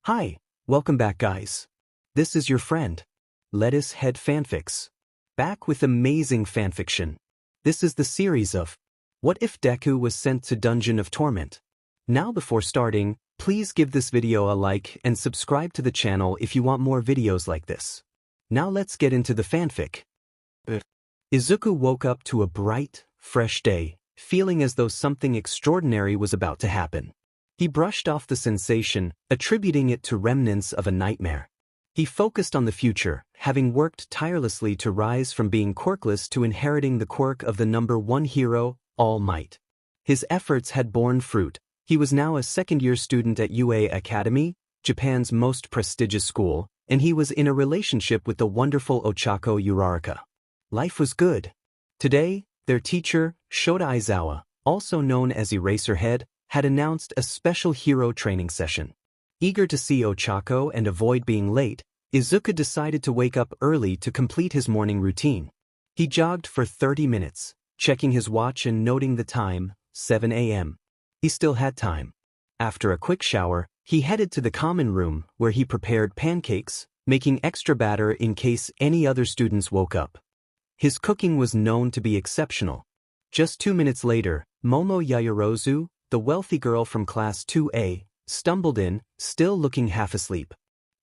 Hi, welcome back guys. This is your friend, Lettuce Head Fanfics. Back with amazing fanfiction. This is the series of What If Deku Was Sent to Dungeon of Torment. Now before starting, please give this video a like and subscribe to the channel if you want more videos like this. Now let's get into the fanfic. Izuku woke up to a bright, fresh day, feeling as though something extraordinary was about to happen. He brushed off the sensation, attributing it to remnants of a nightmare. He focused on the future, having worked tirelessly to rise from being quirkless to inheriting the quirk of the number one hero, All Might. His efforts had borne fruit. He was now a second-year student at UA Academy, Japan's most prestigious school, and he was in a relationship with the wonderful Ochako Uraraka. Life was good. Today, their teacher, Shota Aizawa, also known as Eraserhead, had announced a special hero training session. Eager to see Ochako and avoid being late, Izuku decided to wake up early to complete his morning routine. He jogged for 30 minutes, checking his watch and noting the time, 7 a.m. He still had time. After a quick shower, he headed to the common room where he prepared pancakes, making extra batter in case any other students woke up. His cooking was known to be exceptional. Just 2 minutes later, Momo Yaoyorozu, the wealthy girl from Class 2A, stumbled in, still looking half asleep.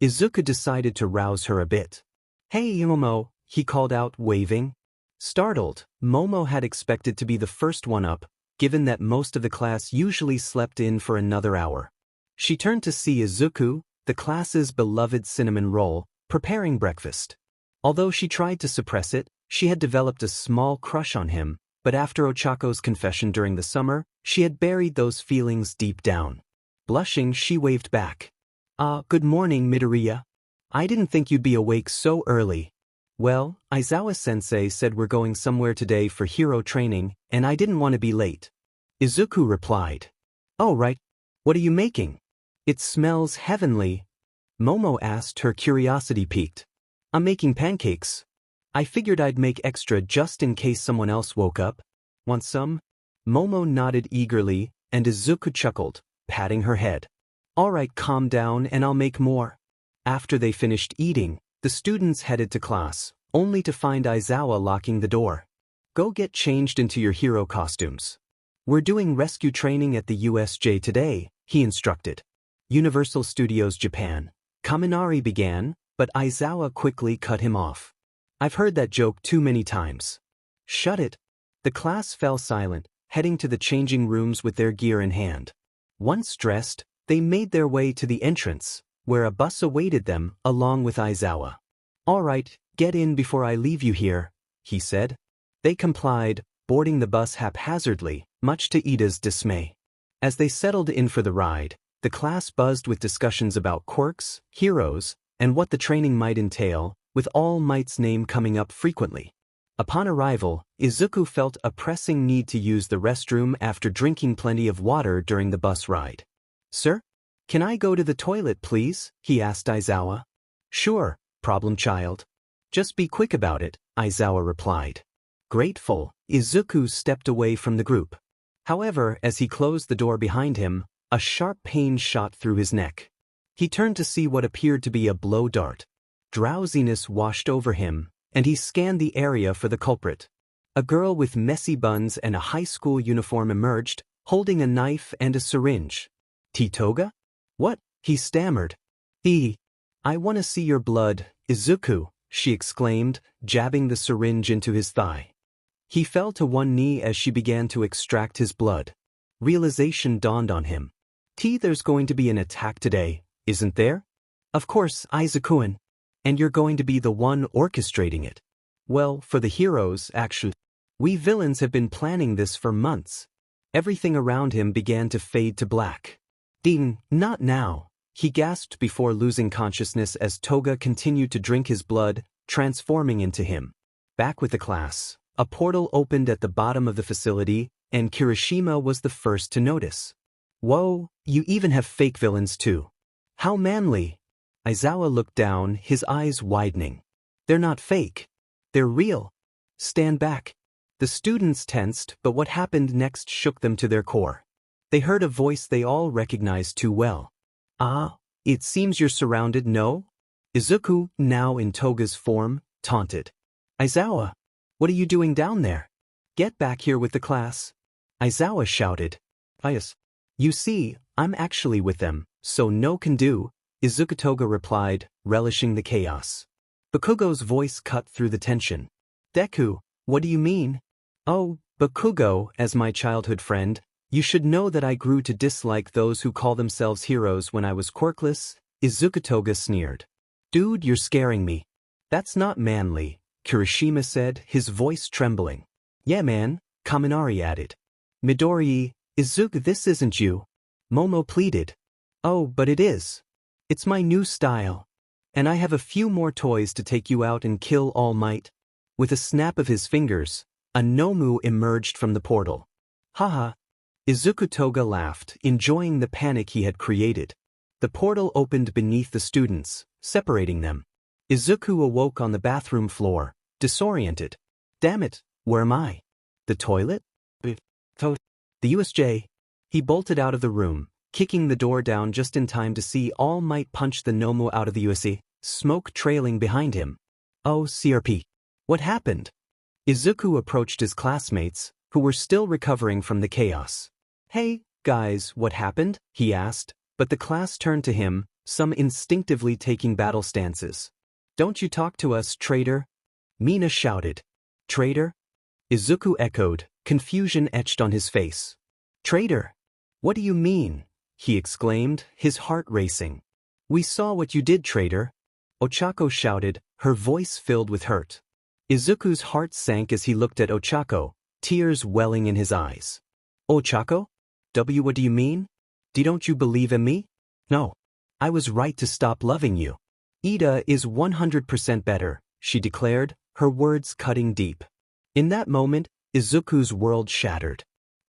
Izuku decided to rouse her a bit. "Hey Momo," he called out, waving. Startled, Momo had expected to be the first one up, given that most of the class usually slept in for another hour. She turned to see Izuku, the class's beloved cinnamon roll, preparing breakfast. Although she tried to suppress it, she had developed a small crush on him, but after Ochako's confession during the summer, she had buried those feelings deep down. Blushing, she waved back. Good morning, midoriya. I didn't think you'd be awake so early." "Well, Aizawa-sensei said we're going somewhere today for hero training, and I didn't want to be late." Izuku replied. "Oh right. What are you making? It smells heavenly." Momo asked, her curiosity piqued. "I'm making pancakes. I figured I'd make extra just in case someone else woke up. Want some?" Momo nodded eagerly, and Izuku chuckled, patting her head. "All right, calm down and I'll make more." After they finished eating, the students headed to class, only to find Aizawa locking the door. "Go get changed into your hero costumes. We're doing rescue training at the USJ today," he instructed. Universal Studios Japan. Kaminari began, but Aizawa quickly cut him off. "I've heard that joke too many times." "Shut it." The class fell silent, heading to the changing rooms with their gear in hand. Once dressed, they made their way to the entrance, where a bus awaited them, along with Aizawa. "All right, get in before I leave you here," he said. They complied, boarding the bus haphazardly, much to Ida's dismay. As they settled in for the ride, the class buzzed with discussions about quirks, heroes, and what the training might entail, with All Might's name coming up frequently. Upon arrival, Izuku felt a pressing need to use the restroom after drinking plenty of water during the bus ride. "Sir? Can I go to the toilet please?" he asked Aizawa. "Sure, problem child. Just be quick about it," Aizawa replied. Grateful, Izuku stepped away from the group. However, as he closed the door behind him, a sharp pain shot through his neck. He turned to see what appeared to be a blow dart. Drowsiness washed over him, and he scanned the area for the culprit. A girl with messy buns and a high school uniform emerged, holding a knife and a syringe. "Titoga? What?" he stammered. "I want to see your blood, Izuku," she exclaimed, jabbing the syringe into his thigh. He fell to one knee as she began to extract his blood. Realization dawned on him. "There's going to be an attack today, isn't there?" "Of course, Izuku-an. And you're going to be the one orchestrating it." "Well, for the heroes, actually. We villains have been planning this for months." Everything around him began to fade to black. "Ding, not now," he gasped before losing consciousness as Toga continued to drink his blood, transforming into him. Back with the class, a portal opened at the bottom of the facility, and Kirishima was the first to notice. "Whoa, you even have fake villains too. How manly." Aizawa looked down, his eyes widening. "They're not fake. They're real. Stand back." The students tensed, but what happened next shook them to their core. They heard a voice they all recognized too well. It seems you're surrounded, no? Izuku, now in Toga's form, taunted. Aizawa, what are you doing down there? Get back here with the class. Aizawa shouted. Yes. You see, I'm actually with them, so no can do, Izuku Toga replied, relishing the chaos. Bakugo's voice cut through the tension. Deku, what do you mean? Oh, Bakugo, as my childhood friend, you should know that I grew to dislike those who call themselves heroes when I was quirkless, Izuku Toga sneered. Dude, you're scaring me. That's not manly, Kirishima said, his voice trembling. Yeah man, Kaminari added. Midoriya, Izuku, this isn't you. Momo pleaded. Oh, but it is. It's my new style. And I have a few more toys to take you out and kill All Might. With a snap of his fingers, a Nomu emerged from the portal. Haha. Izuku Toga laughed, enjoying the panic he had created. The portal opened beneath the students, separating them. Izuku awoke on the bathroom floor, disoriented. Damn it, where am I? The toilet? The USJ. He bolted out of the room, kicking the door down just in time to see All Might punch the Nomu out of the USC, smoke trailing behind him. Oh, CRP. What happened? Izuku approached his classmates, who were still recovering from the chaos. Hey, guys, what happened? He asked, but the class turned to him, some instinctively taking battle stances. Don't you talk to us, traitor? Mina shouted. Traitor? Izuku echoed, confusion etched on his face. Traitor? What do you mean? He exclaimed, his heart racing. We saw what you did, traitor. Ochako shouted, her voice filled with hurt. Izuku's heart sank as he looked at Ochako, tears welling in his eyes. Ochako? What do you mean? Don't you believe in me? No. I was right to stop loving you. Ida is 100% better, she declared, her words cutting deep. In that moment, Izuku's world shattered.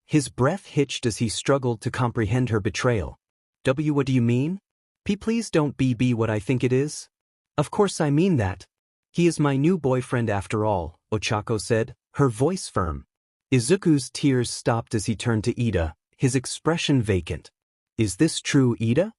His breath hitched as he struggled to comprehend her betrayal. What do you mean? Please don't be what I think it is. Of course I mean that. He is my new boyfriend after all, Ochako said, her voice firm. Izuku's tears stopped as he turned to Ida, his expression vacant. Is this true, Ida?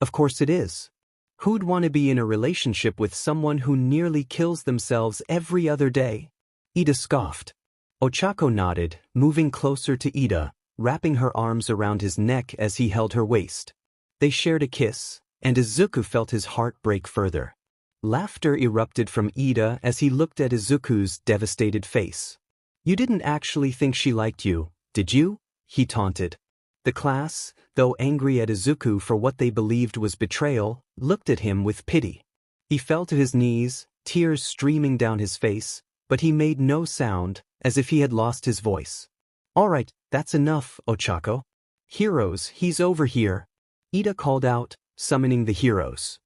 Of course it is. Who'd want to be in a relationship with someone who nearly kills themselves every other day? Ida scoffed. Ochako nodded, moving closer to Ida, wrapping her arms around his neck as he held her waist. They shared a kiss, and Izuku felt his heart break further. Laughter erupted from Ida as he looked at Izuku's devastated face. You didn't actually think she liked you, did you? He taunted. The class, though angry at Izuku for what they believed was betrayal, looked at him with pity. He fell to his knees, tears streaming down his face, but he made no sound, as if he had lost his voice. All right, that's enough, Ochako. Heroes, he's over here. Ida called out, summoning the heroes.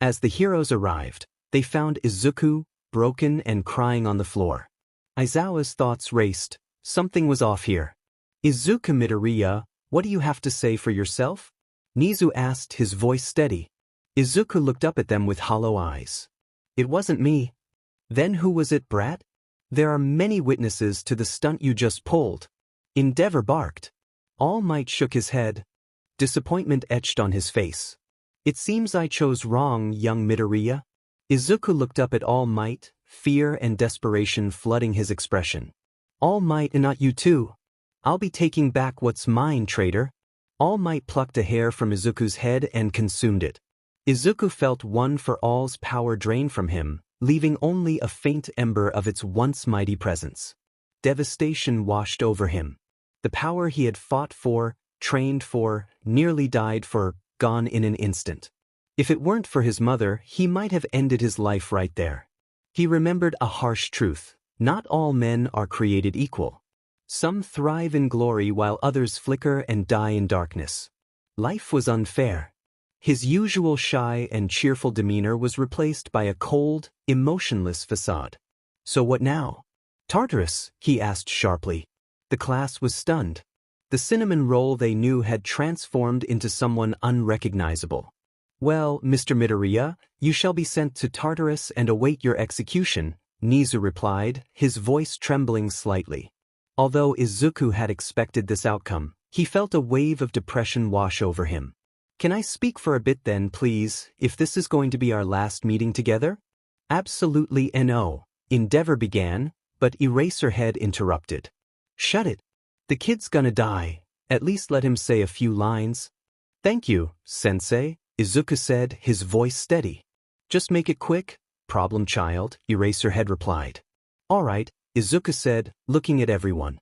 As the heroes arrived, they found Izuku, broken and crying on the floor. Aizawa's thoughts raced. Something was off here. Izuku Midoriya, what do you have to say for yourself? Nizu asked, his voice steady. Izuku looked up at them with hollow eyes. It wasn't me. Then who was it, brat? There are many witnesses to the stunt you just pulled. Endeavor barked. All Might shook his head. Disappointment etched on his face. It seems I chose wrong, young Midoriya. Izuku looked up at All Might, fear and desperation flooding his expression. All Might and not you too. I'll be taking back what's mine, traitor. All Might plucked a hair from Izuku's head and consumed it. Izuku felt One for All's power drain from him, leaving only a faint ember of its once mighty presence. Devastation washed over him. The power he had fought for, trained for, nearly died for, gone in an instant. If it weren't for his mother, he might have ended his life right there. He remembered a harsh truth. Not all men are created equal. Some thrive in glory while others flicker and die in darkness. Life was unfair. His usual shy and cheerful demeanor was replaced by a cold, emotionless facade. So what now? Tartarus, he asked sharply. The class was stunned. The cinnamon roll they knew had transformed into someone unrecognizable. Well, Mr. Midoriya, you shall be sent to Tartarus and await your execution, Nizu replied, his voice trembling slightly. Although Izuku had expected this outcome, he felt a wave of depression wash over him. Can I speak for a bit then, please, if this is going to be our last meeting together? Absolutely no. Endeavor began, but Eraserhead interrupted. Shut it. The kid's gonna die. At least let him say a few lines. Thank you, Sensei, Izuku said, his voice steady. Just make it quick, problem child, Eraserhead replied. Alright, Izuku said, looking at everyone.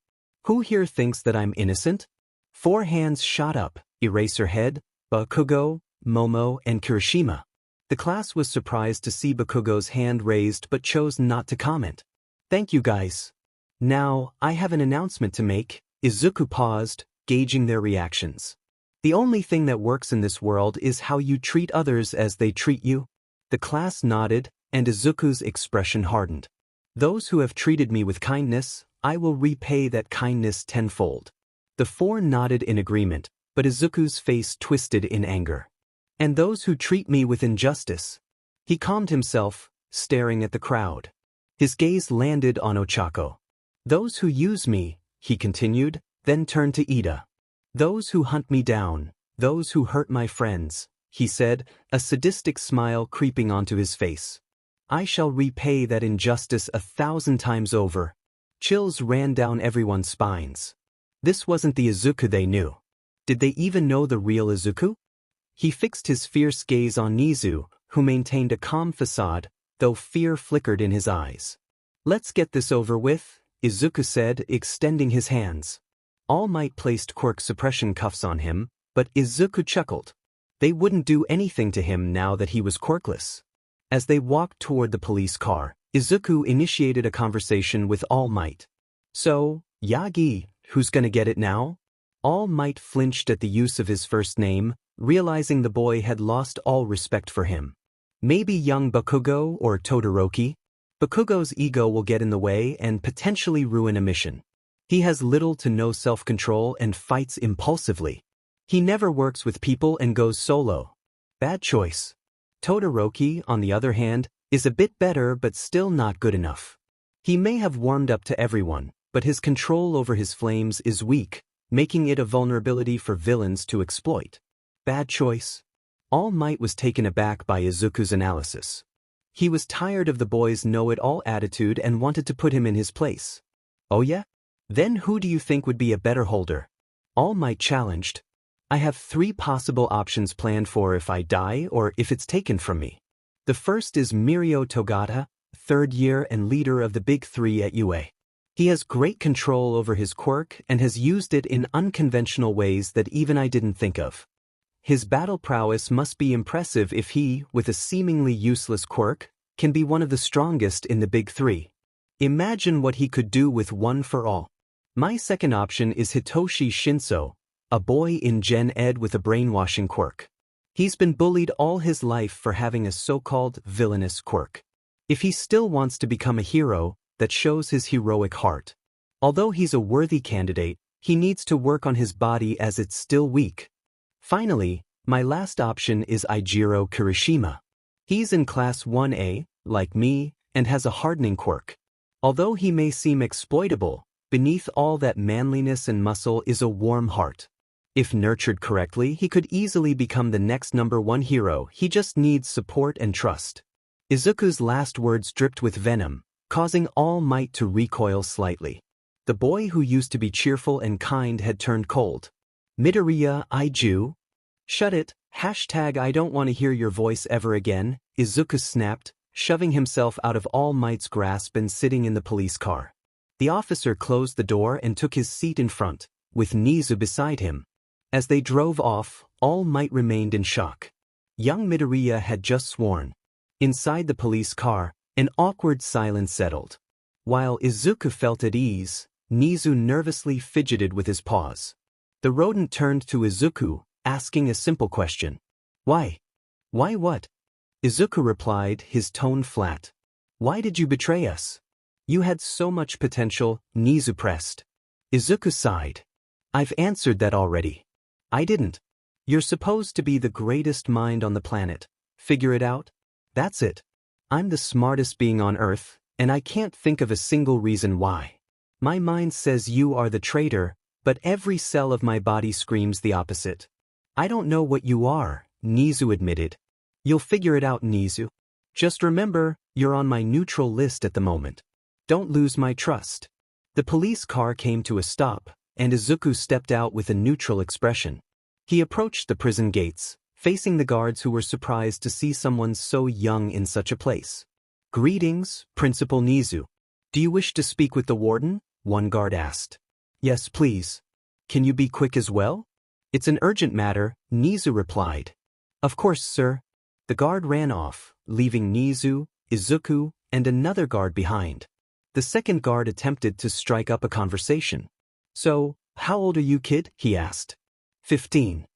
Who here thinks that I'm innocent? 4 hands shot up, Eraserhead, Bakugo, Momo, and Kirishima. The class was surprised to see Bakugo's hand raised but chose not to comment. Thank you guys. Now, I have an announcement to make. Izuku paused, gauging their reactions. The only thing that works in this world is how you treat others as they treat you. The class nodded, and Izuku's expression hardened. Those who have treated me with kindness, I will repay that kindness tenfold. The 4 nodded in agreement, but Izuku's face twisted in anger. And those who treat me with injustice. He calmed himself, staring at the crowd. His gaze landed on Ochako. Those who use me, he continued, then turned to Ida. Those who hunt me down, those who hurt my friends, he said, a sadistic smile creeping onto his face. I shall repay that injustice 1,000 times over. Chills ran down everyone's spines. This wasn't the Izuku they knew. Did they even know the real Izuku? He fixed his fierce gaze on Nizu, who maintained a calm facade, though fear flickered in his eyes. Let's get this over with, Izuku said, extending his hands. All Might placed quirk suppression cuffs on him, but Izuku chuckled. They wouldn't do anything to him now that he was quirkless. As they walked toward the police car, Izuku initiated a conversation with All Might. So, Yagi, who's gonna get it now? All Might flinched at the use of his first name, realizing the boy had lost all respect for him. Maybe young Bakugo or Todoroki? Bakugo's ego will get in the way and potentially ruin a mission. He has little to no self-control and fights impulsively. He never works with people and goes solo. Bad choice. Todoroki, on the other hand, is a bit better but still not good enough. He may have warmed up to everyone, but his control over his flames is weak, making it a vulnerability for villains to exploit. Bad choice. All Might was taken aback by Izuku's analysis. He was tired of the boy's know-it-all attitude and wanted to put him in his place. Oh yeah? Then who do you think would be a better holder? All Might challenged. I have 3 possible options planned for if I die or if it's taken from me. The first is Mirio Togata, 3rd year and leader of the Big 3 at UA. He has great control over his quirk and has used it in unconventional ways that even I didn't think of. His battle prowess must be impressive if he, with a seemingly useless quirk, can be one of the strongest in the Big 3. Imagine what he could do with One for All. My second option is Hitoshi Shinso, a boy in Gen Ed with a brainwashing quirk. He's been bullied all his life for having a so-called villainous quirk. If he still wants to become a hero, that shows his heroic heart. Although he's a worthy candidate, he needs to work on his body as it's still weak. Finally, my last option is Eijiro Kirishima. He's in Class 1A, like me, and has a hardening quirk. Although he may seem exploitable, beneath all that manliness and muscle is a warm heart. If nurtured correctly, he could easily become the next #1 hero. He just needs support and trust. Izuku's last words dripped with venom, causing All Might to recoil slightly. The boy who used to be cheerful and kind had turned cold. Midoriya, Iju? Shut it, #I don't want to hear your voice ever again, Izuku snapped, shoving himself out of All Might's grasp and sitting in the police car. The officer closed the door and took his seat in front, with Nizu beside him. As they drove off, All Might remained in shock. Young Midoriya had just sworn. Inside the police car, an awkward silence settled. While Izuku felt at ease, Nizu nervously fidgeted with his paws. The rodent turned to Izuku, asking a simple question. Why? Why what? Izuku replied, his tone flat. Why did you betray us? You had so much potential, Nizu pressed. Izuku sighed. I've answered that already. I didn't. You're supposed to be the greatest mind on the planet. Figure it out? That's it. I'm the smartest being on Earth, and I can't think of a single reason why. My mind says you are the traitor, but every cell of my body screams the opposite. I don't know what you are, Nizu admitted. You'll figure it out, Nizu. Just remember, you're on my neutral list at the moment. Don't lose my trust. The police car came to a stop, and Izuku stepped out with a neutral expression. He approached the prison gates, facing the guards who were surprised to see someone so young in such a place. Greetings, Principal Nizu. Do you wish to speak with the warden? One guard asked. Yes, please. Can you be quick as well? It's an urgent matter, Nizu replied. Of course, sir. The guard ran off, leaving Nizu, Izuku, and another guard behind. The second guard attempted to strike up a conversation. So, how old are you, kid? He asked. 15.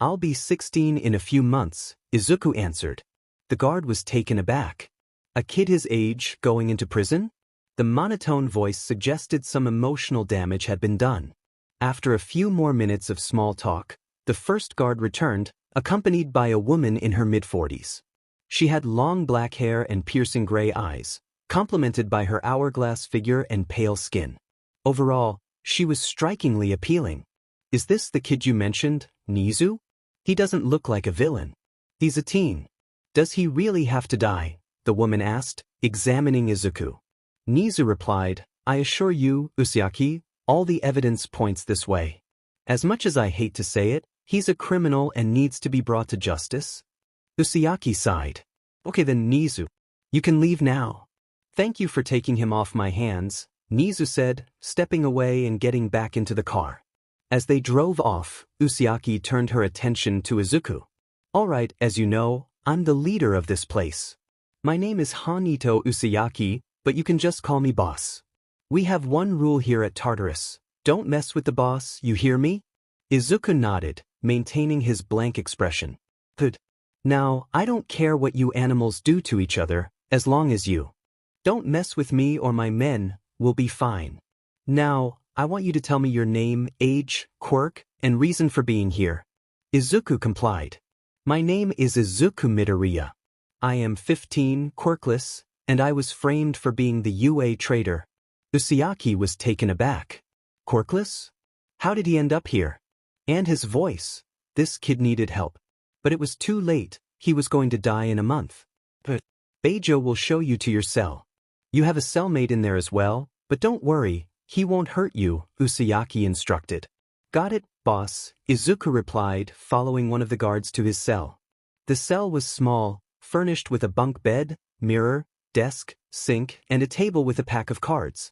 I'll be 16 in a few months, Izuku answered. The guard was taken aback. A kid his age going into prison? The monotone voice suggested some emotional damage had been done. After a few more minutes of small talk, the first guard returned, accompanied by a woman in her mid-40s. She had long black hair and piercing gray eyes, complemented by her hourglass figure and pale skin. Overall, she was strikingly appealing. Is this the kid you mentioned, Nizu? He doesn't look like a villain. He's a teen. Does he really have to die? The woman asked, examining Izuku. Nizu replied, I assure you, Ushiaki, all the evidence points this way. As much as I hate to say it, he's a criminal and needs to be brought to justice. Ushiaki sighed. Okay then, Nizu. You can leave now. Thank you for taking him off my hands, Nizu said, stepping away and getting back into the car. As they drove off, Ushiaki turned her attention to Izuku. All right, as you know, I'm the leader of this place. My name is Hanito Ushiaki, but you can just call me boss. We have one rule here at Tartarus. Don't mess with the boss, you hear me? Izuku nodded, maintaining his blank expression. Good. Now, I don't care what you animals do to each other, as long as you don't mess with me or my men, we'll be fine. Now, I want you to tell me your name, age, quirk, and reason for being here. Izuku complied. My name is Izuku Midoriya. I am 15, quirkless, and I was framed for being the UA traitor. Ushiaki was taken aback. Quirkless? How did he end up here? And his voice. This kid needed help. But it was too late, he was going to die in a month. But Beijo will show you to your cell. You have a cellmate in there as well, but don't worry, he won't hurt you, Ushiaki instructed. Got it, boss, Izuku replied, following one of the guards to his cell. The cell was small, furnished with a bunk bed, mirror, desk, sink, and a table with a pack of cards.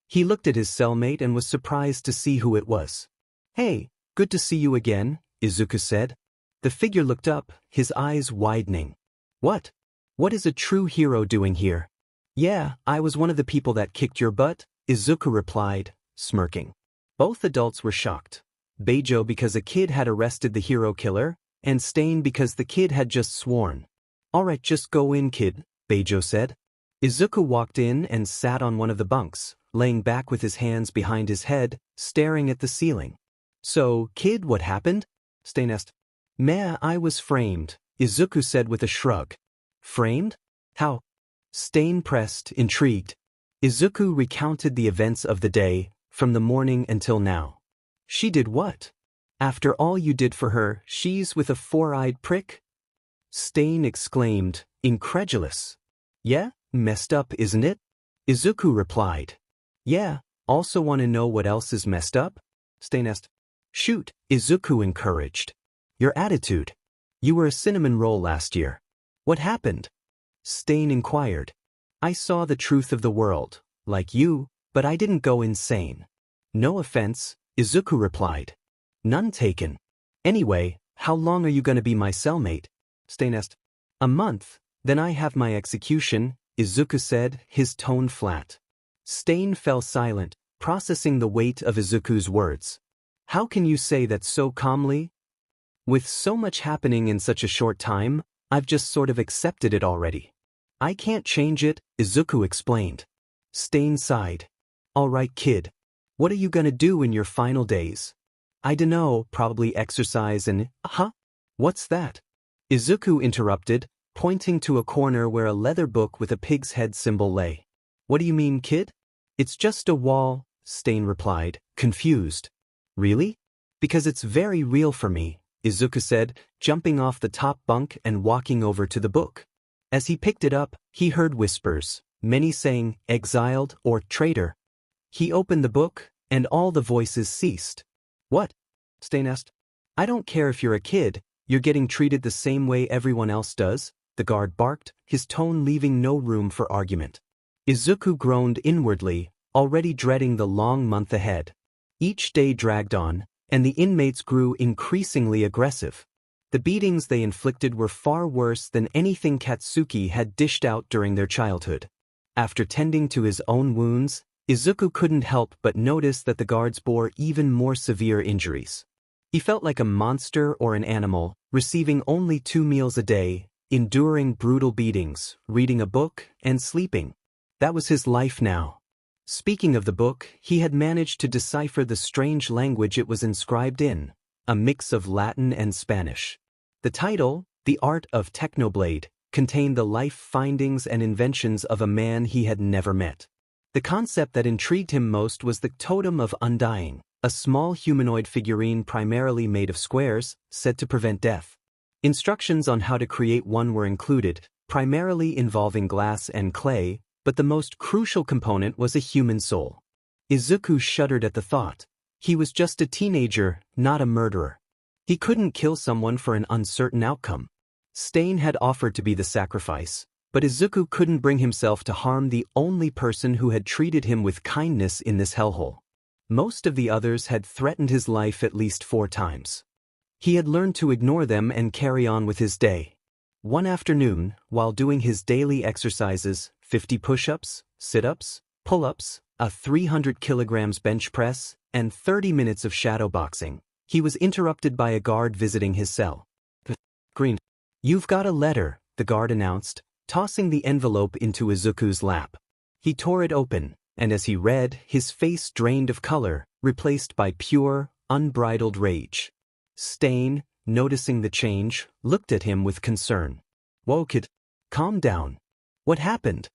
He looked at his cellmate and was surprised to see who it was. Hey, good to see you again, Izuku said. The figure looked up, his eyes widening. What? What is a true hero doing here? Yeah, I was one of the people that kicked your butt, Izuku replied, smirking. Both adults were shocked. Beijo because a kid had arrested the hero killer, and Stain because the kid had just sworn. Alright, just go in, kid, Beijo said. Izuku walked in and sat on one of the bunks, laying back with his hands behind his head, staring at the ceiling. So, kid, what happened? Stain asked. Meh, I was framed, Izuku said with a shrug. Framed? How? Stain pressed, intrigued. Izuku recounted the events of the day, from the morning until now. She did what? After all you did for her, she's with a four-eyed prick? Stain exclaimed, incredulous. Yeah, messed up, isn't it? Izuku replied. Yeah, also want to know what else is messed up? Stain asked. Shoot, Izuku encouraged. Your attitude. You were a cinnamon roll last year. What happened? Stain inquired. I saw the truth of the world, like you, but I didn't go insane. No offense, Izuku replied. None taken. Anyway, how long are you going to be my cellmate? Stain asked. A month, then I have my execution, Izuku said, his tone flat. Stain fell silent, processing the weight of Izuku's words. How can you say that so calmly? With so much happening in such a short time, I've just sort of accepted it already. I can't change it, Izuku explained. Stain sighed. All right, kid. What are you gonna do in your final days? I dunno, probably exercise and… Huh? What's that? Izuku interrupted, pointing to a corner where a leather book with a pig's head symbol lay. What do you mean, kid? It's just a wall, Stain replied, confused. Really? Because it's very real for me, Izuku said, jumping off the top bunk and walking over to the book. As he picked it up, he heard whispers, many saying, exiled or traitor. He opened the book, and all the voices ceased. What? Stain asked. I don't care if you're a kid, you're getting treated the same way everyone else does, the guard barked, his tone leaving no room for argument. Izuku groaned inwardly, already dreading the long month ahead. Each day dragged on, and the inmates grew increasingly aggressive. The beatings they inflicted were far worse than anything Katsuki had dished out during their childhood. After tending to his own wounds, Izuku couldn't help but notice that the guards bore even more severe injuries. He felt like a monster or an animal, receiving only 2 meals a day, enduring brutal beatings, reading a book, and sleeping. That was his life now. Speaking of the book, he had managed to decipher the strange language it was inscribed in, a mix of Latin and Spanish. The title, The Art of Technoblade, contained the life findings and inventions of a man he had never met. The concept that intrigued him most was the Totem of Undying, a small humanoid figurine primarily made of squares, said to prevent death. Instructions on how to create one were included, primarily involving glass and clay, but the most crucial component was a human soul. Izuku shuddered at the thought. He was just a teenager, not a murderer. He couldn't kill someone for an uncertain outcome. Stain had offered to be the sacrifice, but Izuku couldn't bring himself to harm the only person who had treated him with kindness in this hellhole. Most of the others had threatened his life at least 4 times. He had learned to ignore them and carry on with his day. One afternoon, while doing his daily exercises, 50 push-ups, sit-ups, pull-ups, a 300 kilograms bench press, and 30 minutes of shadowboxing, he was interrupted by a guard visiting his cell. Green. You've got a letter, the guard announced, tossing the envelope into Izuku's lap. He tore it open, and as he read, his face drained of color, replaced by pure, unbridled rage. Stain, noticing the change, looked at him with concern. Whoa, kid. Calm down. What happened?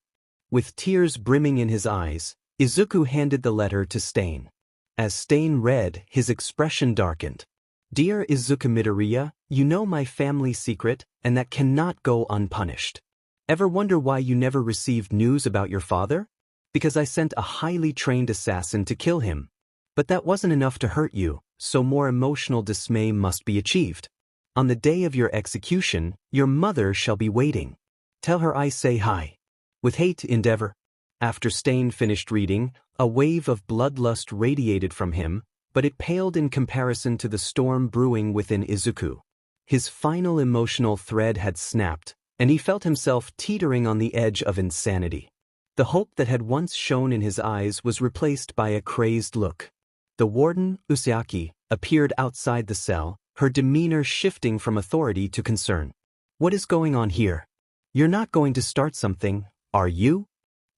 With tears brimming in his eyes, Izuku handed the letter to Stain. As Stain read, his expression darkened. Dear Izuku Midoriya, you know my family secret, and that cannot go unpunished. Ever wonder why you never received news about your father? Because I sent a highly trained assassin to kill him. But that wasn't enough to hurt you, so more emotional dismay must be achieved. On the day of your execution, your mother shall be waiting. Tell her I say hi. With hate, Endeavor. After Stain finished reading, a wave of bloodlust radiated from him, but it paled in comparison to the storm brewing within Izuku. His final emotional thread had snapped, and he felt himself teetering on the edge of insanity. The hope that had once shone in his eyes was replaced by a crazed look. The warden, Usiaki, appeared outside the cell, her demeanor shifting from authority to concern. What is going on here? You're not going to start something, are you?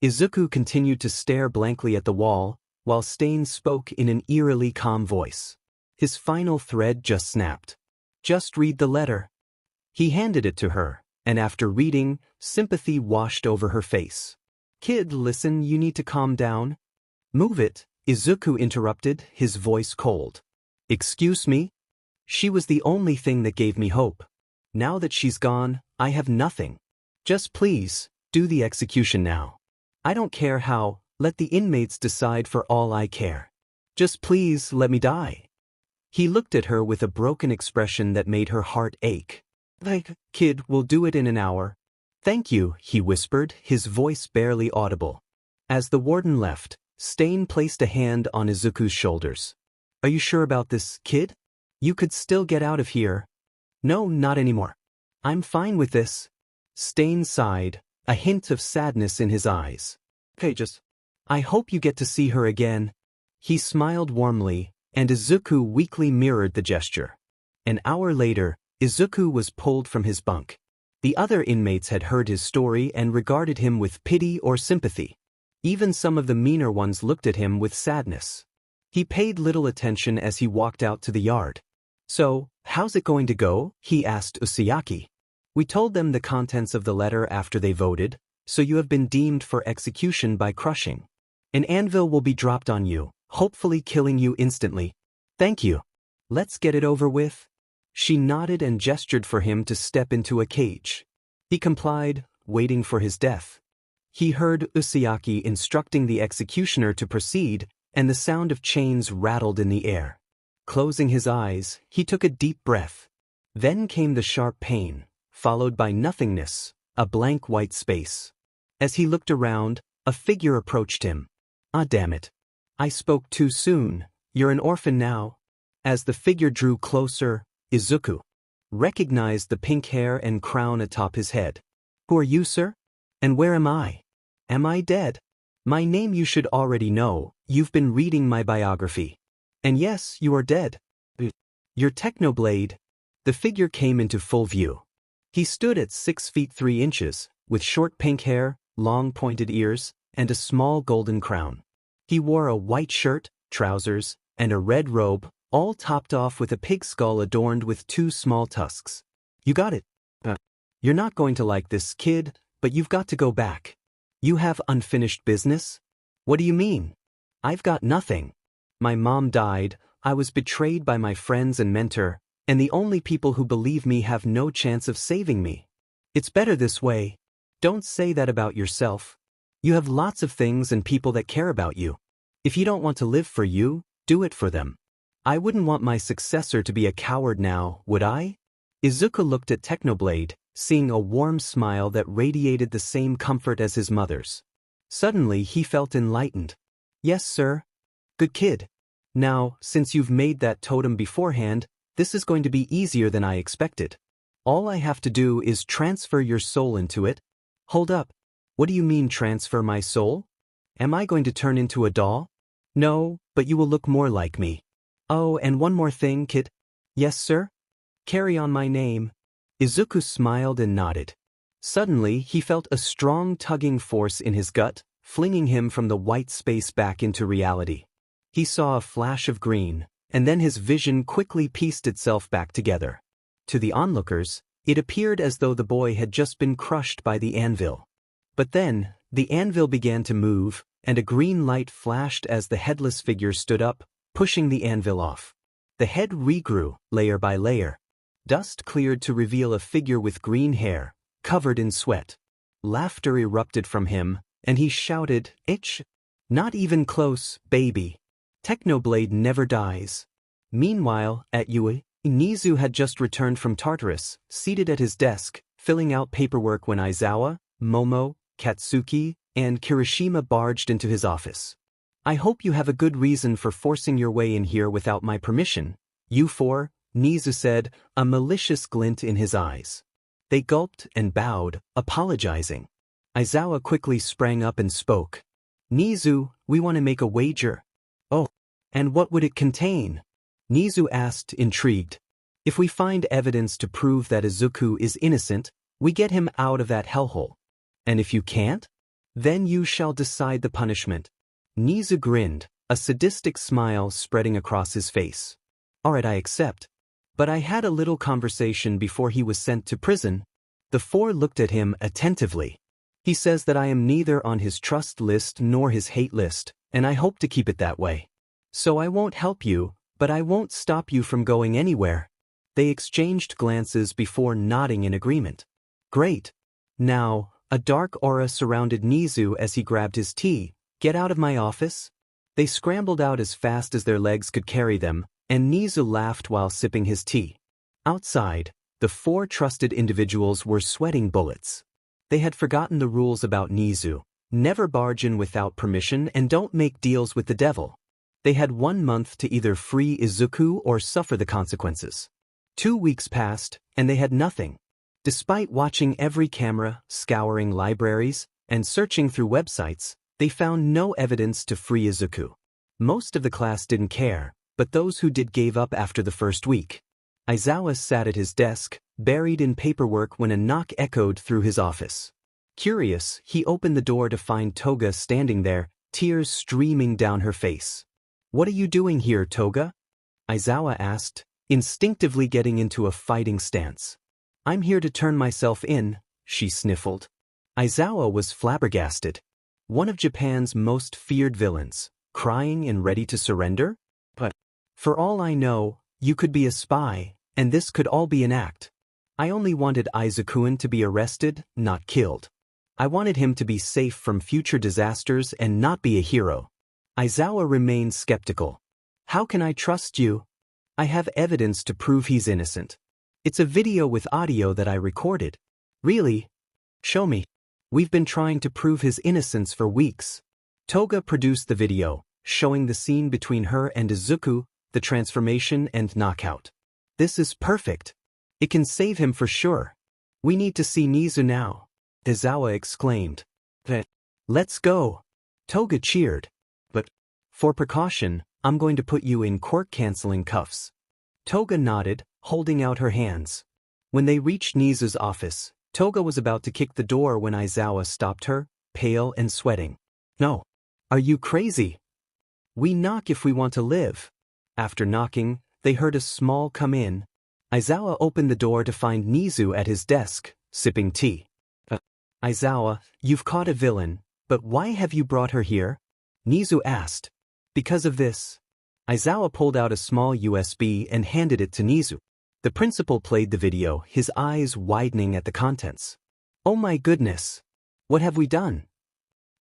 Izuku continued to stare blankly at the wall, while Stain spoke in an eerily calm voice. His final thread just snapped. Just read the letter. He handed it to her, and after reading, sympathy washed over her face. Kid, listen, you need to calm down. Move it, Izuku interrupted, his voice cold. Excuse me? She was the only thing that gave me hope. Now that she's gone, I have nothing. Just please, do the execution now. I don't care how, let the inmates decide for all I care. Just please let me die. He looked at her with a broken expression that made her heart ache. Kid, we'll do it in an hour. Thank you, he whispered, his voice barely audible. As the warden left, Stain placed a hand on Izuku's shoulders. Are you sure about this, kid? You could still get out of here. No, not anymore. I'm fine with this. Stain sighed, a hint of sadness in his eyes. I hope you get to see her again. He smiled warmly, and Izuku weakly mirrored the gesture. An hour later, Izuku was pulled from his bunk. The other inmates had heard his story and regarded him with pity or sympathy. Even some of the meaner ones looked at him with sadness. He paid little attention as he walked out to the yard. So, how's it going to go? He asked Usiaki. We told them the contents of the letter after they voted, so you have been deemed for execution by crushing. An anvil will be dropped on you, hopefully killing you instantly. Thank you. Let's get it over with. She nodded and gestured for him to step into a cage. He complied, waiting for his death. He heard Usuyaki instructing the executioner to proceed, and the sound of chains rattled in the air. Closing his eyes, he took a deep breath. Then came the sharp pain, followed by nothingness, a blank white space. As he looked around, a figure approached him. "Ah, damn it. I spoke too soon. You're an orphan now." As the figure drew closer, Izuku recognized the pink hair and crown atop his head. "Who are you, sir? And where am I? Am I dead? My name you should already know, you've been reading my biography. And yes, you are dead. You're Technoblade." The figure came into full view. He stood at 6 feet 3 inches, with short pink hair, long pointed ears, and a small golden crown. He wore a white shirt, trousers, and a red robe, all topped off with a pig skull adorned with 2 small tusks. "You got it. You're not going to like this, kid, but you've got to go back. You have unfinished business?" "What do you mean? I've got nothing. My mom died, I was betrayed by my friends and mentor, and the only people who believe me have no chance of saving me. It's better this way. Don't say that about yourself. You have lots of things and people that care about you. If you don't want to live for you, do it for them. I wouldn't want my successor to be a coward now, would I?" Izuku looked at Technoblade, seeing a warm smile that radiated the same comfort as his mother's. Suddenly he felt enlightened. "Yes, sir. Good kid. Now, since you've made that totem beforehand, this is going to be easier than I expected. All I have to do is transfer your soul into it." "Hold up. What do you mean transfer my soul? Am I going to turn into a doll?" "No, but you will look more like me. Oh, and one more thing, kid." "Yes, sir? Carry on my name." Izuku smiled and nodded. Suddenly, he felt a strong tugging force in his gut, flinging him from the white space back into reality. He saw a flash of green, and then his vision quickly pieced itself back together. To the onlookers, it appeared as though the boy had just been crushed by the anvil. But then, the anvil began to move, and a green light flashed as the headless figure stood up, pushing the anvil off. The head regrew, layer by layer. Dust cleared to reveal a figure with green hair, covered in sweat. Laughter erupted from him, and he shouted, "Itch! Not even close, baby. Technoblade never dies." Meanwhile, at Yui, Nizu had just returned from Tartarus, seated at his desk, filling out paperwork when Aizawa, Momo, Katsuki, and Kirishima barged into his office. "I hope you have a good reason for forcing your way in here without my permission, you four," Nizu said, a malicious glint in his eyes. They gulped and bowed, apologizing. Aizawa quickly sprang up and spoke. "Nizu, we want to make a wager." "Oh, and what would it contain?" Nizu asked, intrigued. "If we find evidence to prove that Izuku is innocent, we get him out of that hellhole. And if you can't? Then you shall decide the punishment." Nizu grinned, a sadistic smile spreading across his face. "All right, I accept. But I had a little conversation before he was sent to prison." The four looked at him attentively. "He says that I am neither on his trust list nor his hate list, and I hope to keep it that way. So I won't help you, but I won't stop you from going anywhere." They exchanged glances before nodding in agreement. "Great. Now," a dark aura surrounded Nizu as he grabbed his tea. "Get out of my office." They scrambled out as fast as their legs could carry them, and Nizu laughed while sipping his tea. Outside, the four trusted individuals were sweating bullets. They had forgotten the rules about Nizu: never barge in without permission and don't make deals with the devil. They had 1 month to either free Izuku or suffer the consequences. 2 weeks passed, and they had nothing. Despite watching every camera, scouring libraries, and searching through websites, they found no evidence to free Izuku. Most of the class didn't care, but those who did gave up after the first week. Aizawa sat at his desk, buried in paperwork when a knock echoed through his office. Curious, he opened the door to find Toga standing there, tears streaming down her face. "What are you doing here, Toga?" Aizawa asked, instinctively getting into a fighting stance. "I'm here to turn myself in," she sniffled. Aizawa was flabbergasted. One of Japan's most feared villains, crying and ready to surrender? "But for all I know, you could be a spy," And this could all be an act. I only wanted Izuku to be arrested, not killed. I wanted him to be safe from future disasters and not be a hero. Aizawa remained skeptical. How can I trust you? I have evidence to prove he's innocent. It's a video with audio that I recorded. Really? Show me. We've been trying to prove his innocence for weeks. Toga produced the video, showing the scene between her and Izuku, the transformation and knockout. This is perfect. It can save him for sure. We need to see Nizu now, Aizawa exclaimed. Let's go. Toga cheered. But, for precaution, I'm going to put you in court-canceling cuffs. Toga nodded, holding out her hands. When they reached Nizu's office, Toga was about to kick the door when Aizawa stopped her, pale and sweating. No. Are you crazy? We knock if we want to live. After knocking, they heard a small come in. Aizawa opened the door to find Nizu at his desk, sipping tea. Aizawa, you've caught a villain, but why have you brought her here? Nizu asked. Because of this. Aizawa pulled out a small USB and handed it to Nizu. The principal played the video, his eyes widening at the contents. Oh my goodness. What have we done?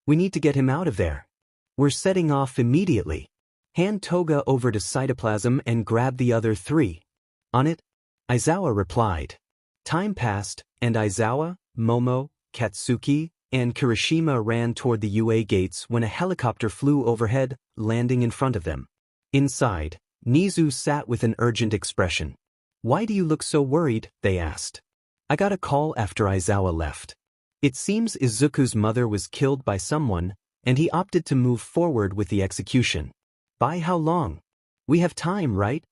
We need to get him out of there. We're setting off immediately. Hand Toga over to cytoplasm and grab the other 3. On it? Aizawa replied. Time passed, and Aizawa, Momo, Katsuki, and Kirishima ran toward the UA gates when a helicopter flew overhead, landing in front of them. Inside, Nizu sat with an urgent expression. Why do you look so worried? They asked. I got a call after Aizawa left. It seems Izuku's mother was killed by someone, and he opted to move forward with the execution. By how long? We have time, right?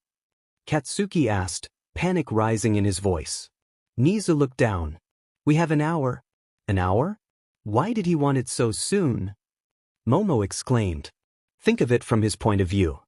Katsuki asked, panic rising in his voice. Nizu looked down. We have an hour. An hour? Why did he want it so soon? Momo exclaimed. Think of it from his point of view.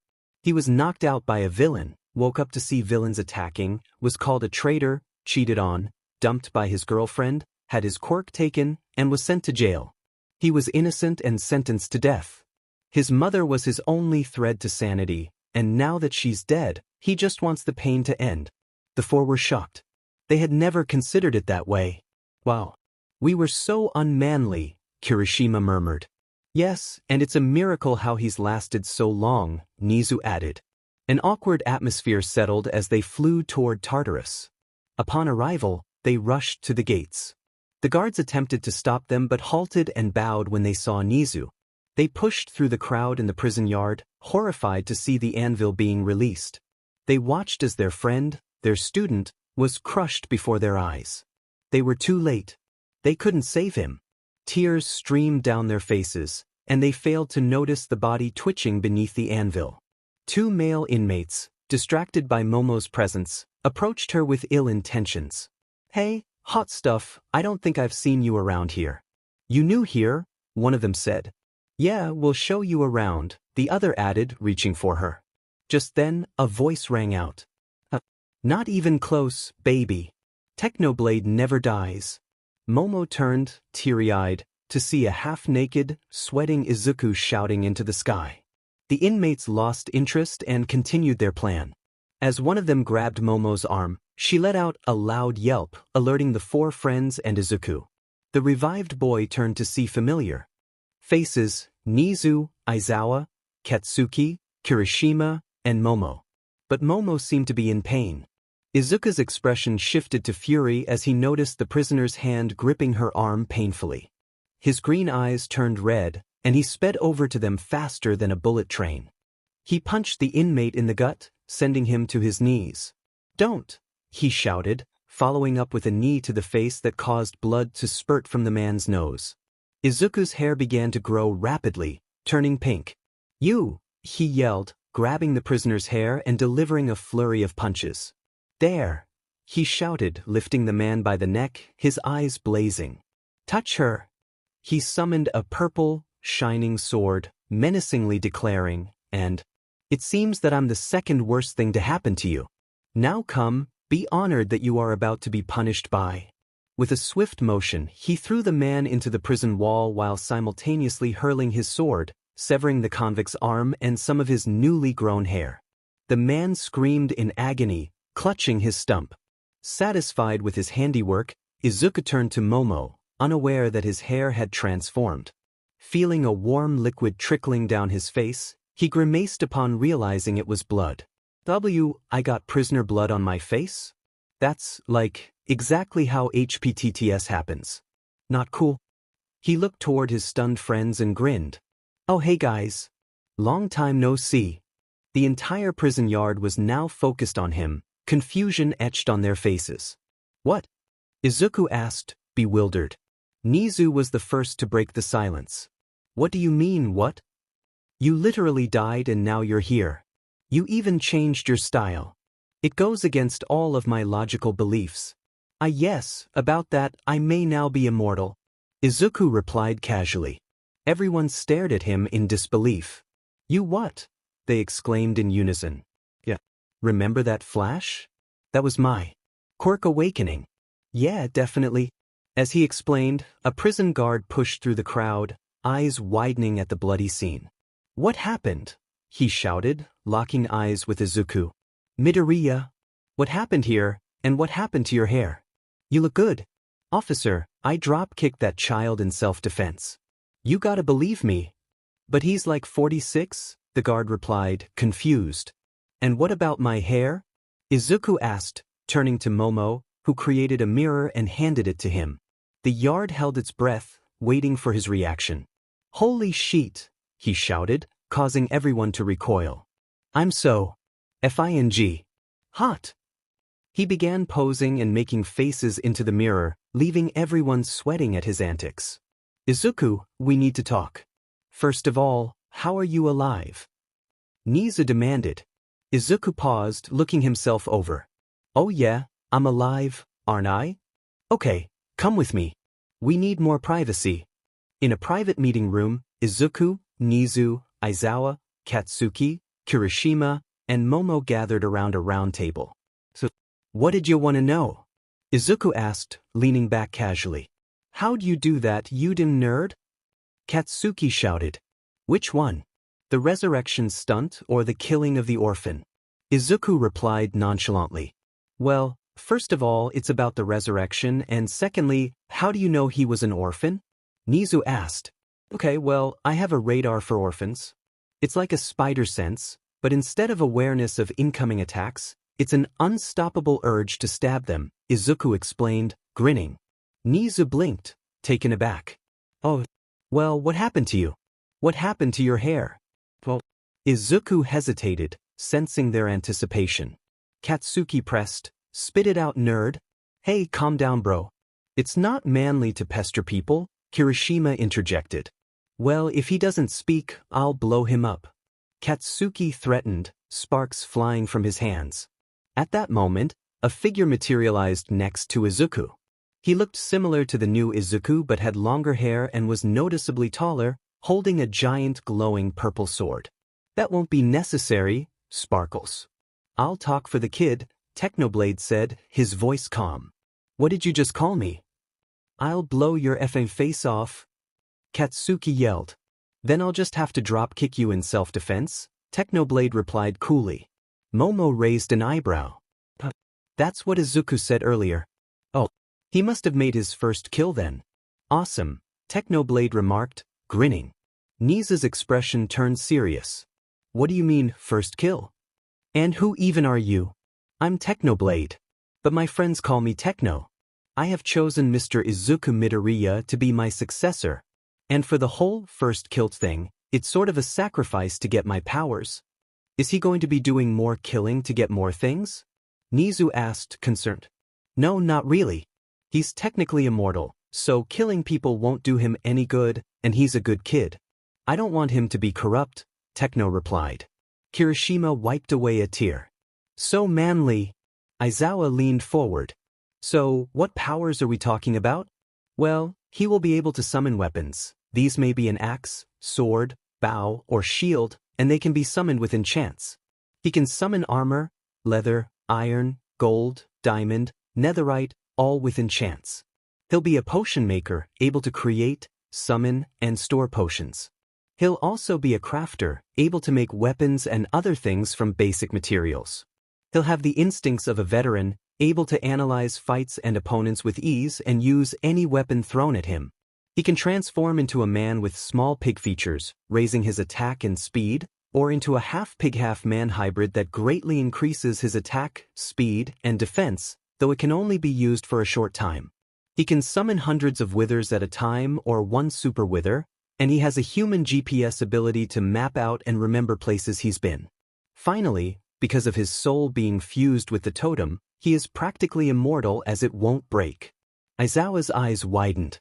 He was knocked out by a villain, woke up to see villains attacking, was called a traitor, cheated on, dumped by his girlfriend, had his quirk taken, and was sent to jail. He was innocent and sentenced to death. His mother was his only thread to sanity, and now that she's dead, he just wants the pain to end. The 4 were shocked. They had never considered it that way. Wow. We were so unmanly, Kirishima murmured. Yes, and it's a miracle how he's lasted so long, Nizu added. An awkward atmosphere settled as they flew toward Tartarus. Upon arrival, they rushed to the gates. The guards attempted to stop them but halted and bowed when they saw Nizu. They pushed through the crowd in the prison yard, horrified to see the anvil being released. They watched as their friend, their student, was crushed before their eyes. They were too late. They couldn't save him. Tears streamed down their faces, and they failed to notice the body twitching beneath the anvil. 2 male inmates, distracted by Momo's presence, approached her with ill intentions. Hey, hot stuff, I don't think I've seen you around here. You new here? One of them said. Yeah, we'll show you around, the other added, reaching for her. Just then, a voice rang out. Not even close, baby. Technoblade never dies. Momo turned, teary-eyed, to see a half-naked, sweating Izuku shouting into the sky. The inmates lost interest and continued their plan. As one of them grabbed Momo's arm, she let out a loud yelp, alerting the 4 friends and Izuku. The revived boy turned to see familiar faces: Nizu, Aizawa, Katsuki, Kirishima, and Momo. But Momo seemed to be in pain. Izuku's expression shifted to fury as he noticed the prisoner's hand gripping her arm painfully. His green eyes turned red, and he sped over to them faster than a bullet train. He punched the inmate in the gut, sending him to his knees. Don't, he shouted, following up with a knee to the face that caused blood to spurt from the man's nose. Izuku's hair began to grow rapidly, turning pink. You, he yelled, grabbing the prisoner's hair and delivering a flurry of punches. There, he shouted, lifting the man by the neck, his eyes blazing. Touch her. He summoned a purple, shining sword, menacingly declaring, and, it seems that I'm the second worst thing to happen to you. Now come, be honored that you are about to be punished by. With a swift motion, he threw the man into the prison wall while simultaneously hurling his sword, severing the convict's arm and some of his newly grown hair. The man screamed in agony, clutching his stump. Satisfied with his handiwork, Izuku turned to Momo, unaware that his hair had transformed. Feeling a warm liquid trickling down his face, he grimaced upon realizing it was blood. I got prisoner blood on my face? That's, like, exactly how HPTTS happens. Not cool. He looked toward his stunned friends and grinned. Oh hey guys. Long time no see. The entire prison yard was now focused on him, confusion etched on their faces. What? Izuku asked, bewildered. Nizu was the first to break the silence. What do you mean, what? You literally died and now you're here. You even changed your style. It goes against all of my logical beliefs. Yes, about that, I may now be immortal. Izuku replied casually. Everyone stared at him in disbelief. You what? They exclaimed in unison. Yeah. Remember that flash? That was my quirk awakening. Yeah, definitely. As he explained, a prison guard pushed through the crowd, eyes widening at the bloody scene. What happened? He shouted, locking eyes with Izuku. Midoriya. What happened here, and what happened to your hair? You look good. Officer, I drop-kicked that child in self-defense. You gotta believe me. But he's like 46, the guard replied, confused. And what about my hair? Izuku asked, turning to Momo, who created a mirror and handed it to him. The yard held its breath, waiting for his reaction. Holy shit, he shouted, causing everyone to recoil. I'm so F-I-N-G. Hot. He began posing and making faces into the mirror, leaving everyone sweating at his antics. Izuku, we need to talk. First of all, how are you alive? Nizu demanded. Izuku paused, looking himself over. Oh yeah, I'm alive, aren't I? Okay, come with me. We need more privacy. In a private meeting room, Izuku, Nizu, Aizawa, Katsuki, Kirishima, and Momo gathered around a round table. So, what did you want to know? Izuku asked, leaning back casually. How'd you do that, you dim nerd? Katsuki shouted. Which one? The resurrection stunt or the killing of the orphan? Izuku replied nonchalantly. Well, first of all, it's about the resurrection, and secondly, how do you know he was an orphan? Nizu asked. Okay, well, I have a radar for orphans. It's like a spider sense, but instead of awareness of incoming attacks, it's an unstoppable urge to stab them, Izuku explained, grinning. Nizu blinked, taken aback. Oh, well, what happened to you? What happened to your hair? Well, Izuku hesitated, sensing their anticipation. Katsuki pressed, spit it out, nerd. Hey, calm down, bro. It's not manly to pester people, Kirishima interjected. Well, if he doesn't speak, I'll blow him up. Katsuki threatened, sparks flying from his hands. At that moment, a figure materialized next to Izuku. He looked similar to the new Izuku but had longer hair and was noticeably taller, holding a giant glowing purple sword. That won't be necessary, Sparkles. I'll talk for the kid, Technoblade said, his voice calm. What did you just call me? I'll blow your effing face off. Katsuki yelled. Then I'll just have to drop-kick you in self-defense, Technoblade replied coolly. Momo raised an eyebrow. That's what Izuku said earlier. Oh, he must have made his first kill then. Awesome, Technoblade remarked, grinning. Nizu's expression turned serious. What do you mean, first kill? And who even are you? I'm Technoblade. But my friends call me Techno. I have chosen Mr. Izuku Midoriya to be my successor. And for the whole first kill thing, it's sort of a sacrifice to get my powers. Is he going to be doing more killing to get more things? Nizu asked, concerned. No, not really. He's technically immortal, so killing people won't do him any good, and he's a good kid. I don't want him to be corrupt, Techno replied. Kirishima wiped away a tear. So manly. Aizawa leaned forward. So, what powers are we talking about? Well, he will be able to summon weapons. These may be an axe, sword, bow, or shield, and they can be summoned with enchants. He can summon armor, leather, iron, gold, diamond, netherite, all with enchants. He'll be a potion maker, able to create, summon, and store potions. He'll also be a crafter, able to make weapons and other things from basic materials. He'll have the instincts of a veteran, able to analyze fights and opponents with ease and use any weapon thrown at him. He can transform into a man with small pig features, raising his attack and speed, or into a half-pig half-man hybrid that greatly increases his attack, speed, and defense, though it can only be used for a short time. He can summon hundreds of withers at a time or one super wither, and he has a human GPS ability to map out and remember places he's been. Finally, because of his soul being fused with the totem, he is practically immortal as it won't break. Aizawa's eyes widened.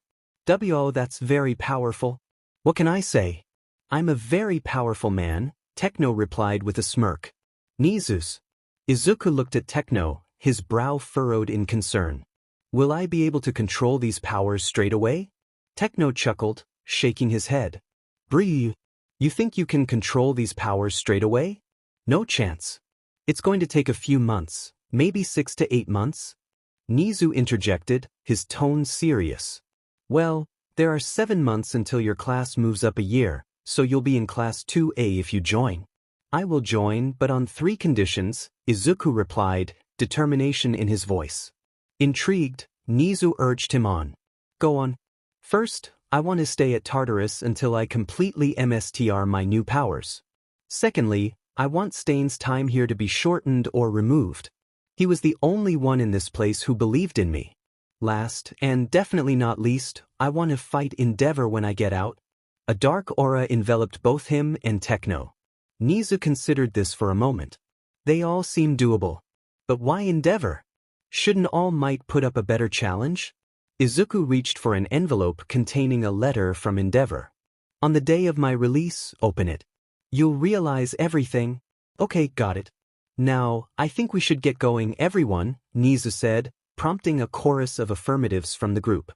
"Oh, that's very powerful. What can I say? I'm a very powerful man," Techno replied with a smirk. "Nizus." Izuku looked at Techno, his brow furrowed in concern. "Will I be able to control these powers straight away?" Techno chuckled, shaking his head. "Bree, you think you can control these powers straight away? No chance. It's going to take a few months, maybe 6 to 8 months." Nizu interjected, his tone serious. "Well, there are 7 months until your class moves up a year, so you'll be in Class 2A if you join." "I will join, but on 3 conditions," Izuku replied, determination in his voice. Intrigued, Nizu urged him on. "Go on." "First, I want to stay at Tartarus until I completely MSTR my new powers. Secondly, I want Stain's time here to be shortened or removed. He was the only one in this place who believed in me. Last, and definitely not least, I want to fight Endeavor when I get out." A dark aura enveloped both him and Techno. Nizu considered this for a moment. They all seem doable. But why Endeavor? Shouldn't All Might put up a better challenge? Izuku reached for an envelope containing a letter from Endeavor. "On the day of my release, open it. You'll realize everything." "Okay, got it. Now, I think we should get going, everyone," Nizu said, prompting a chorus of affirmatives from the group.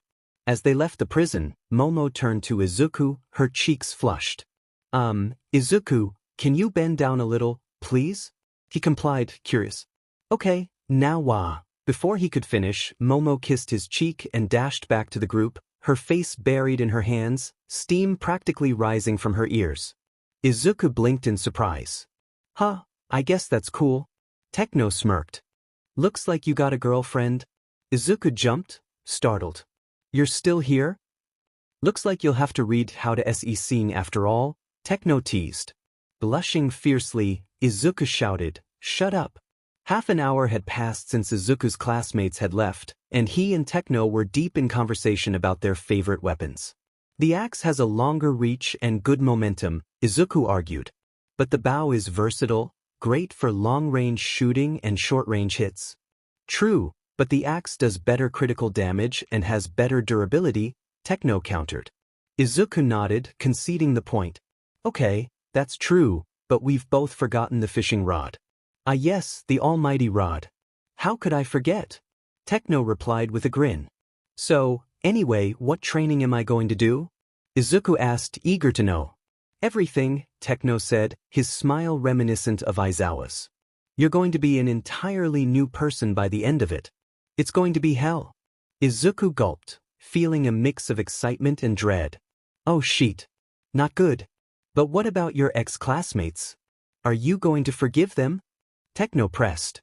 As they left the prison, Momo turned to Izuku, her cheeks flushed. Izuku, can you bend down a little, please?" He complied, curious. "Okay, now wah." Before he could finish, Momo kissed his cheek and dashed back to the group, her face buried in her hands, steam practically rising from her ears. Izuku blinked in surprise. "Huh, I guess that's cool." Techno smirked. "Looks like you got a girlfriend." Izuku jumped, startled. "You're still here?" "Looks like you'll have to read how to sing after all," Techno teased. Blushing fiercely, Izuku shouted, "Shut up." Half an hour had passed since Izuku's classmates had left, and he and Techno were deep in conversation about their favorite weapons. "The axe has a longer reach and good momentum," Izuku argued. "But the bow is versatile, great for long-range shooting and short-range hits." "True, but the axe does better critical damage and has better durability," Techno countered. Izuku nodded, conceding the point. "Okay, that's true, but we've both forgotten the fishing rod." "Ah yes, the almighty rod. How could I forget?" Techno replied with a grin. "So, anyway, what training am I going to do?" Izuku asked, eager to know. "Everything," Techno said, his smile reminiscent of Aizawa's. "You're going to be an entirely new person by the end of it. It's going to be hell." Izuku gulped, feeling a mix of excitement and dread. "Oh shit. Not good. But what about your ex-classmates? Are you going to forgive them?" Techno pressed.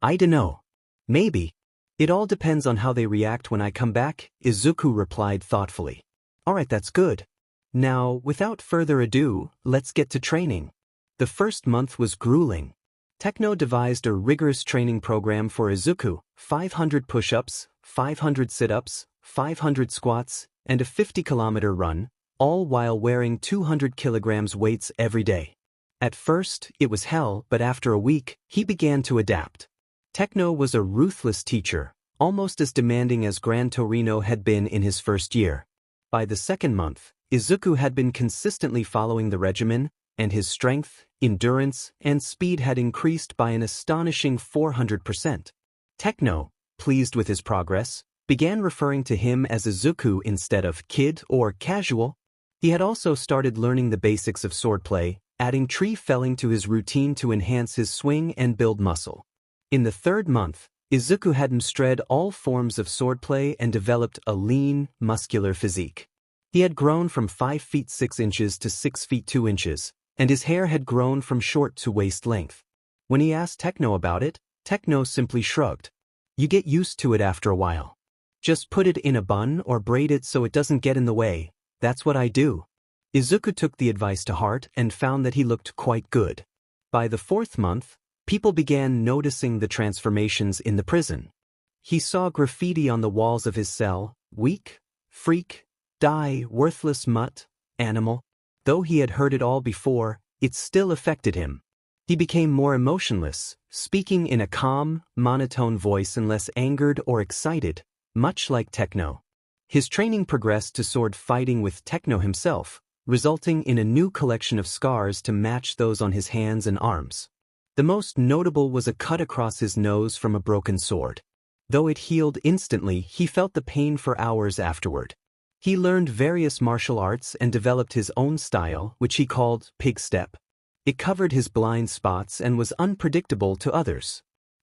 I dunno. Maybe. It all depends on how they react when I come back," Izuku replied thoughtfully. "Alright, that's good. Now, without further ado, let's get to training." The first month was grueling. Techno devised a rigorous training program for Izuku, 500 push-ups, 500 sit-ups, 500 squats, and a 50-kilometer run, all while wearing 200 kilograms weights every day. At first, it was hell, but after a week, he began to adapt. Techno was a ruthless teacher, almost as demanding as Gran Torino had been in his first year. By the second month, Izuku had been consistently following the regimen, and his strength, endurance, and speed had increased by an astonishing 400%. Techno, pleased with his progress, began referring to him as Izuku instead of kid or casual. He had also started learning the basics of swordplay, adding tree felling to his routine to enhance his swing and build muscle. In the third month, Izuku had mastered all forms of swordplay and developed a lean, muscular physique. He had grown from 5 feet 6 inches to 6 feet 2 inches, and his hair had grown from short to waist length. When he asked Techno about it, Techno simply shrugged. You get used to it after a while. Just put it in a bun or braid it so it doesn't get in the way. That's what I do. Izuku took the advice to heart and found that he looked quite good. By the 4th month, people began noticing the transformations in the prison. He saw graffiti on the walls of his cell: weak, freak, die, worthless mutt, animal. Though he had heard it all before, it still affected him. He became more emotionless, speaking in a calm, monotone voice and less angered or excited, much like Techno. His training progressed to sword fighting with Techno himself, resulting in a new collection of scars to match those on his hands and arms. The most notable was a cut across his nose from a broken sword. Though it healed instantly, he felt the pain for hours afterward. He learned various martial arts and developed his own style, which he called pig step. It covered his blind spots and was unpredictable to others.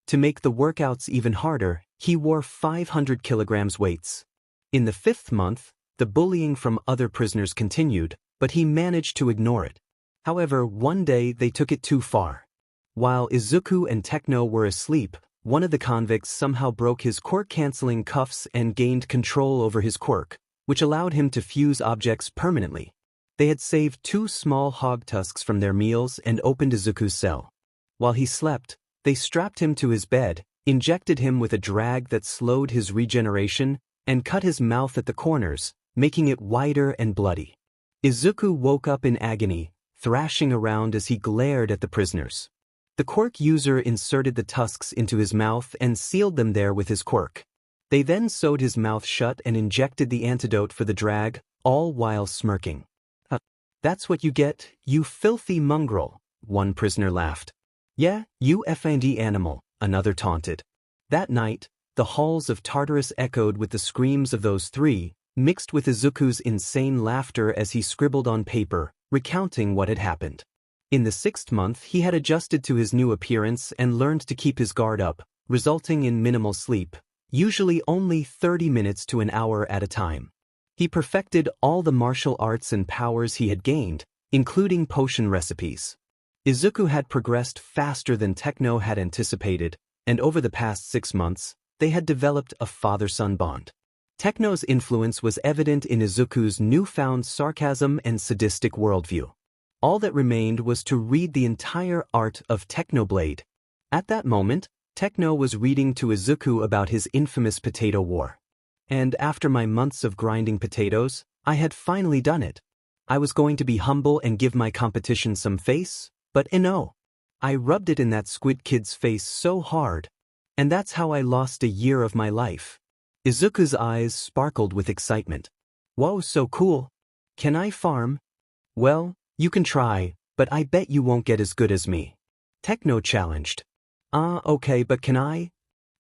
To make the workouts even harder, he wore 500 kilograms weights. In the 5th month, the bullying from other prisoners continued, but he managed to ignore it. However, one day they took it too far. While Izuku and Techno were asleep, one of the convicts somehow broke his quirk-canceling cuffs and gained control over his quirk, which allowed him to fuse objects permanently. They had saved 2 small hog tusks from their meals and opened Izuku's cell. While he slept, they strapped him to his bed, injected him with a drag that slowed his regeneration, and cut his mouth at the corners, making it wider and bloody. Izuku woke up in agony, thrashing around as he glared at the prisoners. The quirk user inserted the tusks into his mouth and sealed them there with his quirk. They then sewed his mouth shut and injected the antidote for the drag, all while smirking. That's what you get, you filthy mongrel, one prisoner laughed. Yeah, you F&D animal, another taunted. That night, the halls of Tartarus echoed with the screams of those 3, mixed with Izuku's insane laughter as he scribbled on paper, recounting what had happened. In the 6th month, he had adjusted to his new appearance and learned to keep his guard up, resulting in minimal sleep, usually only 30 minutes to an hour at a time. He perfected all the martial arts and powers he had gained, including potion recipes. Izuku had progressed faster than Techno had anticipated, and over the past 6 months, they had developed a father-son bond. Techno's influence was evident in Izuku's newfound sarcasm and sadistic worldview. All that remained was to read the entire art of Technoblade. At that moment, Techno was reading to Izuku about his infamous potato war. And after my months of grinding potatoes, I had finally done it. I was going to be humble and give my competition some face, but no. I rubbed it in that squid kid's face so hard. And that's how I lost a year of my life. Izuku's eyes sparkled with excitement. Whoa, so cool. Can I farm? Well, you can try, but I bet you won't get as good as me. Techno challenged. Okay, but can I?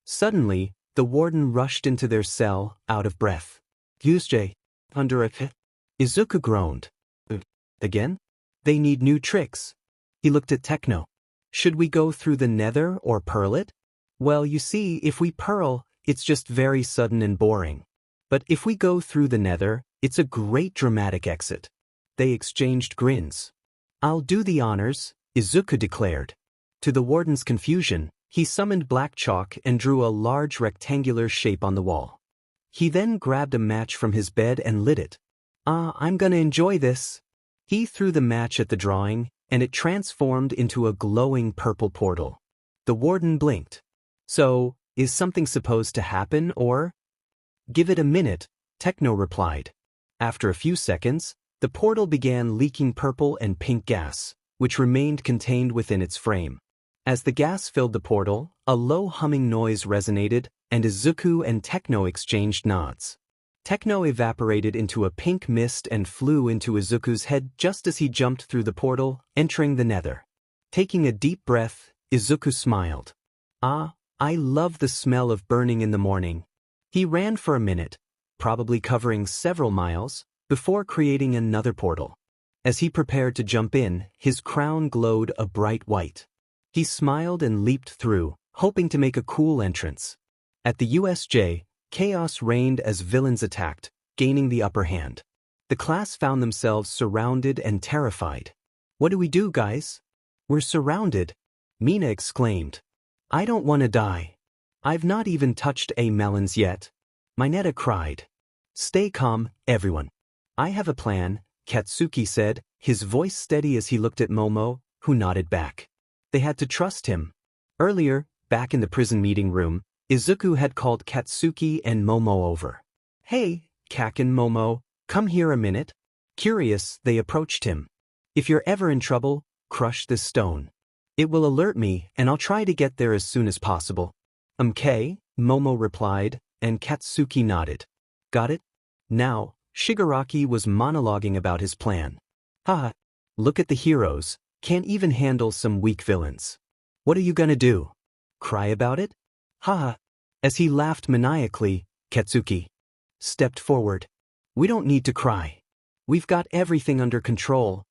Suddenly, the warden rushed into their cell, out of breath. Yusjay, under a pit. Izuku groaned. Again? They need new tricks. He looked at Techno. Should we go through the nether or pearl it? Well, you see, if we pearl, it's just very sudden and boring. But if we go through the nether, it's a great dramatic exit. They exchanged grins. I'll do the honors, Izuku declared. To the warden's confusion, he summoned black chalk and drew a large rectangular shape on the wall. He then grabbed a match from his bed and lit it. I'm gonna enjoy this. He threw the match at the drawing, and it transformed into a glowing purple portal. The warden blinked. So, is something supposed to happen or? Give it a minute, Techno replied. After a few seconds, the portal began leaking purple and pink gas, which remained contained within its frame. As the gas filled the portal, a low humming noise resonated, and Izuku and Techno exchanged nods. Techno evaporated into a pink mist and flew into Izuku's head just as he jumped through the portal, entering the nether. Taking a deep breath, Izuku smiled. I love the smell of burning in the morning. He ran for a minute, probably covering several miles, before creating another portal. As he prepared to jump in, his crown glowed a bright white. He smiled and leaped through, hoping to make a cool entrance. At the USJ, chaos reigned as villains attacked, gaining the upper hand. The class found themselves surrounded and terrified. What do we do, guys? We're surrounded. Mina exclaimed. I don't want to die. I've not even touched a melons yet. Mineta cried. Stay calm, everyone. I have a plan, Katsuki said, his voice steady as he looked at Momo, who nodded back. They had to trust him. Earlier, back in the prison meeting room, Izuku had called Katsuki and Momo over. Hey, Kak and Momo, come here a minute. Curious, they approached him. If you're ever in trouble, crush this stone. It will alert me, and I'll try to get there as soon as possible. Okay, Momo replied, and Katsuki nodded. Got it? Now, Shigaraki was monologuing about his plan. Haha, look at the heroes, can't even handle some weak villains. What are you gonna do? Cry about it? Haha. As he laughed maniacally, Katsuki stepped forward. We don't need to cry. We've got everything under control.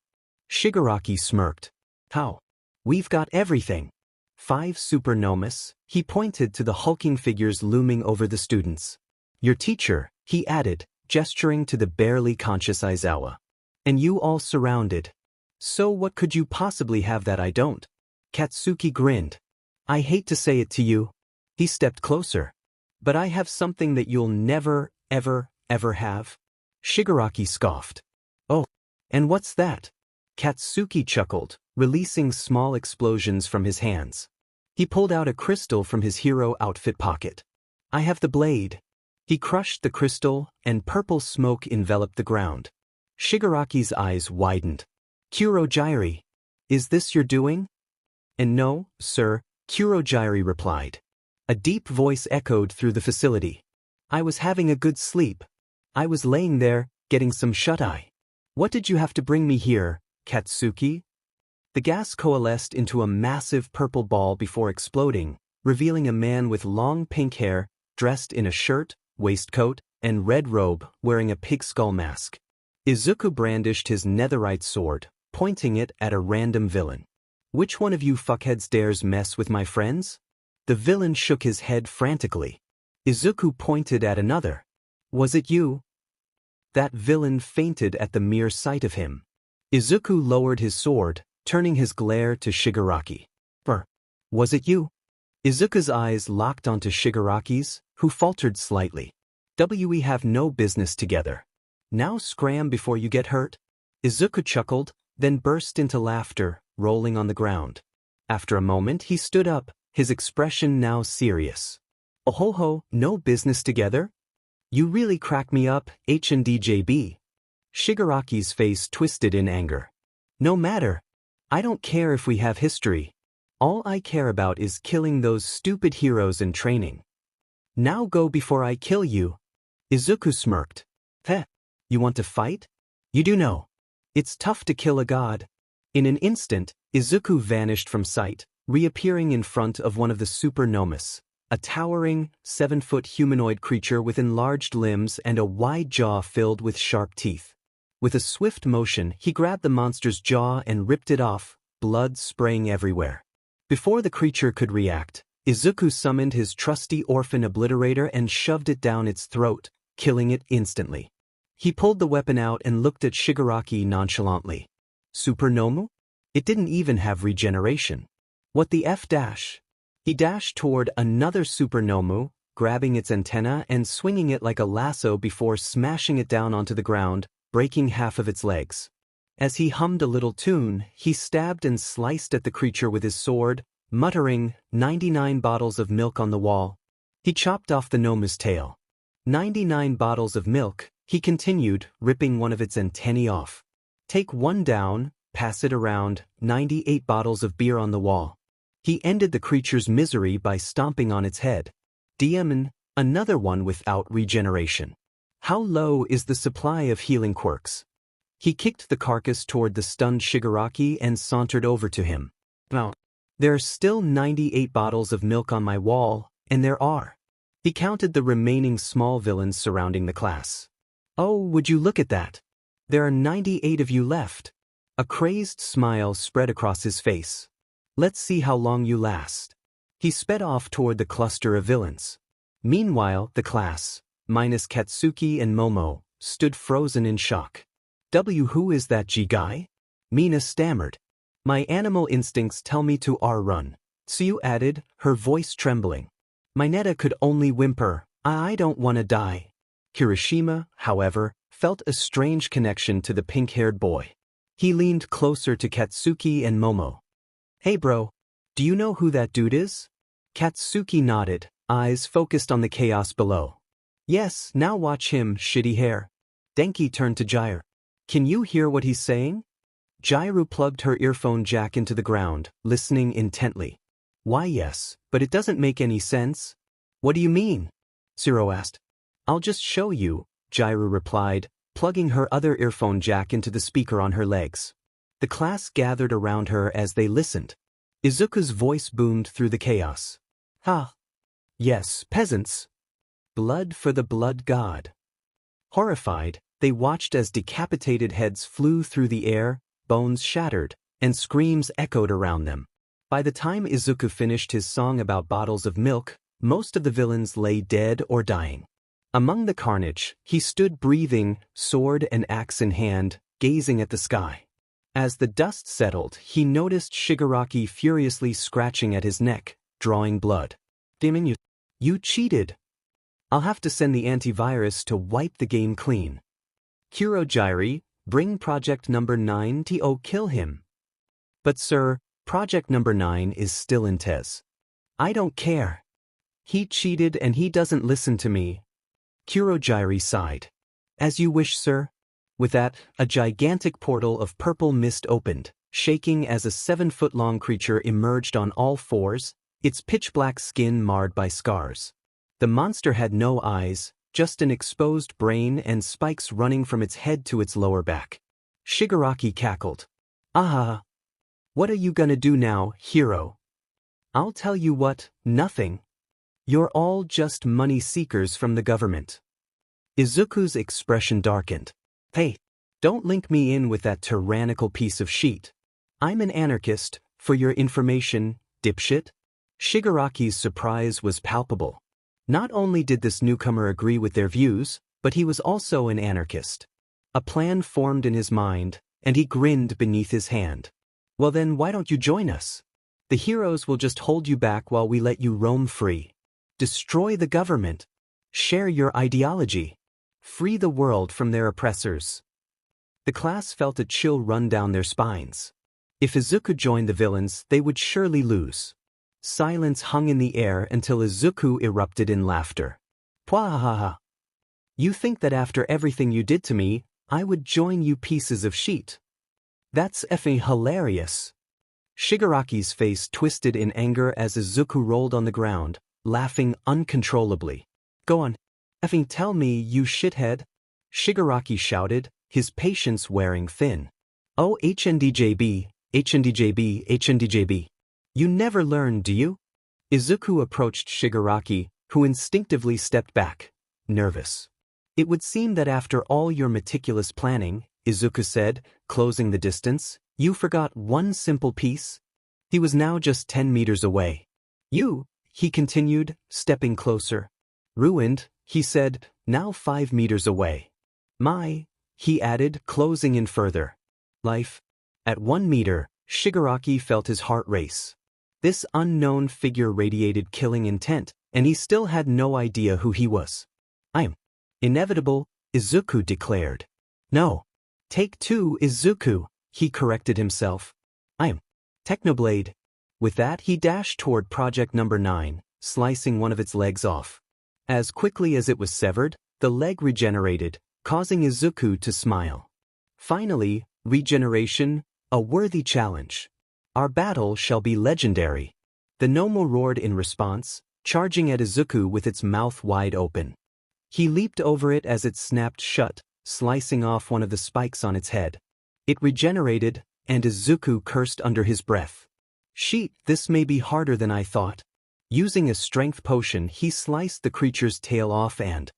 Shigaraki smirked. How? We've got everything. 5 supernomas, he pointed to the hulking figures looming over the students. Your teacher, he added, gesturing to the barely conscious Aizawa. And you all surrounded. So what could you possibly have that I don't? Katsuki grinned. I hate to say it to you. He stepped closer. But I have something that you'll never, ever have. Shigaraki scoffed. Oh, and what's that? Katsuki chuckled, releasing small explosions from his hands. He pulled out a crystal from his hero outfit pocket. I have the blade. He crushed the crystal, and purple smoke enveloped the ground. Shigaraki's eyes widened. Kurogyri, is this your doing? And no, sir, Kurogyri replied. A deep voice echoed through the facility. I was having a good sleep. I was laying there, getting some shut-eye. What did you have to bring me here, Katsuki? The gas coalesced into a massive purple ball before exploding, revealing a man with long pink hair, dressed in a shirt, waistcoat, and red robe, wearing a pig skull mask. Izuku brandished his netherite sword, pointing it at a random villain. Which one of you fuckheads dares mess with my friends? The villain shook his head frantically. Izuku pointed at another. Was it you? That villain fainted at the mere sight of him. Izuku lowered his sword, turning his glare to Shigaraki. Was it you? Izuku's eyes locked onto Shigaraki's, who faltered slightly. We have no business together. Now scram before you get hurt? Izuku chuckled, then burst into laughter, rolling on the ground. After a moment he stood up, his expression now serious. Oh ho ho, no business together? You really crack me up, HNDJB. Shigaraki's face twisted in anger. No matter. I don't care if we have history. All I care about is killing those stupid heroes in training. Now go before I kill you. Izuku smirked. Heh. You want to fight? You do know. It's tough to kill a god. In an instant, Izuku vanished from sight, reappearing in front of one of the supernomas, a towering, 7-foot humanoid creature with enlarged limbs and a wide jaw filled with sharp teeth. With a swift motion, he grabbed the monster's jaw and ripped it off, blood spraying everywhere. Before the creature could react, Izuku summoned his trusty orphan obliterator and shoved it down its throat, killing it instantly. He pulled the weapon out and looked at Shigaraki nonchalantly. Supernomu? It didn't even have regeneration. What the F dash? He dashed toward another supernomu, grabbing its antenna and swinging it like a lasso before smashing it down onto the ground, breaking half of its legs. As he hummed a little tune, he stabbed and sliced at the creature with his sword, muttering, 99 bottles of milk on the wall. He chopped off the noma's tail. 99 bottles of milk, he continued, ripping one of its antennae off. Take one down, pass it around, 98 bottles of beer on the wall. He ended the creature's misery by stomping on its head. Diamond, another one without regeneration. How low is the supply of healing quirks? He kicked the carcass toward the stunned Shigaraki and sauntered over to him. Now, there are still 98 bottles of milk on my wall, and there are. He counted the remaining small villains surrounding the class. Oh, would you look at that? There are 98 of you left. A crazed smile spread across his face. Let's see how long you last. He sped off toward the cluster of villains. Meanwhile, the class, minus Katsuki and Momo, stood frozen in shock. Who is that G guy? Mina stammered. My animal instincts tell me to run. Tsuyu added, her voice trembling. Mineta could only whimper, I don't want to die. Kirishima, however, felt a strange connection to the pink-haired boy. He leaned closer to Katsuki and Momo. Hey bro, do you know who that dude is? Katsuki nodded, eyes focused on the chaos below. Yes, now watch him, shitty hair. Denki turned to Jiraiya. Can you hear what he's saying? Jiraiya plugged her earphone jack into the ground, listening intently. Why yes, but it doesn't make any sense. What do you mean? Zero asked. I'll just show you, Jiraiya replied, plugging her other earphone jack into the speaker on her legs. The class gathered around her as they listened. Izuku's voice boomed through the chaos. Ha! Yes, peasants. Blood for the blood god. Horrified, they watched as decapitated heads flew through the air, bones shattered, and screams echoed around them. By the time Izuku finished his song about bottles of milk, most of the villains lay dead or dying. Among the carnage, he stood breathing, sword and axe in hand, gazing at the sky. As the dust settled, he noticed Shigaraki furiously scratching at his neck, drawing blood. Damn you cheated. I'll have to send the antivirus to wipe the game clean. Kurojiri, bring project number 9 to kill him. But sir, project number 9 is still in Tez. I don't care. He cheated and he doesn't listen to me. Kurojiri sighed. As you wish, sir. With that, a gigantic portal of purple mist opened, shaking as a 7-foot-long creature emerged on all fours, its pitch-black skin marred by scars. The monster had no eyes, just an exposed brain and spikes running from its head to its lower back. Shigaraki cackled. Ah! What are you gonna do now, hero? I'll tell you what, nothing. You're all just money seekers from the government. Izuku's expression darkened. Hey, don't link me in with that tyrannical piece of shit. I'm an anarchist, for your information, dipshit. Shigaraki's surprise was palpable. Not only did this newcomer agree with their views, but he was also an anarchist. A plan formed in his mind, and he grinned beneath his hand. Well then, why don't you join us? The heroes will just hold you back while we let you roam free. Destroy the government. Share your ideology. Free the world from their oppressors. The class felt a chill run down their spines. If Izuku joined the villains, they would surely lose. Silence hung in the air until Izuku erupted in laughter. Pwahaha! You think that after everything you did to me, I would join you pieces of shit? That's effing hilarious. Shigaraki's face twisted in anger as Izuku rolled on the ground, laughing uncontrollably. Go on. Effing tell me, you shithead. Shigaraki shouted, his patience wearing thin. Oh HNDJB, HNDJB, HNDJB. You never learn, do you? Izuku approached Shigaraki, who instinctively stepped back, nervous. It would seem that after all your meticulous planning, Izuku said, closing the distance, you forgot one simple piece. He was now just 10 meters away. You, he continued, stepping closer. Ruined, he said, now 5 meters away. My, he added, closing in further. Life. At 1 meter, Shigaraki felt his heart race. This unknown figure radiated killing intent, and he still had no idea who he was. I'm inevitable, Izuku declared. No. Take 2, Izuku, he corrected himself. I'm Technoblade. With that, he dashed toward project number 9, slicing one of its legs off. As quickly as it was severed, the leg regenerated, causing Izuku to smile. Finally, regeneration, a worthy challenge. Our battle shall be legendary. The Nomo roared in response, charging at Izuku with its mouth wide open. He leaped over it as it snapped shut, slicing off one of the spikes on its head. It regenerated, and Izuku cursed under his breath. Sheet, this may be harder than I thought. Using a strength potion, he sliced the creature's tail off and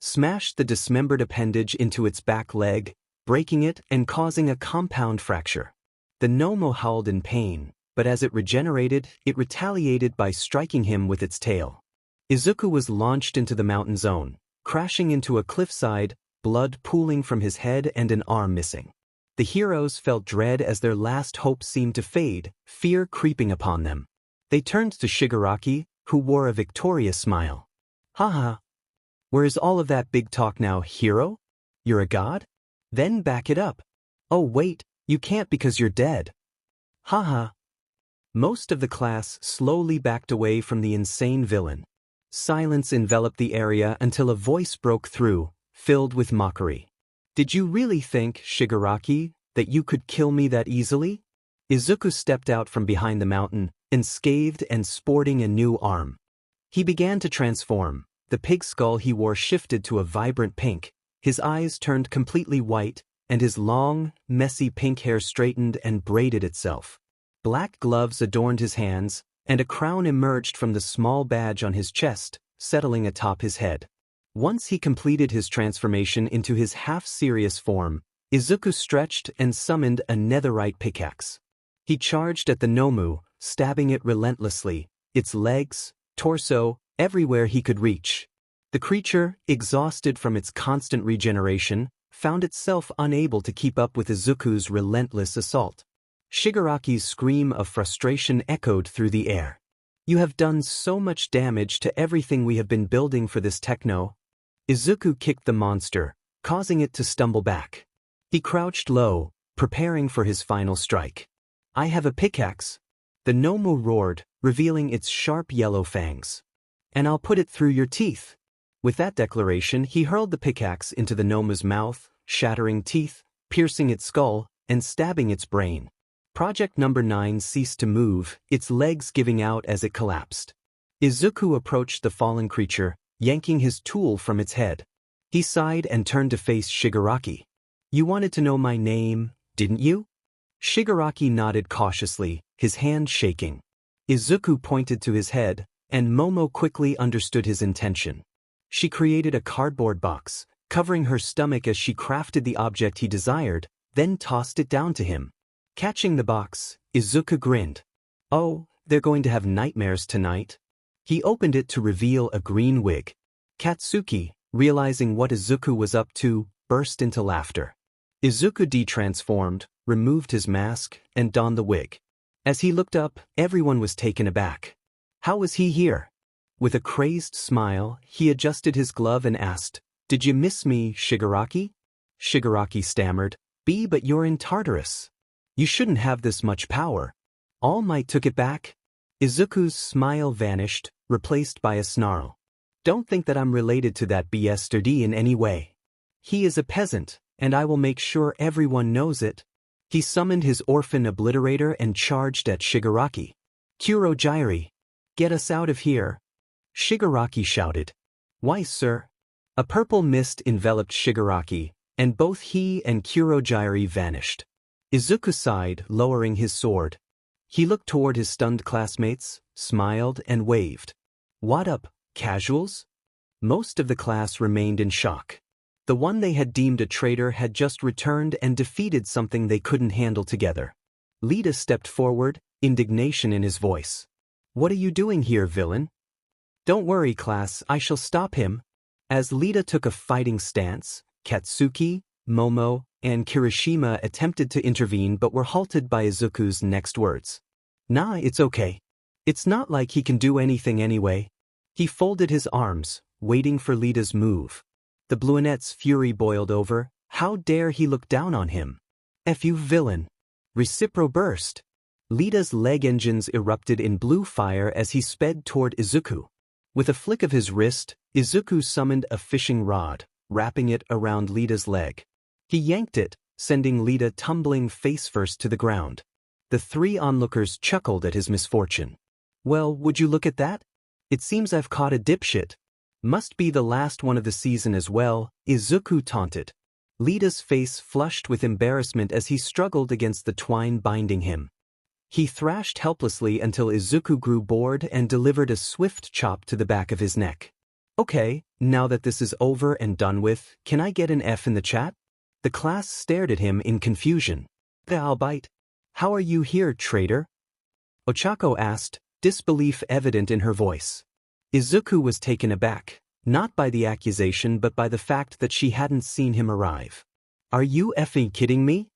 smashed the dismembered appendage into its back leg, breaking it and causing a compound fracture. The Nomo howled in pain, but as it regenerated, it retaliated by striking him with its tail. Izuku was launched into the mountain zone, crashing into a cliffside, blood pooling from his head and an arm missing. The heroes felt dread as their last hope seemed to fade, fear creeping upon them. They turned to Shigaraki, who wore a victorious smile. Haha. Where is all of that big talk now, hero? You're a god? Then back it up. Oh wait, you can't because you're dead. Haha. Most of the class slowly backed away from the insane villain. Silence enveloped the area until a voice broke through, filled with mockery. Did you really think, Shigaraki, that you could kill me that easily? Izuku stepped out from behind the mountain, unscathed and sporting a new arm. He began to transform. The pig skull he wore shifted to a vibrant pink, his eyes turned completely white, and his long, messy pink hair straightened and braided itself. Black gloves adorned his hands, and a crown emerged from the small badge on his chest, settling atop his head. Once he completed his transformation into his half-serious form, Izuku stretched and summoned a netherite pickaxe. He charged at the Nomu, stabbing it relentlessly, its legs, torso, everywhere he could reach. The creature, exhausted from its constant regeneration, found itself unable to keep up with Izuku's relentless assault. Shigaraki's scream of frustration echoed through the air. You have done so much damage to everything we have been building for this techno. Izuku kicked the monster, causing it to stumble back. He crouched low, preparing for his final strike. I have a pickaxe. The Nomu roared, revealing its sharp yellow fangs. And I'll put it through your teeth. With that declaration, he hurled the pickaxe into the Nomu's mouth, shattering teeth, piercing its skull, and stabbing its brain. Project Number 9 ceased to move, its legs giving out as it collapsed. Izuku approached the fallen creature, yanking his tool from its head. He sighed and turned to face Shigaraki. You wanted to know my name, didn't you? Shigaraki nodded cautiously, his hand shaking. Izuku pointed to his head, and Momo quickly understood his intention. She created a cardboard box, covering her stomach as she crafted the object he desired, then tossed it down to him. Catching the box, Izuku grinned. Oh, they're going to have nightmares tonight. He opened it to reveal a green wig. Katsuki, realizing what Izuku was up to, burst into laughter. Izuku de-transformed, removed his mask, and donned the wig. As he looked up, everyone was taken aback. How was he here? With a crazed smile, he adjusted his glove and asked, Did you miss me, Shigaraki? Shigaraki stammered, but you're in Tartarus. You shouldn't have this much power. All Might took it back. Izuku's smile vanished, replaced by a snarl. Don't think that I'm related to that bastard in any way. He is a peasant, and I will make sure everyone knows it. He summoned his orphan obliterator and charged at Shigaraki. Kurojairi, get us out of here. Shigaraki shouted. Why, sir? A purple mist enveloped Shigaraki, and both he and Kurojairi vanished. Izuku sighed, lowering his sword. He looked toward his stunned classmates, smiled, and waved. What up, casuals? Most of the class remained in shock. The one they had deemed a traitor had just returned and defeated something they couldn't handle together. Lita stepped forward, indignation in his voice. What are you doing here, villain? Don't worry, class, I shall stop him. As Lita took a fighting stance, Katsuki, Momo, and Kirishima attempted to intervene but were halted by Izuku's next words. Nah, it's okay. It's not like he can do anything anyway. He folded his arms, waiting for Lita's move. The brunette's fury boiled over. How dare he look down on him? F you villain. Recipro burst. Lita's leg engines erupted in blue fire as he sped toward Izuku. With a flick of his wrist, Izuku summoned a fishing rod, wrapping it around Lita's leg. He yanked it, sending Lita tumbling face-first to the ground. The three onlookers chuckled at his misfortune. Well, would you look at that? It seems I've caught a dipshit. Must be the last one of the season as well, Izuku taunted. Lita's face flushed with embarrassment as he struggled against the twine binding him. He thrashed helplessly until Izuku grew bored and delivered a swift chop to the back of his neck. Okay, now that this is over and done with, can I get an F in the chat? The class stared at him in confusion. I'll bite. How are you here, traitor? Ochako asked, disbelief evident in her voice. Izuku was taken aback, not by the accusation but by the fact that she hadn't seen him arrive. Are you effing kidding me?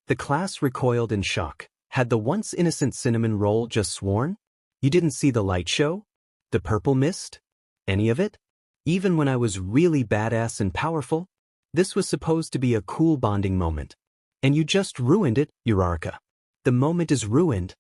The class recoiled in shock. Had the once innocent cinnamon roll just sworn? You didn't see the light show? The purple mist? Any of it? Even when I was really badass and powerful? This was supposed to be a cool bonding moment. And you just ruined it, Uraraka. The moment is ruined.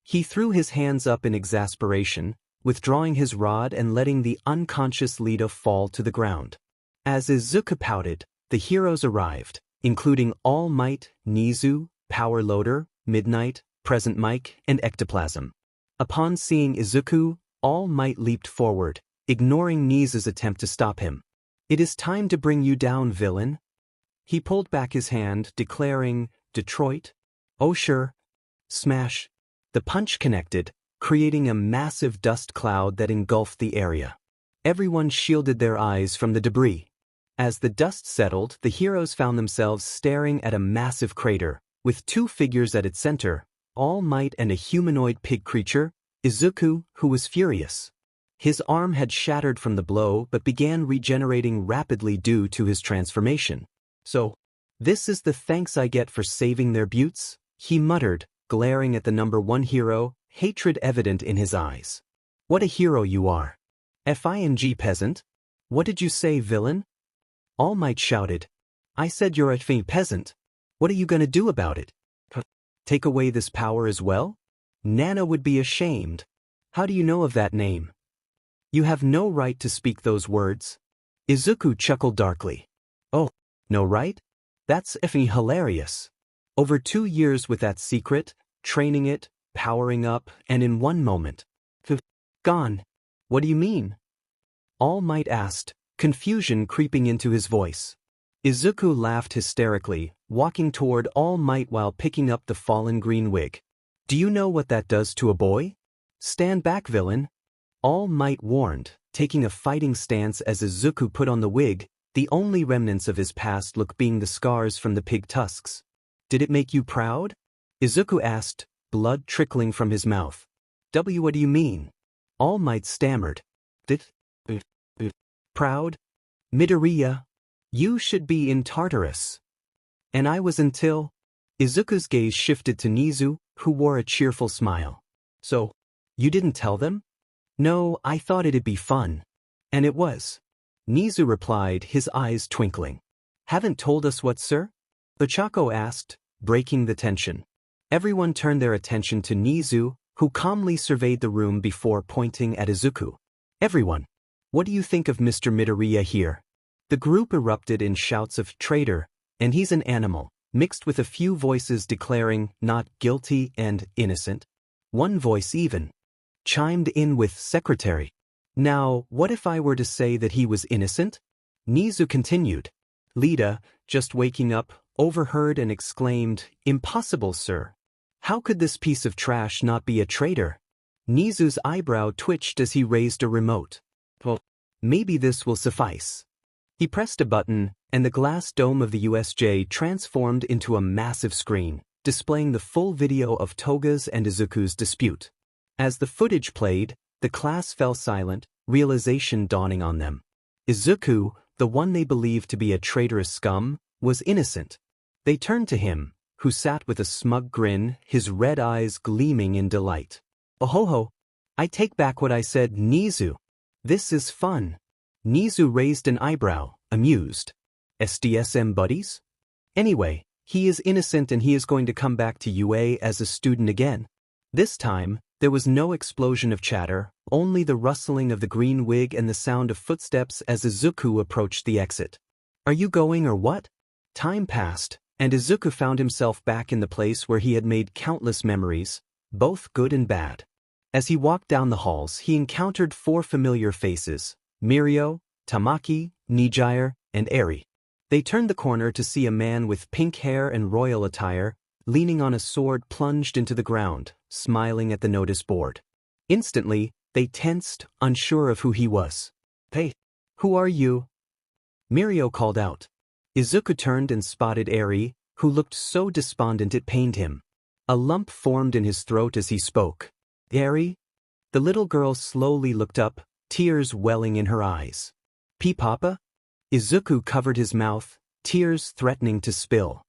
He threw his hands up in exasperation, withdrawing his rod and letting the unconscious Lita fall to the ground. As Izuku pouted, the heroes arrived, including All Might, Nizu, Power Loader, Midnight, Present Mike, and Ectoplasm. Upon seeing Izuku, All Might leaped forward, ignoring Nizu's attempt to stop him. "It is time to bring you down, villain." He pulled back his hand, declaring, "Detroit?" "Oh sure." Smash. The punch connected, creating a massive dust cloud that engulfed the area. Everyone shielded their eyes from the debris. As the dust settled, the heroes found themselves staring at a massive crater, with two figures at its center, All Might and a humanoid pig creature, Izuku, who was furious. His arm had shattered from the blow but began regenerating rapidly due to his transformation. "So, this is the thanks I get for saving their buttes?" he muttered, glaring at the number one hero, hatred evident in his eyes. "What a hero you are. Fing peasant? What did you say, villain?" All Might shouted. "I said you're a peasant. What are you gonna do about it? Take away this power as well? Nana would be ashamed. How do you know of that name? You have no right to speak those words." Izuku chuckled darkly. "Oh, no right? That's effing hilarious. Over 2 years with that secret, training it, powering up, and in one moment. Gone. What do you mean?" All Might asked, confusion creeping into his voice. Izuku laughed hysterically, walking toward All Might while picking up the fallen green wig. "Do you know what that does to a boy? Stand back, villain." All Might warned, taking a fighting stance as Izuku put on the wig, the only remnants of his past look being the scars from the pig tusks. "Did it make you proud?" Izuku asked, blood trickling from his mouth. What do you mean?" All Might stammered. Proud? Midoriya? You should be in Tartarus." "And I was until—" Izuku's gaze shifted to Nizu, who wore a cheerful smile. "So, you didn't tell them?" "No, I thought it'd be fun." "And it was." Nizu replied, his eyes twinkling. "Haven't told us what, sir?" Ochako asked, breaking the tension. Everyone turned their attention to Nizu, who calmly surveyed the room before pointing at Izuku. "Everyone, what do you think of Mr. Midoriya here?" The group erupted in shouts of "traitor," and "he's an animal," mixed with a few voices declaring "not guilty" and "innocent." One voice even chimed in with "secretary." "Now, what if I were to say that he was innocent?" Nizu continued. Lita, just waking up, overheard and exclaimed, "Impossible, sir. How could this piece of trash not be a traitor?" Nizu's eyebrow twitched as he raised a remote. "Well, maybe this will suffice." He pressed a button, and the glass dome of the USJ transformed into a massive screen, displaying the full video of Toga's and Izuku's dispute. As the footage played, the class fell silent, realization dawning on them. Izuku, the one they believed to be a traitorous scum, was innocent. They turned to him, who sat with a smug grin, his red eyes gleaming in delight. "Oh-ho-ho, I take back what I said, Nizu. This is fun." Nizu raised an eyebrow, amused. "SDSM buddies? Anyway, he is innocent and he is going to come back to UA as a student again." This time, there was no explosion of chatter, only the rustling of the green wig and the sound of footsteps as Izuku approached the exit. "Are you going or what?" Time passed, and Izuku found himself back in the place where he had made countless memories, both good and bad. As he walked down the halls, he encountered 4 familiar faces: Mirio, Tamaki, Nijire, and Eri. They turned the corner to see a man with pink hair and royal attire, leaning on a sword plunged into the ground, smiling at the notice board. Instantly, they tensed, unsure of who he was. "Hey, who are you?" Mirio called out. Izuku turned and spotted Eri, who looked so despondent it pained him. A lump formed in his throat as he spoke. "Eri?" The little girl slowly looked up, tears welling in her eyes. "Papa?" Izuku covered his mouth, tears threatening to spill.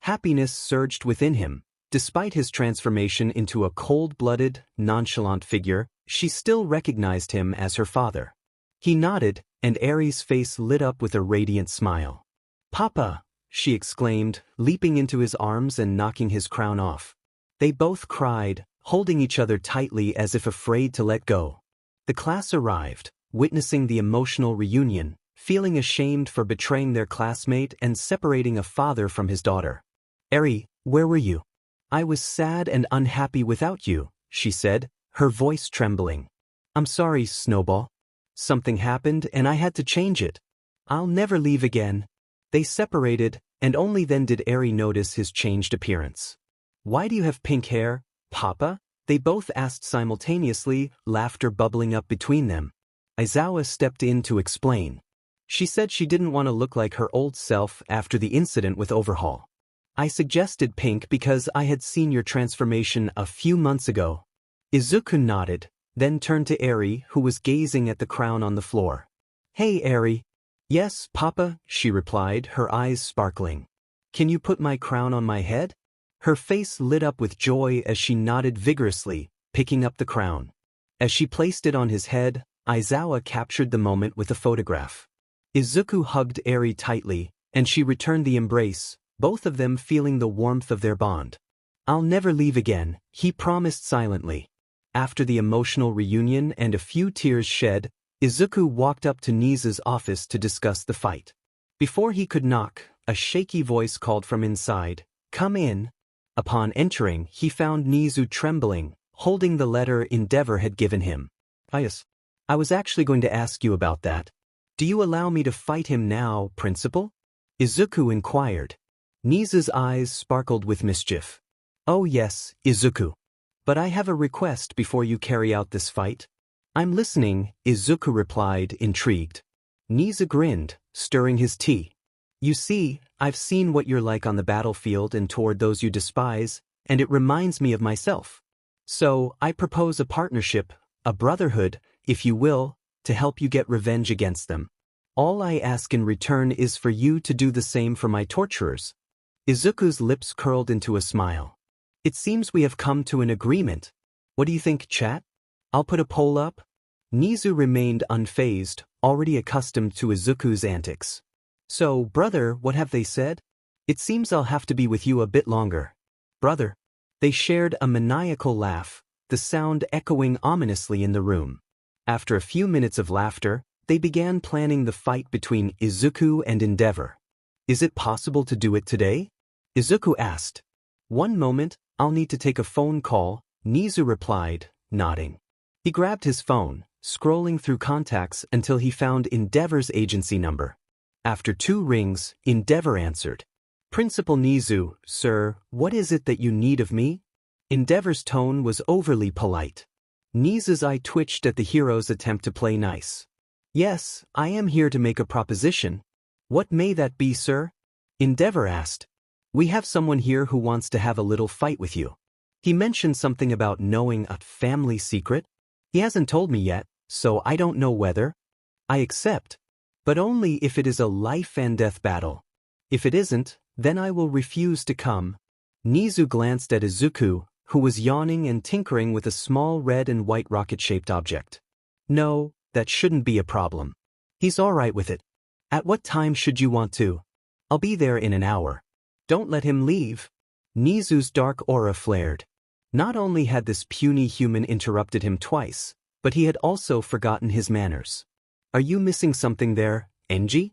Happiness surged within him. Despite his transformation into a cold-blooded, nonchalant figure, she still recognized him as her father. He nodded, and Eri's face lit up with a radiant smile. "Papa!" she exclaimed, leaping into his arms and knocking his crown off. They both cried, holding each other tightly as if afraid to let go. The class arrived, witnessing the emotional reunion, feeling ashamed for betraying their classmate and separating a father from his daughter. "Eri, where were you?" "I was sad and unhappy without you," she said, her voice trembling. "I'm sorry, Snowball. Something happened and I had to change it. I'll never leave again." They separated, and only then did Eri notice his changed appearance. "Why do you have pink hair, Papa?" they both asked simultaneously, laughter bubbling up between them. Izuku stepped in to explain. She said she didn't want to look like her old self after the incident with Overhaul. "I suggested pink because I had seen your transformation a few months ago." Izuku nodded, then turned to Eri, who was gazing at the crown on the floor. "Hey, Eri." "Yes, Papa," she replied, her eyes sparkling. "Can you put my crown on my head?" Her face lit up with joy as she nodded vigorously, picking up the crown. As she placed it on his head, Izuku captured the moment with a photograph. Izuku hugged Eri tightly, and she returned the embrace, both of them feeling the warmth of their bond. "I'll never leave again," he promised silently. After the emotional reunion and a few tears shed, Izuku walked up to Nizu's office to discuss the fight. Before he could knock, a shaky voice called from inside, "Come in." Upon entering, he found Nizu trembling, holding the letter Endeavor had given him. "Yes. I was actually going to ask you about that. Do you allow me to fight him now, Principal?" Izuku inquired. Nizu's eyes sparkled with mischief. "Oh yes, Izuku. But I have a request before you carry out this fight." "I'm listening," Izuku replied, intrigued. Nizu grinned, stirring his tea. "You see, I've seen what you're like on the battlefield and toward those you despise, and it reminds me of myself. So, I propose a partnership, a brotherhood, if you will, to help you get revenge against them. All I ask in return is for you to do the same for my torturers." Izuku's lips curled into a smile. "It seems we have come to an agreement. What do you think, chat? I'll put a poll up." Nizu remained unfazed, already accustomed to Izuku's antics. "So, brother, what have they said? It seems I'll have to be with you a bit longer." "Brother." They shared a maniacal laugh, the sound echoing ominously in the room. After a few minutes of laughter, they began planning the fight between Izuku and Endeavor. "Is it possible to do it today?" Izuku asked. "One moment, I'll need to take a phone call," Nizu replied, nodding. He grabbed his phone, scrolling through contacts until he found Endeavor's agency number. After 2 rings, Endeavor answered. "Principal Nizu, sir, what is it that you need of me?" Endeavor's tone was overly polite. Nizu's eye twitched at the hero's attempt to play nice. "Yes, I am here to make a proposition." "What may that be, sir?" Endeavor asked. "We have someone here who wants to have a little fight with you. He mentioned something about knowing a family secret. He hasn't told me yet, so I don't know whether." "I accept. But only if it is a life-and-death battle. If it isn't, then I will refuse to come." Nizu glanced at Izuku, who was yawning and tinkering with a small red and white rocket-shaped object. "No, that shouldn't be a problem. He's all right with it. At what time should you want to?" "I'll be there in an hour." "Don't let him leave." Nizu's dark aura flared. Not only had this puny human interrupted him twice, but he had also forgotten his manners. "Are you missing something there, Enji?"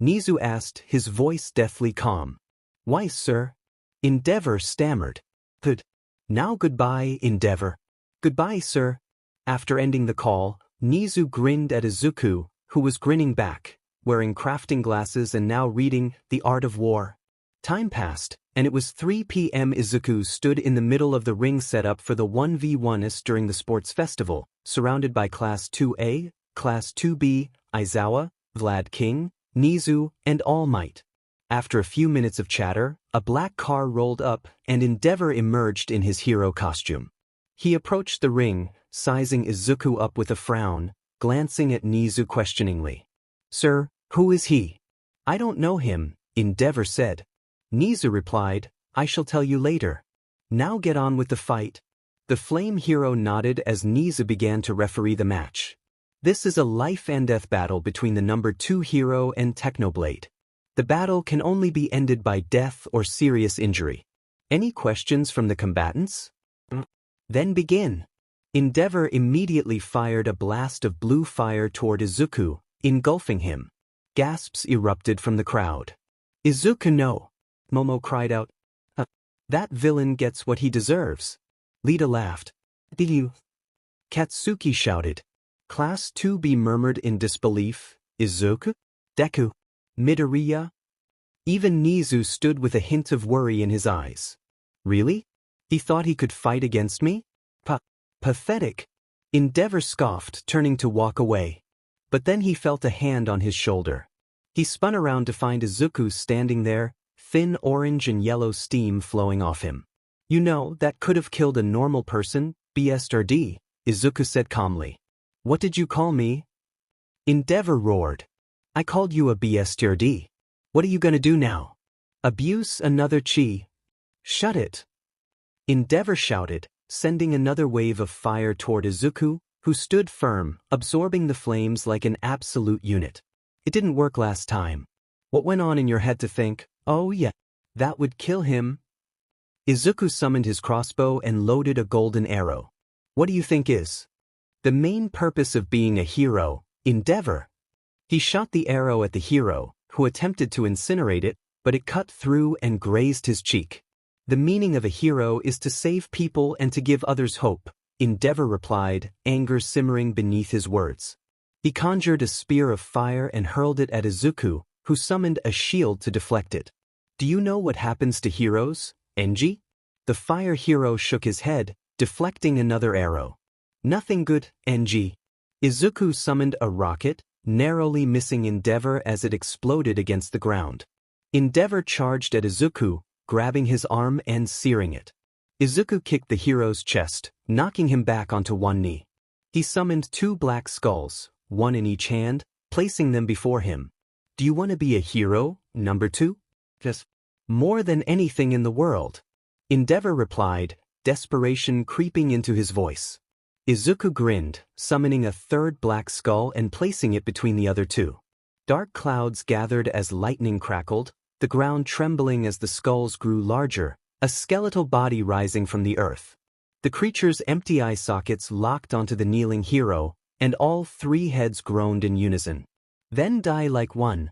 Nizu asked, his voice deathly calm. "Why, sir?" Endeavor stammered. "Good. Now goodbye, Endeavor." "Goodbye, sir." After ending the call, Nizu grinned at Izuku, who was grinning back, wearing crafting glasses and now reading The Art of War. Time passed, and it was 3 p.m. Izuku stood in the middle of the ring setup for the 1v1s during the sports festival, surrounded by Class 2A, Class 2B, Izuku, Vlad King, Nizu, and All Might. After a few minutes of chatter, a black car rolled up and Endeavor emerged in his hero costume. He approached the ring, sizing Izuku up with a frown, glancing at Nizu questioningly. "Sir, who is he?" "I don't know him," Endeavor said. Nizu replied, I shall tell you later. Now get on with the fight. The flame hero nodded as Nizu began to referee the match. This is a life and death battle between the number 2 hero and Technoblade. The battle can only be ended by death or serious injury. Any questions from the combatants? Then begin. Endeavor immediately fired a blast of blue fire toward Izuku, engulfing him. Gasps erupted from the crowd. Izuku no! Momo cried out. That villain gets what he deserves. Lita laughed. Did you? Katsuki shouted. Class 2B murmured in disbelief. Izuku? Deku? Midoriya? Even Nizu stood with a hint of worry in his eyes. Really? He thought he could fight against me? Pathetic. Endeavor scoffed, turning to walk away. But then he felt a hand on his shoulder. He spun around to find Izuku standing there, thin orange and yellow steam flowing off him. You know, that could have killed a normal person, BSRD, Izuku said calmly. What did you call me? Endeavor roared. I called you a BSRD. What are you gonna do now? Abuse another chi. Shut it. Endeavor shouted, sending another wave of fire toward Izuku, who stood firm, absorbing the flames like an absolute unit. It didn't work last time. What went on in your head to think, oh yeah, that would kill him? Izuku summoned his crossbow and loaded a golden arrow. What do you think is the main purpose of being a hero, Endeavor? He shot the arrow at the hero, who attempted to incinerate it, but it cut through and grazed his cheek. The meaning of a hero is to save people and to give others hope, Endeavor replied, anger simmering beneath his words. He conjured a spear of fire and hurled it at Izuku, who summoned a shield to deflect it. Do you know what happens to heroes, Enji? The fire hero shook his head, deflecting another arrow. Nothing good, Enji. Izuku summoned a rocket, narrowly missing Endeavor as it exploded against the ground. Endeavor charged at Izuku, grabbing his arm and searing it. Izuku kicked the hero's chest, knocking him back onto one knee. He summoned 2 black skulls, one in each hand, placing them before him. Do you want to be a hero, number 2? Yes. More than anything in the world. Endeavor replied, desperation creeping into his voice. Izuku grinned, summoning a 3rd black skull and placing it between the other 2. Dark clouds gathered as lightning crackled, the ground trembling as the skulls grew larger, a skeletal body rising from the earth. The creature's empty eye sockets locked onto the kneeling hero, and all 3 heads groaned in unison. Then die like one.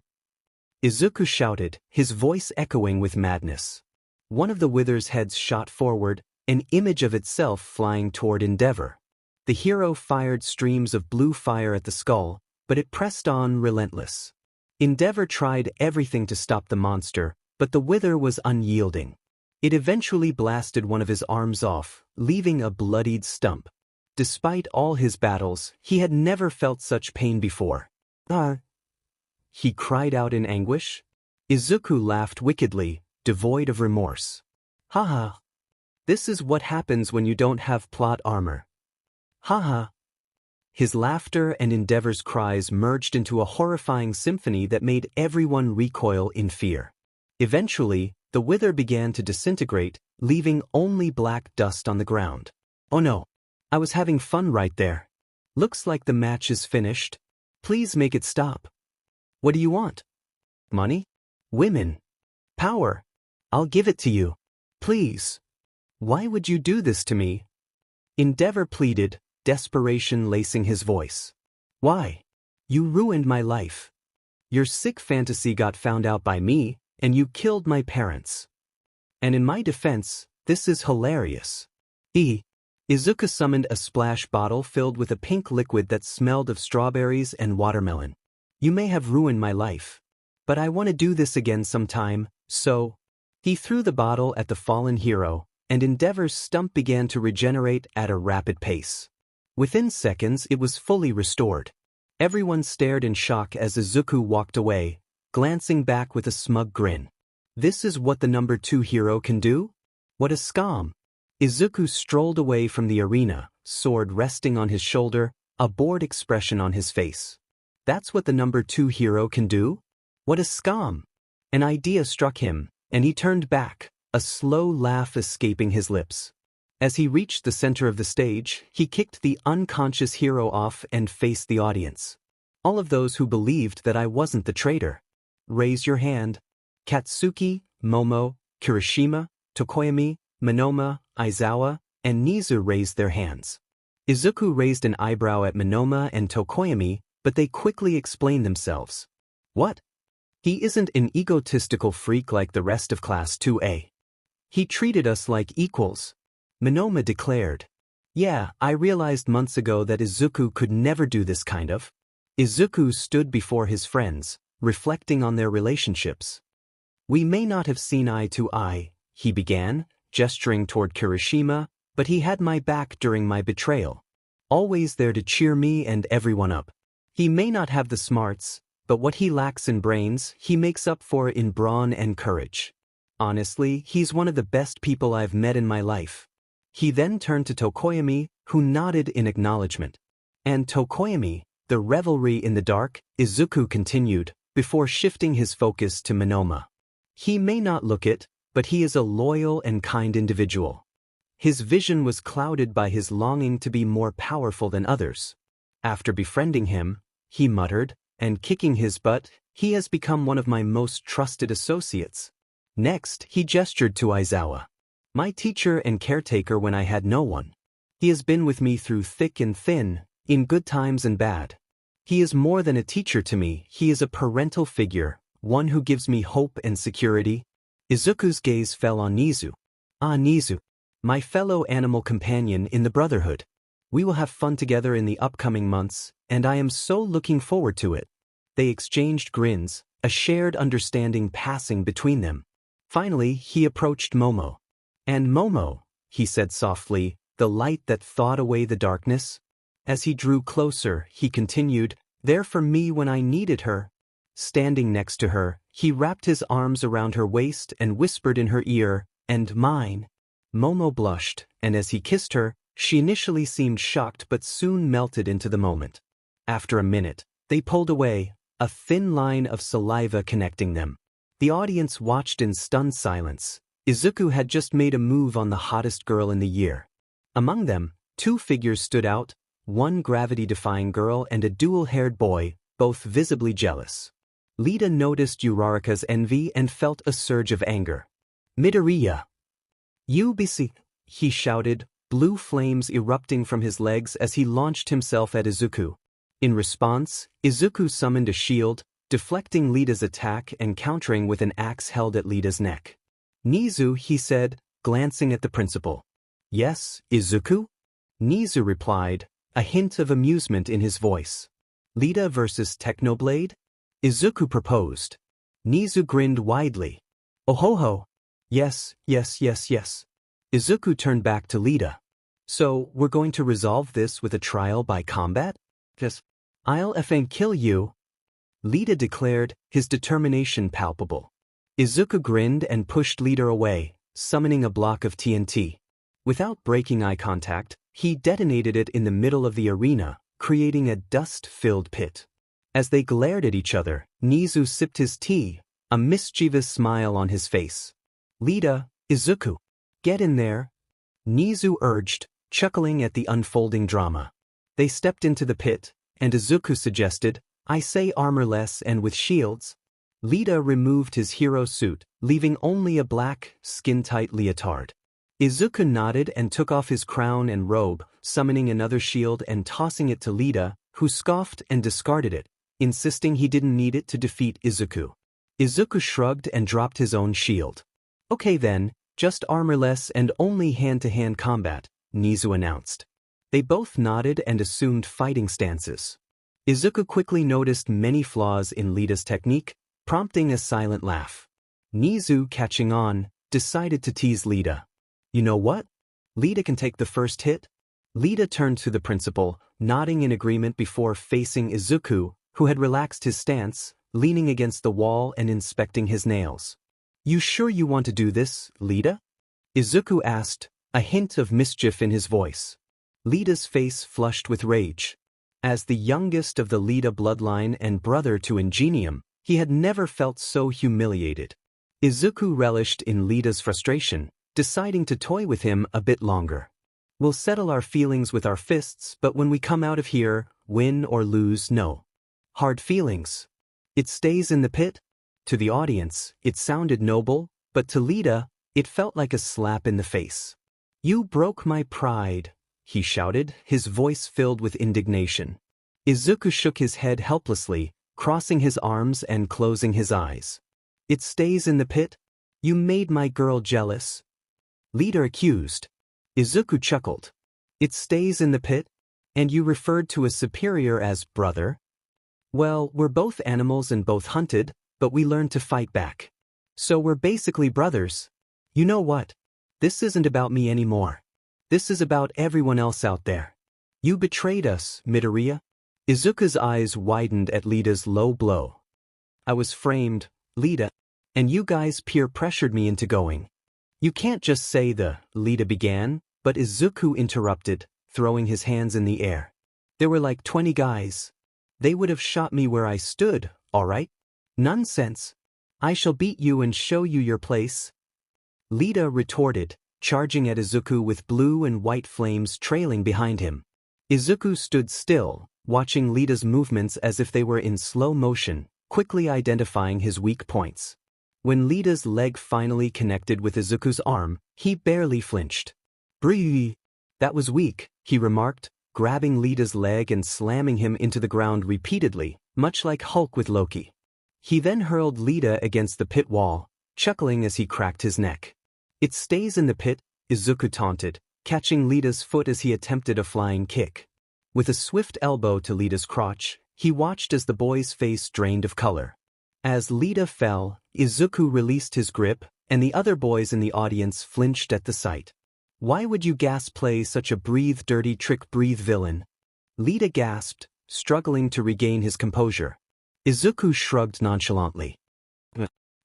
Izuku shouted, his voice echoing with madness. One of the wither's heads shot forward, an image of itself flying toward Endeavor. The hero fired streams of blue fire at the skull, but it pressed on relentless. Endeavor tried everything to stop the monster, but the wither was unyielding. It eventually blasted one of his arms off, leaving a bloodied stump. Despite all his battles, he had never felt such pain before. He cried out in anguish. Izuku laughed wickedly, devoid of remorse. Haha. This is what happens when you don't have plot armor. Haha. His laughter and Endeavor's cries merged into a horrifying symphony that made everyone recoil in fear. Eventually, the wither began to disintegrate, leaving only black dust on the ground. Oh no. I was having fun right there. Looks like the match is finished. Please make it stop. What do you want? Money? Women? Power? I'll give it to you. Please. Why would you do this to me? Endeavor pleaded, desperation lacing his voice. Why? You ruined my life. Your sick fantasy got found out by me, and you killed my parents. And in my defense, this is hilarious. Izuku summoned a splash bottle filled with a pink liquid that smelled of strawberries and watermelon. You may have ruined my life. But I want to do this again sometime, so... He threw the bottle at the fallen hero, and Endeavor's stump began to regenerate at a rapid pace. Within seconds it was fully restored. Everyone stared in shock as Izuku walked away, glancing back with a smug grin. This is what the number 2 hero can do? What a scum! Izuku strolled away from the arena, sword resting on his shoulder, a bored expression on his face. That's what the number 2 hero can do? What a scum! An idea struck him, and he turned back, a slow laugh escaping his lips. As he reached the center of the stage, he kicked the unconscious hero off and faced the audience. All of those who believed that I wasn't the traitor. Raise your hand. Katsuki, Momo, Kirishima, Tokoyami, Monoma, Aizawa, and Nizu raised their hands. Izuku raised an eyebrow at Monoma and Tokoyami, but they quickly explained themselves. What? He isn't an egotistical freak like the rest of Class 2A. He treated us like equals. Monoma declared. Yeah, I realized months ago that Izuku could never do this kind of. Izuku stood before his friends, reflecting on their relationships. We may not have seen eye to eye, he began, gesturing toward Kirishima, but he had my back during my betrayal. Always there to cheer me and everyone up. He may not have the smarts, but what he lacks in brains, he makes up for in brawn and courage. Honestly, he's one of the best people I've met in my life. He then turned to Tokoyami, who nodded in acknowledgement. And Tokoyami, the revelry in the dark, Izuku continued, before shifting his focus to Monoma. He may not look it, but he is a loyal and kind individual. His vision was clouded by his longing to be more powerful than others. After befriending him, he muttered, and kicking his butt, he has become one of my most trusted associates. Next, he gestured to Aizawa. My teacher and caretaker when I had no one. He has been with me through thick and thin, in good times and bad. He is more than a teacher to me, he is a parental figure, one who gives me hope and security. Izuku's gaze fell on Nizu. Ah, Nizu. My fellow animal companion in the Brotherhood. We will have fun together in the upcoming months, and I am so looking forward to it. They exchanged grins, a shared understanding passing between them. Finally, he approached Momo. And Momo, he said softly, the light that thawed away the darkness. As he drew closer, he continued, there for me when I needed her. Standing next to her, he wrapped his arms around her waist and whispered in her ear, and mine. Momo blushed, and as he kissed her, she initially seemed shocked but soon melted into the moment. After a minute, they pulled away, a thin line of saliva connecting them. The audience watched in stunned silence. Izuku had just made a move on the hottest girl in the year. Among them, two figures stood out, one gravity-defying girl and a dual-haired boy, both visibly jealous. Lita noticed Uraraka's envy and felt a surge of anger. Midoriya. UBC, he shouted, blue flames erupting from his legs as he launched himself at Izuku. In response, Izuku summoned a shield, deflecting Lita's attack and countering with an axe held at Lita's neck. Nizu, he said, glancing at the principal. Yes, Izuku? Nizu replied, a hint of amusement in his voice. Lita versus Technoblade? Izuku proposed. Nizu grinned widely. Oh ho ho. Yes, yes, yes, yes. Izuku turned back to Lita. So, we're going to resolve this with a trial by combat? Yes. I'll effing kill you. Lita declared, his determination palpable. Izuku grinned and pushed Lita away, summoning a block of TNT. Without breaking eye contact, he detonated it in the middle of the arena, creating a dust-filled pit. As they glared at each other, Nizu sipped his tea, a mischievous smile on his face. Lita, Izuku. Get in there. Nizu urged, chuckling at the unfolding drama. They stepped into the pit, and Izuku suggested, I say armorless and with shields. Lita removed his hero suit, leaving only a black, skin-tight leotard. Izuku nodded and took off his crown and robe, summoning another shield and tossing it to Lita, who scoffed and discarded it, insisting he didn't need it to defeat Izuku. Izuku shrugged and dropped his own shield. Okay then, just armorless and only hand-to-hand combat, Nizu announced. They both nodded and assumed fighting stances. Izuku quickly noticed many flaws in Lita's technique, prompting a silent laugh. Nizu, catching on, decided to tease Lita. You know what? Lita can take the first hit. Lita turned to the principal, nodding in agreement before facing Izuku, who had relaxed his stance, leaning against the wall and inspecting his nails. You sure you want to do this, Lita? Izuku asked, a hint of mischief in his voice. Lita's face flushed with rage. As the youngest of the Lita bloodline and brother to Ingenium, he had never felt so humiliated. Izuku relished in Lita's frustration, deciding to toy with him a bit longer. We'll settle our feelings with our fists, but when we come out of here, win or lose, no hard feelings. It stays in the pit? To the audience, it sounded noble, but to Lita, it felt like a slap in the face. You broke my pride, he shouted, his voice filled with indignation. Izuku shook his head helplessly, crossing his arms and closing his eyes. It stays in the pit? You made my girl jealous. Lita accused. Izuku chuckled. It stays in the pit? And you referred to a superior as brother? Well, we're both animals and both hunted, but we learned to fight back. So we're basically brothers. You know what? This isn't about me anymore. This is about everyone else out there. You betrayed us, Midoriya. Izuku's eyes widened at Lita's low blow. I was framed, Lita, and you guys peer-pressured me into going. You can't just say Lita began, but Izuku interrupted, throwing his hands in the air. There were like 20 guys. They would have shot me where I stood, all right? Nonsense. I shall beat you and show you your place. Lita retorted, charging at Izuku with blue and white flames trailing behind him. Izuku stood still, watching Lita's movements as if they were in slow motion, quickly identifying his weak points. When Lita's leg finally connected with Izuku's arm, he barely flinched. Breathe. That was weak, he remarked, grabbing Lita's leg and slamming him into the ground repeatedly, much like Hulk with Loki. He then hurled Lita against the pit wall, chuckling as he cracked his neck. It stays in the pit, Izuku taunted, catching Lita's foot as he attempted a flying kick. With a swift elbow to Lita's crotch, he watched as the boy's face drained of color. As Lita fell, Izuku released his grip, and the other boys in the audience flinched at the sight. Why would you play such a dirty trick villain? Lita gasped, struggling to regain his composure. Izuku shrugged nonchalantly.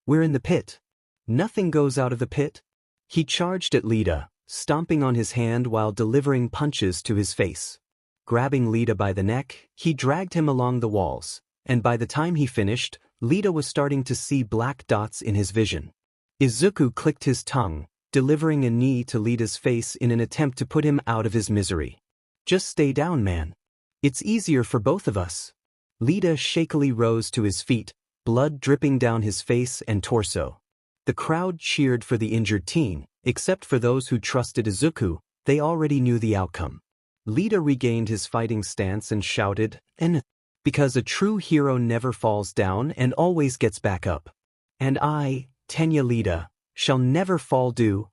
We're in the pit. Nothing goes out of the pit. He charged at Lita, stomping on his hand while delivering punches to his face. Grabbing Lita by the neck, he dragged him along the walls, and by the time he finished, Lita was starting to see black dots in his vision. Izuku clicked his tongue, delivering a knee to Lita's face in an attempt to put him out of his misery. Just stay down, man. It's easier for both of us. Lita shakily rose to his feet, blood dripping down his face and torso. The crowd cheered for the injured teen, except for those who trusted Izuku. They already knew the outcome. Lita regained his fighting stance and shouted, because a true hero never falls down and always gets back up. And I, Tenya Lita, shall never fall do.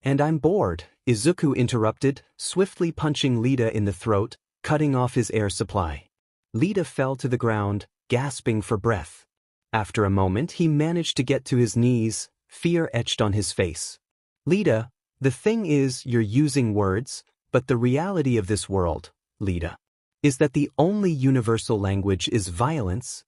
And I'm bored, Izuku interrupted, swiftly punching Lita in the throat, cutting off his air supply. Lita fell to the ground, gasping for breath. After a moment he managed to get to his knees, fear etched on his face. Lita, the thing is you're using words, but the reality of this world, Lita, is that the only universal language is violence.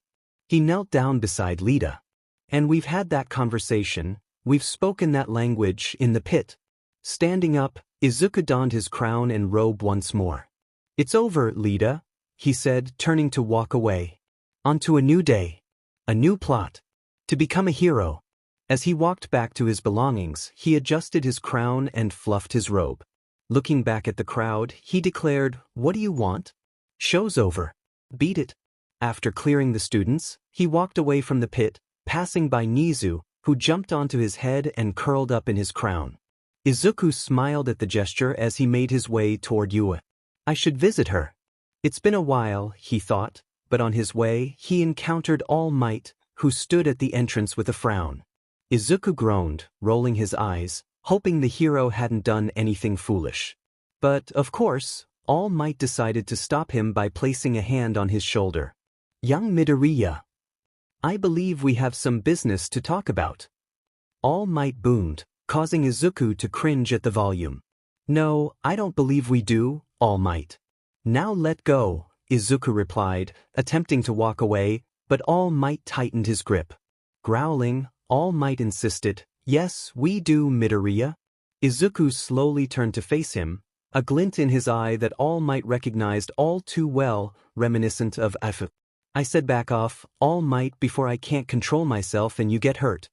He knelt down beside Lita. And we've had that conversation, we've spoken that language in the pit. Standing up, Izuku donned his crown and robe once more. It's over, Lita, he said, turning to walk away. On to a new day. A new plot. To become a hero. As he walked back to his belongings, he adjusted his crown and fluffed his robe. Looking back at the crowd, he declared, "What do you want? Show's over. Beat it." After clearing the students, he walked away from the pit, passing by Nizu, who jumped onto his head and curled up in his crown. Izuku smiled at the gesture as he made his way toward Yua. I should visit her. It's been a while, he thought, but on his way, he encountered All Might, who stood at the entrance with a frown. Izuku groaned, rolling his eyes, hoping the hero hadn't done anything foolish. But, of course, All Might decided to stop him by placing a hand on his shoulder. Young Midoriya, I believe we have some business to talk about. All Might boomed, causing Izuku to cringe at the volume. No, I don't believe we do, All Might. Now let go, Izuku replied, attempting to walk away, but All Might tightened his grip. Growling, All Might insisted, yes, we do, Midoriya. Izuku slowly turned to face him, a glint in his eye that All Might recognized all too well, reminiscent of F. I said back off, All Might, before I can't control myself and you get hurt.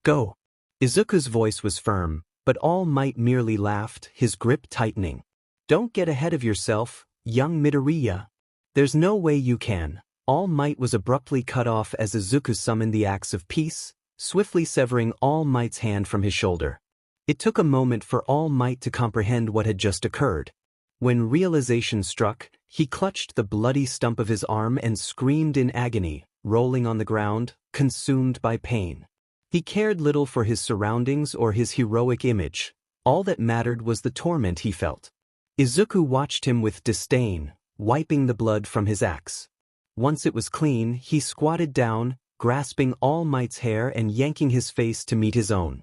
Go. Izuku's voice was firm, but All Might merely laughed, his grip tightening. Don't get ahead of yourself, young midoriya. There's no way you can. All Might was abruptly cut off as Izuku summoned the axe of peace, swiftly severing All Might's hand from his shoulder. It took a moment for All Might to comprehend what had just occurred. When realization struck, he clutched the bloody stump of his arm and screamed in agony, rolling on the ground, consumed by pain. He cared little for his surroundings or his heroic image. All that mattered was the torment he felt. Izuku watched him with disdain, wiping the blood from his axe. Once it was clean, he squatted down, grasping All Might's hair and yanking his face to meet his own.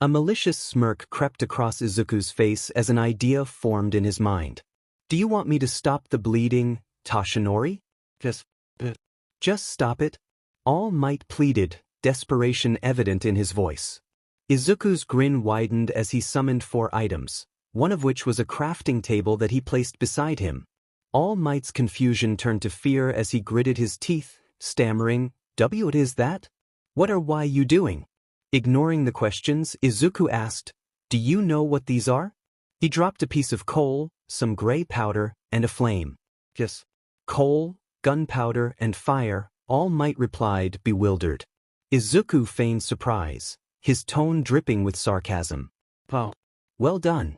A malicious smirk crept across Izuku's face as an idea formed in his mind. Do you want me to stop the bleeding, Toshinori? Just stop it? All Might pleaded, desperation evident in his voice. Izuku's grin widened as he summoned 4 items, one of which was a crafting table that he placed beside him. All Might's confusion turned to fear as he gritted his teeth, stammering, "What is that? What or why you doing?" Ignoring the questions, Izuku asked, "Do you know what these are?" He dropped a piece of coal, some gray powder, and a flame. "Yes." "Coal, gunpowder, and fire," All Might replied, bewildered. Izuku feigned surprise, his tone dripping with sarcasm. "Oh, well done.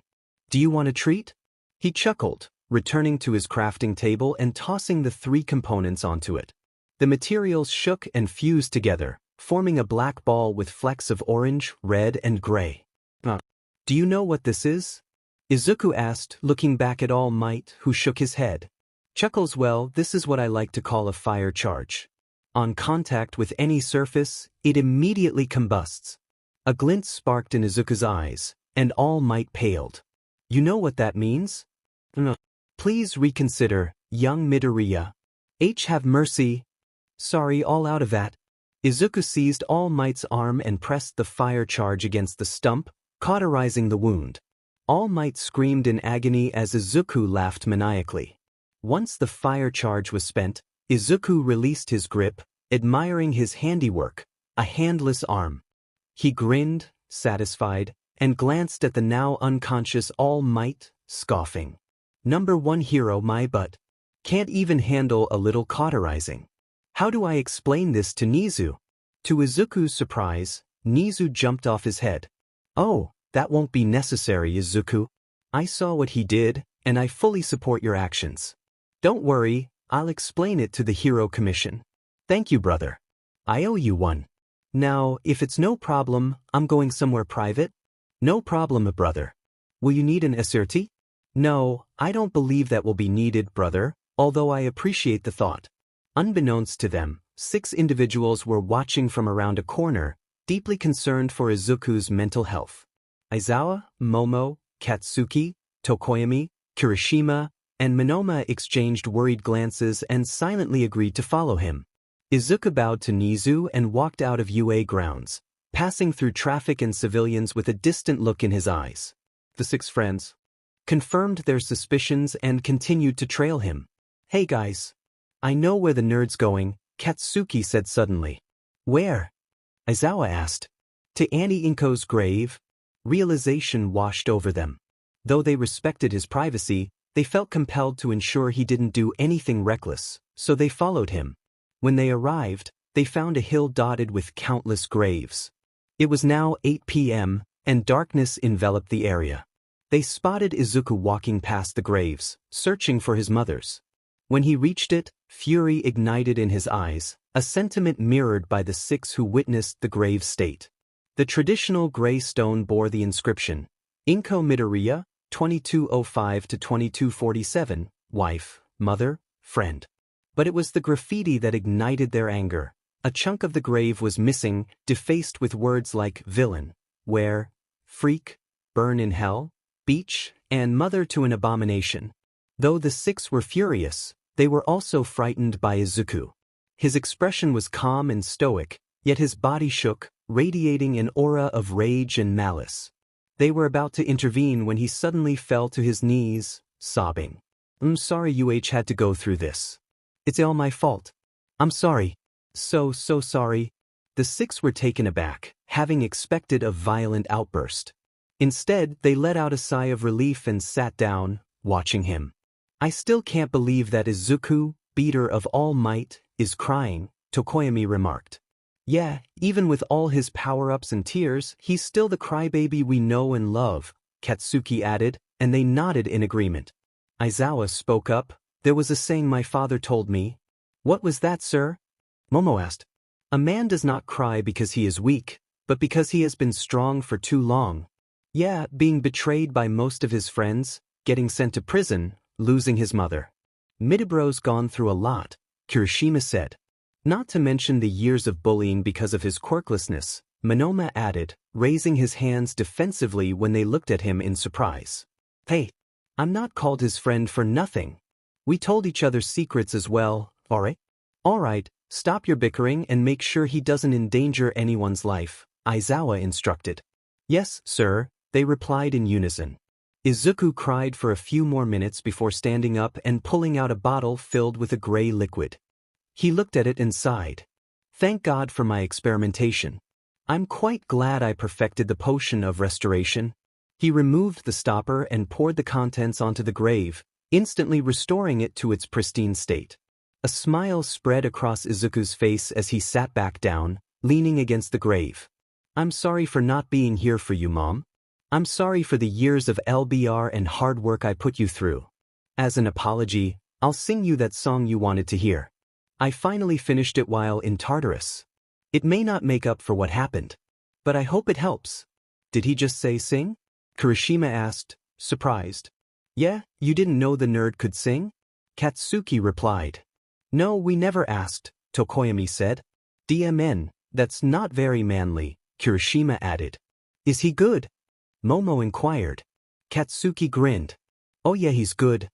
Do you want a treat?" He chuckled, returning to his crafting table and tossing the 3 components onto it. The materials shook and fused together, forming a black ball with flecks of orange, red, and gray. "Do you know what this is?" Izuku asked, looking back at All Might, who shook his head. Chuckles, "Well, this is what I like to call a fire charge. On contact with any surface, it immediately combusts." A glint sparked in Izuku's eyes, and All Might paled. "You know what that means?" "No." "Please reconsider, young midoriya. Have mercy." "Sorry, all out of that." Izuku seized All Might's arm and pressed the fire charge against the stump, cauterizing the wound. All Might screamed in agony as Izuku laughed maniacally. Once the fire charge was spent, Izuku released his grip, admiring his handiwork, a handless arm. He grinned, satisfied, and glanced at the now unconscious All Might, scoffing. "Number 1 hero my butt. Can't even handle a little cauterizing. How do I explain this to Nizu?" To Izuku's surprise, Nizu jumped off his head. "Oh, that won't be necessary, Izuku. I saw what he did, and I fully support your actions. Don't worry, I'll explain it to the Hero Commission." "Thank you, brother. I owe you one. Now, if it's no problem, I'm going somewhere private." "No problem, brother. Will you need an SRT?" "No, I don't believe that will be needed, brother, although I appreciate the thought." Unbeknownst to them, 6 individuals were watching from around a corner, deeply concerned for Izuku's mental health. Aizawa, Momo, Katsuki, Tokoyami, Kirishima, and Monoma exchanged worried glances and silently agreed to follow him. Izuku bowed to Nizu and walked out of UA grounds, passing through traffic and civilians with a distant look in his eyes. The 6 friends confirmed their suspicions and continued to trail him. "Hey guys. I know where the nerd's going," Katsuki said suddenly. "Where?" Aizawa asked. "To Annie Inko's grave." Realization washed over them. Though they respected his privacy, they felt compelled to ensure he didn't do anything reckless, so they followed him. When they arrived, they found a hill dotted with countless graves. It was now 8 p.m., and darkness enveloped the area. They spotted Izuku walking past the graves, searching for his mother's. When he reached it, fury ignited in his eyes, a sentiment mirrored by the 6 who witnessed the grave state. The traditional gray stone bore the inscription, Inko Midoriya, 2205 to 2247, wife, mother, friend. But it was the graffiti that ignited their anger. A chunk of the grave was missing, defaced with words like villain, where, freak, burn in hell, beach, and mother to an abomination. Though the 6 were furious, they were also frightened by Izuku. His expression was calm and stoic, yet his body shook, radiating an aura of rage and malice. They were about to intervene when he suddenly fell to his knees, sobbing. "I'm sorry you had to go through this. It's all my fault. I'm sorry. So sorry." The 6 were taken aback, having expected a violent outburst. Instead, they let out a sigh of relief and sat down, watching him. I still can't believe that Izuku, beater of All Might, is crying, Tokoyami remarked. Yeah, even with all his power-ups and tears, he's still the crybaby we know and love, Katsuki added, and they nodded in agreement. Aizawa spoke up. There was a saying my father told me. What was that, sir? Momo asked. A man does not cry because he is weak, but because he has been strong for too long. Yeah, being betrayed by most of his friends, getting sent to prison, losing his mother. Midobro's gone through a lot, Kirishima said. Not to mention the years of bullying because of his quirklessness, Monoma added, raising his hands defensively when they looked at him in surprise. Hey, I'm not called his friend for nothing. We told each other secrets as well, alright? Alright, stop your bickering and make sure he doesn't endanger anyone's life, Aizawa instructed. Yes, sir, they replied in unison. Izuku cried for a few more minutes before standing up and pulling out a bottle filled with a gray liquid. He looked at it and sighed. Thank God for my experimentation. I'm quite glad I perfected the potion of restoration. He removed the stopper and poured the contents onto the grave, instantly restoring it to its pristine state. A smile spread across Izuku's face as he sat back down, leaning against the grave. I'm sorry for not being here for you, Mom. I'm sorry for the years of LBR and hard work I put you through. As an apology, I'll sing you that song you wanted to hear. I finally finished it while in Tartarus. It may not make up for what happened, but I hope it helps. Did he just say sing? Kirishima asked, surprised. Yeah, you didn't know the nerd could sing? Katsuki replied. No, we never asked, Tokoyami said. DMN, that's not very manly, Kirishima added. Is he good? Momo inquired. Katsuki grinned. Oh yeah, he's good.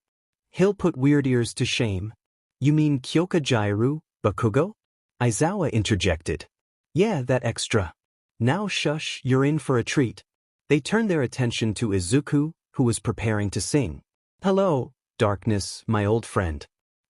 He'll put weird ears to shame. You mean Kyoka Jairu, Bakugo? Aizawa interjected. Yeah, that extra. Now shush, you're in for a treat. They turned their attention to Izuku, who was preparing to sing. Hello, darkness, my old friend.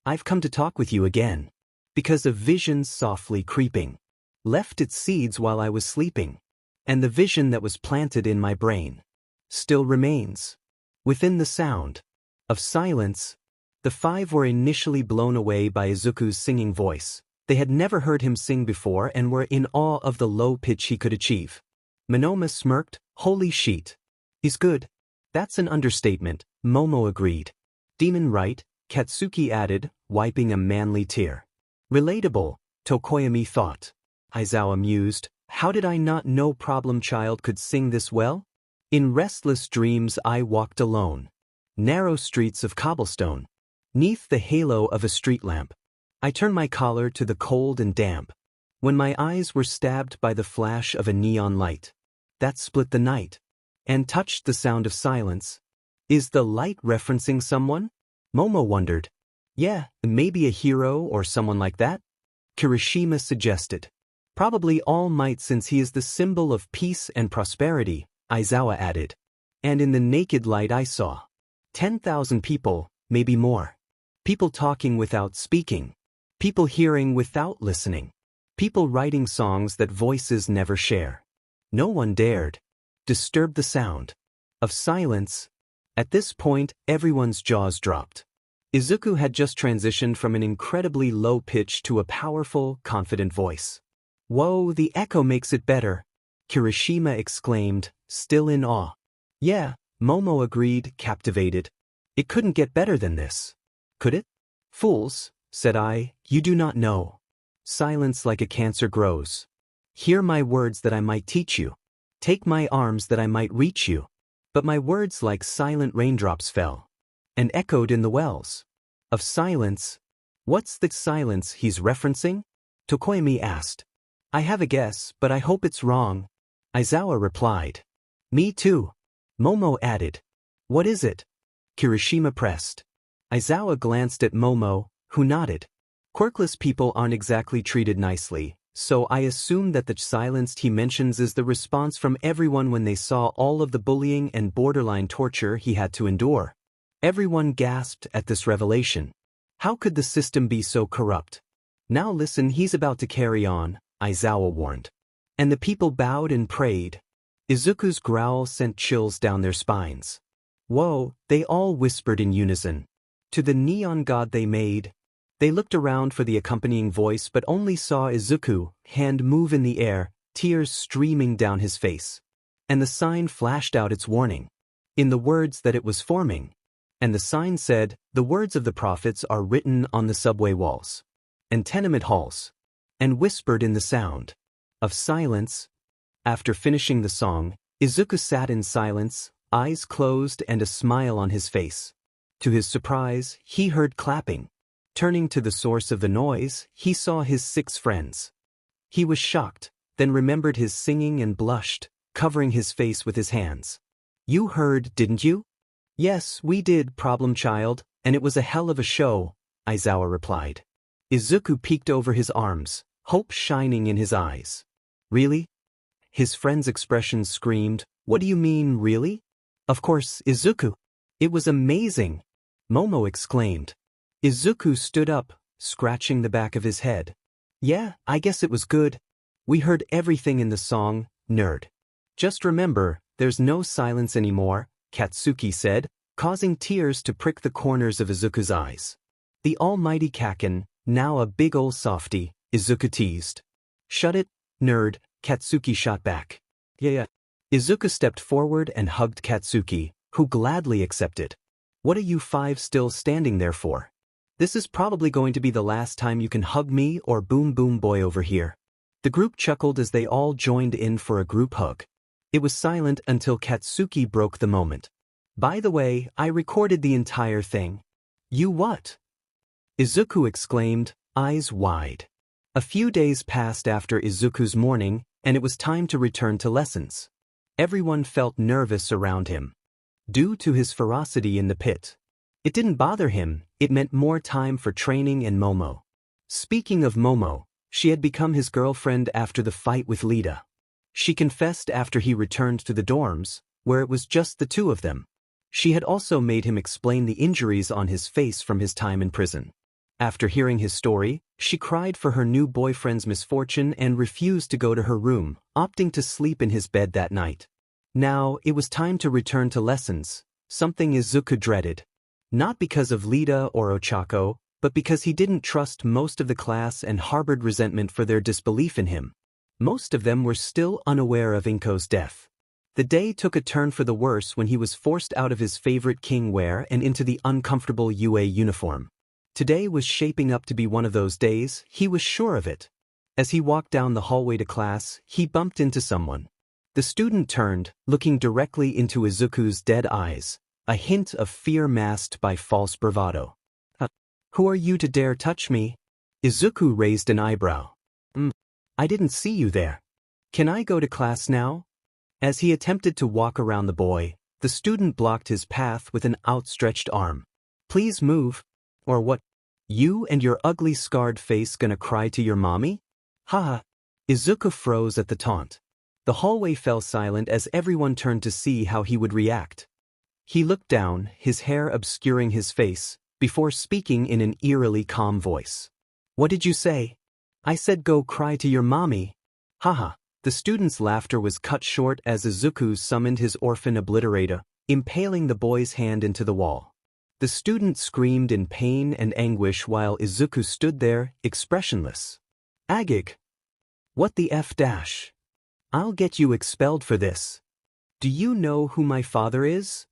I've come to talk with you again. Because a vision softly creeping left its seeds while I was sleeping. And the vision that was planted in my brain still remains. Within the sound of silence, the five were initially blown away by Izuku's singing voice. They had never heard him sing before and were in awe of the low pitch he could achieve. Monoma smirked. Holy shit. He's good. That's an understatement, Momo agreed. Demon right, Katsuki added, wiping a manly tear. Relatable, Tokoyami thought. Aizawa mused. How did I not know Problem Child could sing this well? In restless dreams I walked alone. Narrow streets of cobblestone. Neath the halo of a street lamp. I turned my collar to the cold and damp. When my eyes were stabbed by the flash of a neon light. That split the night. And touched the sound of silence. Is the light referencing someone? Momo wondered. Yeah, maybe a hero or someone like that? Kirishima suggested. Probably All Might since he is the symbol of peace and prosperity, Aizawa added. And in the naked light I saw 10,000 people, maybe more. People talking without speaking. People hearing without listening. People writing songs that voices never share. No one dared disturb the sound of silence. At this point, everyone's jaws dropped. Izuku had just transitioned from an incredibly low pitch to a powerful, confident voice. Whoa, the echo makes it better, Kirishima exclaimed, still in awe. Yeah, Momo agreed, captivated. It couldn't get better than this. Could it? Fools, said I, you do not know. Silence like a cancer grows. Hear my words that I might teach you. Take my arms that I might reach you. But my words like silent raindrops fell. And echoed in the wells of silence. What's the silence he's referencing? Tokoyami asked. I have a guess, but I hope it's wrong. Aizawa replied. Me too. Momo added. What is it? Kirishima pressed. Aizawa glanced at Momo, who nodded. Quirkless people aren't exactly treated nicely, so I assume that the silence he mentions is the response from everyone when they saw all of the bullying and borderline torture he had to endure. Everyone gasped at this revelation. How could the system be so corrupt? Now listen, he's about to carry on, Aizawa warned. And the people bowed and prayed. Izuku's growl sent chills down their spines. Whoa, they all whispered in unison. To the neon god they made. They looked around for the accompanying voice but only saw Izuku, hand move in the air, tears streaming down his face. And the sign flashed out its warning. In the words that it was forming. And the sign said, the words of the prophets are written on the subway walls. And tenement halls. And whispered in the sound. Of silence. After finishing the song, Izuku sat in silence, eyes closed and a smile on his face. To his surprise, he heard clapping. Turning to the source of the noise, he saw his 6 friends. He was shocked, then remembered his singing and blushed, covering his face with his hands. You heard, didn't you? Yes, we did, problem child, and it was a hell of a show, Aizawa replied. Izuku peeked over his arms, hope shining in his eyes. Really? His friend's expressions screamed, what do you mean, really? Of course, Izuku. It was amazing, Momo exclaimed. Izuku stood up, scratching the back of his head. Yeah, I guess it was good. We heard everything in the song, nerd. Just remember, there's no silence anymore, Katsuki said, causing tears to prick the corners of Izuku's eyes. The almighty Kaken, now a big ol' softy, Izuku teased. Shut it, nerd, Katsuki shot back. Yeah. Izuku stepped forward and hugged Katsuki, who gladly accepted. What are you 5 still standing there for? This is probably going to be the last time you can hug me or Boom Boom Boy over here. The group chuckled as they all joined in for a group hug. It was silent until Katsuki broke the moment. By the way, I recorded the entire thing. You what? Izuku exclaimed, eyes wide. A few days passed after Izuku's morning, and it was time to return to lessons. Everyone felt nervous around him. Due to his ferocity in the pit. It didn't bother him, it meant more time for training and Momo. Speaking of Momo, she had become his girlfriend after the fight with Lita. She confessed after he returned to the dorms, where it was just the 2 of them. She had also made him explain the injuries on his face from his time in prison. After hearing his story, she cried for her new boyfriend's misfortune and refused to go to her room, opting to sleep in his bed that night. Now, it was time to return to lessons, something Izuku dreaded. Not because of Lita or Ochako, but because he didn't trust most of the class and harbored resentment for their disbelief in him. Most of them were still unaware of Inko's death. The day took a turn for the worse when he was forced out of his favorite king wear and into the uncomfortable UA uniform. Today was shaping up to be one of those days, he was sure of it. As he walked down the hallway to class, he bumped into someone. The student turned, looking directly into Izuku's dead eyes, a hint of fear masked by false bravado. Who are you to dare touch me? Izuku raised an eyebrow. I didn't see you there. Can I go to class now? As he attempted to walk around the boy, the student blocked his path with an outstretched arm. Please move. Or what? You and your ugly scarred face gonna cry to your mommy? Haha. Izuku froze at the taunt. The hallway fell silent as everyone turned to see how he would react. He looked down, his hair obscuring his face, before speaking in an eerily calm voice. What did you say? I said go cry to your mommy. Haha. The student's laughter was cut short as Izuku summoned his orphan obliterator, impaling the boy's hand into the wall. The student screamed in pain and anguish while Izuku stood there, expressionless. Agig. What the F dash? I'll get you expelled for this. Do you know who my father is?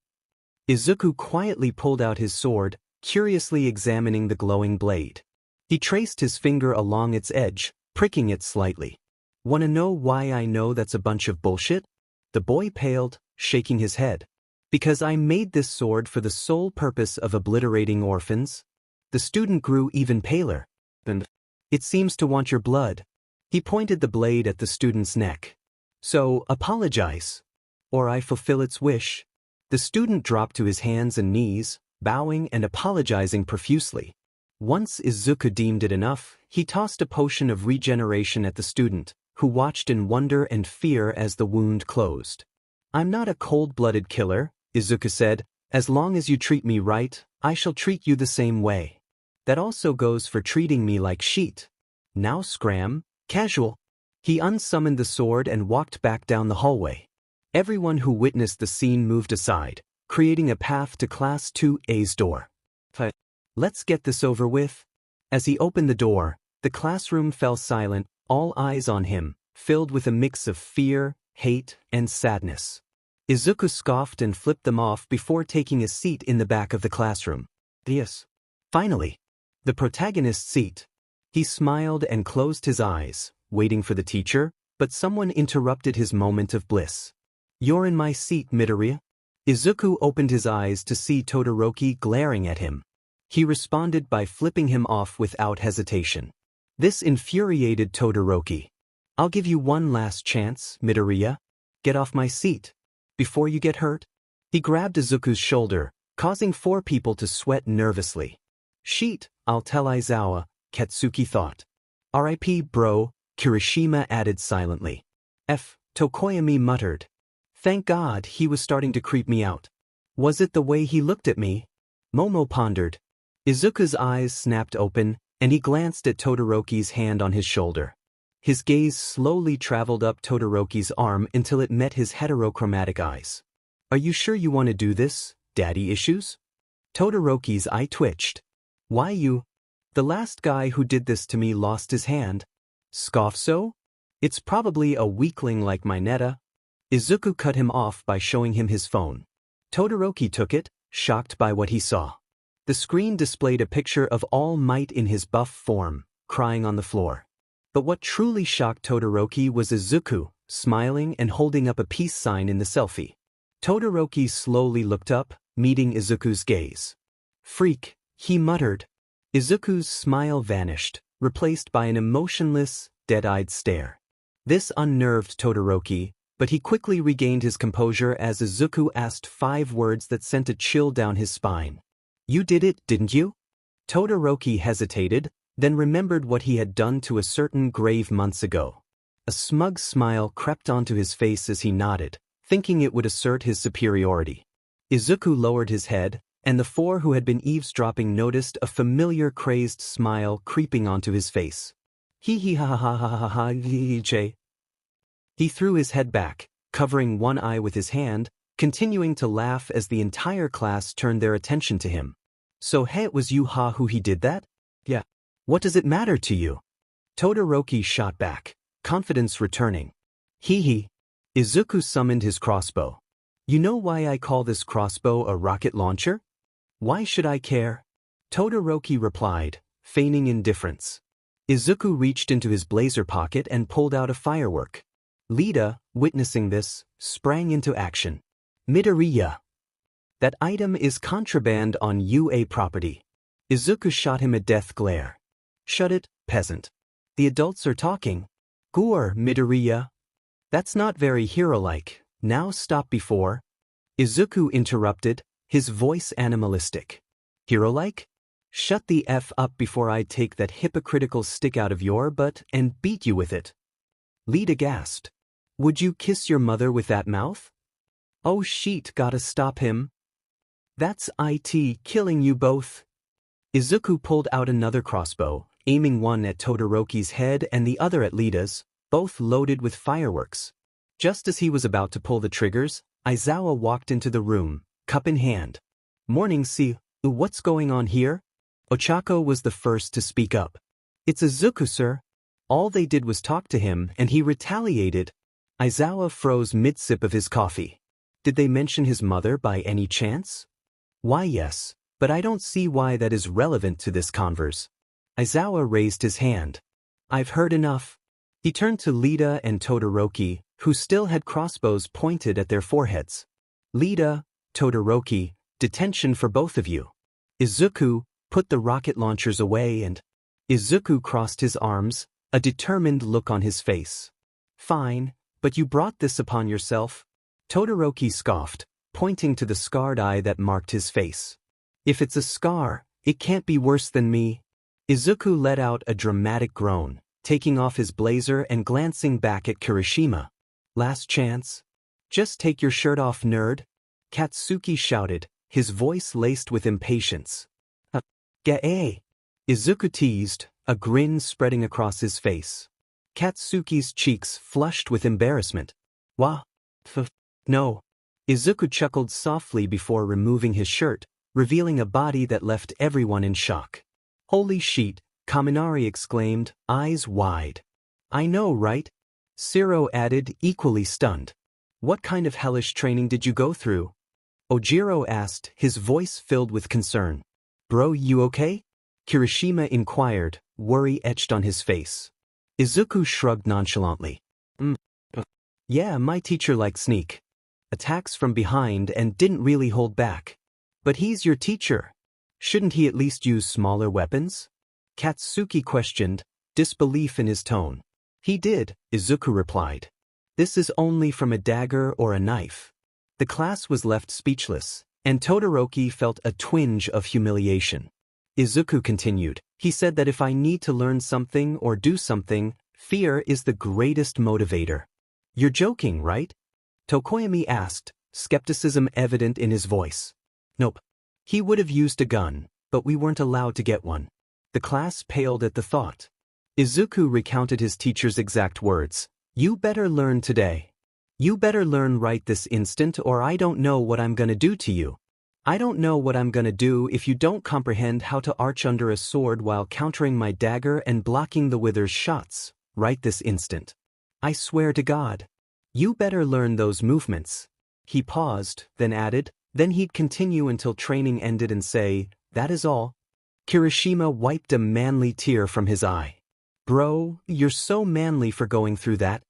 Izuku quietly pulled out his sword, curiously examining the glowing blade. He traced his finger along its edge, pricking it slightly. Wanna know why I know that's a bunch of bullshit? The boy paled, shaking his head. Because I made this sword for the sole purpose of obliterating orphans. The student grew even paler. And it seems to want your blood. He pointed the blade at the student's neck. So, apologize. Or I fulfill its wish. The student dropped to his hands and knees, bowing and apologizing profusely. Once Izuku deemed it enough, he tossed a potion of regeneration at the student, who watched in wonder and fear as the wound closed. I'm not a cold-blooded killer, Izuku said. As long as you treat me right, I shall treat you the same way. That also goes for treating me like sheet. Now scram, casual. He unsummoned the sword and walked back down the hallway. Everyone who witnessed the scene moved aside, creating a path to Class 2A's door. Let's get this over with. As he opened the door, the classroom fell silent, all eyes on him, filled with a mix of fear, hate, and sadness. Izuku scoffed and flipped them off before taking a seat in the back of the classroom. Yes. Finally, the protagonist's seat. He smiled and closed his eyes, waiting for the teacher, but someone interrupted his moment of bliss. You're in my seat, Midoriya. Izuku opened his eyes to see Todoroki glaring at him. He responded by flipping him off without hesitation. This infuriated Todoroki. I'll give you one last chance, Midoriya. Get off my seat. Before you get hurt. He grabbed Izuku's shoulder, causing 4 people to sweat nervously. Sheet, I'll tell Aizawa, Katsuki thought. R.I.P. bro, Kirishima added silently. Tokoyami muttered. Thank God, he was starting to creep me out. Was it the way he looked at me? Momo pondered. Izuku's eyes snapped open, and he glanced at Todoroki's hand on his shoulder. His gaze slowly traveled up Todoroki's arm until it met his heterochromatic eyes. Are you sure you want to do this, daddy issues? Todoroki's eye twitched. Why you? The last guy who did this to me lost his hand. Scoff so? It's probably a weakling like my Netta. Izuku cut him off by showing him his phone. Todoroki took it, shocked by what he saw. The screen displayed a picture of All Might in his buff form, crying on the floor. But what truly shocked Todoroki was Izuku, smiling and holding up a peace sign in the selfie. Todoroki slowly looked up, meeting Izuku's gaze. Freak, he muttered. Izuku's smile vanished, replaced by an emotionless, dead-eyed stare. This unnerved Todoroki, but he quickly regained his composure as Izuku asked 5 words that sent a chill down his spine. You did it, didn't you? Todoroki hesitated, then remembered what he had done to a certain grave months ago. A smug smile crept onto his face as he nodded, thinking it would assert his superiority. Izuku lowered his head, and the 4 who had been eavesdropping noticed a familiar crazed smile creeping onto his face. He threw his head back, covering one eye with his hand, continuing to laugh as the entire class turned their attention to him. So hey, it was you who he did that? Yeah. What does it matter to you? Todoroki shot back, confidence returning. Izuku summoned his crossbow. You know why I call this crossbow a rocket launcher? Why should I care? Todoroki replied, feigning indifference. Izuku reached into his blazer pocket and pulled out a firework. Lida, witnessing this, sprang into action. Midoriya. That item is contraband on UA property. Izuku shot him a death glare. Shut it, peasant. The adults are talking. Gore, Midoriya. That's not very hero-like. Now stop before. Izuku interrupted, his voice animalistic. Hero-like? Shut the F up before I take that hypocritical stick out of your butt and beat you with it. Lida gasped. Would you kiss your mother with that mouth? Oh shit, gotta stop him. That's it killing you both. Izuku pulled out another crossbow, aiming one at Todoroki's head and the other at Lida's, both loaded with fireworks. Just as he was about to pull the triggers, Aizawa walked into the room, cup in hand. Morning, see, what's going on here? Ochako was the first to speak up. It's Izuku, sir. All they did was talk to him and he retaliated. Aizawa froze mid-sip of his coffee. Did they mention his mother by any chance? Why yes, but I don't see why that is relevant to this converse. Aizawa raised his hand. I've heard enough. He turned to Lida and Todoroki, who still had crossbows pointed at their foreheads. Lida, Todoroki, detention for both of you. Izuku, put the rocket launchers away and… Izuku crossed his arms, a determined look on his face. Fine, but you brought this upon yourself. Todoroki scoffed, pointing to the scarred eye that marked his face. If it's a scar, it can't be worse than me. Izuku let out a dramatic groan, taking off his blazer and glancing back at Kirishima. Last chance? Just take your shirt off, nerd. Katsuki shouted, his voice laced with impatience. Ga-eh. Izuku teased, a grin spreading across his face. Katsuki's cheeks flushed with embarrassment. Wah? No. Izuku chuckled softly before removing his shirt, revealing a body that left everyone in shock. Holy shit, Kaminari exclaimed, eyes wide. I know, right? Shiro added, equally stunned. What kind of hellish training did you go through? Ojiro asked, his voice filled with concern. Bro, you okay? Kirishima inquired, worry etched on his face. Izuku shrugged nonchalantly. Yeah, my teacher liked sneak attacks from behind and didn't really hold back. But he's your teacher. Shouldn't he at least use smaller weapons? Katsuki questioned, disbelief in his tone. He did, Izuku replied. This is only from a dagger or a knife. The class was left speechless, and Todoroki felt a twinge of humiliation. Izuku continued, he said that if I need to learn something or do something, fear is the greatest motivator. You're joking, right? Tokoyami asked, skepticism evident in his voice. Nope. He would have used a gun, but we weren't allowed to get one. The class paled at the thought. Izuku recounted his teacher's exact words. You better learn today. You better learn right this instant or I don't know what I'm gonna do to you. I don't know what I'm gonna do if you don't comprehend how to arch under a sword while countering my dagger and blocking the wither's shots, right this instant. I swear to God. You better learn those movements. He paused, then added, then he'd continue until training ended and say, that is all. Kirishima wiped a manly tear from his eye. Bro, you're so manly for going through that.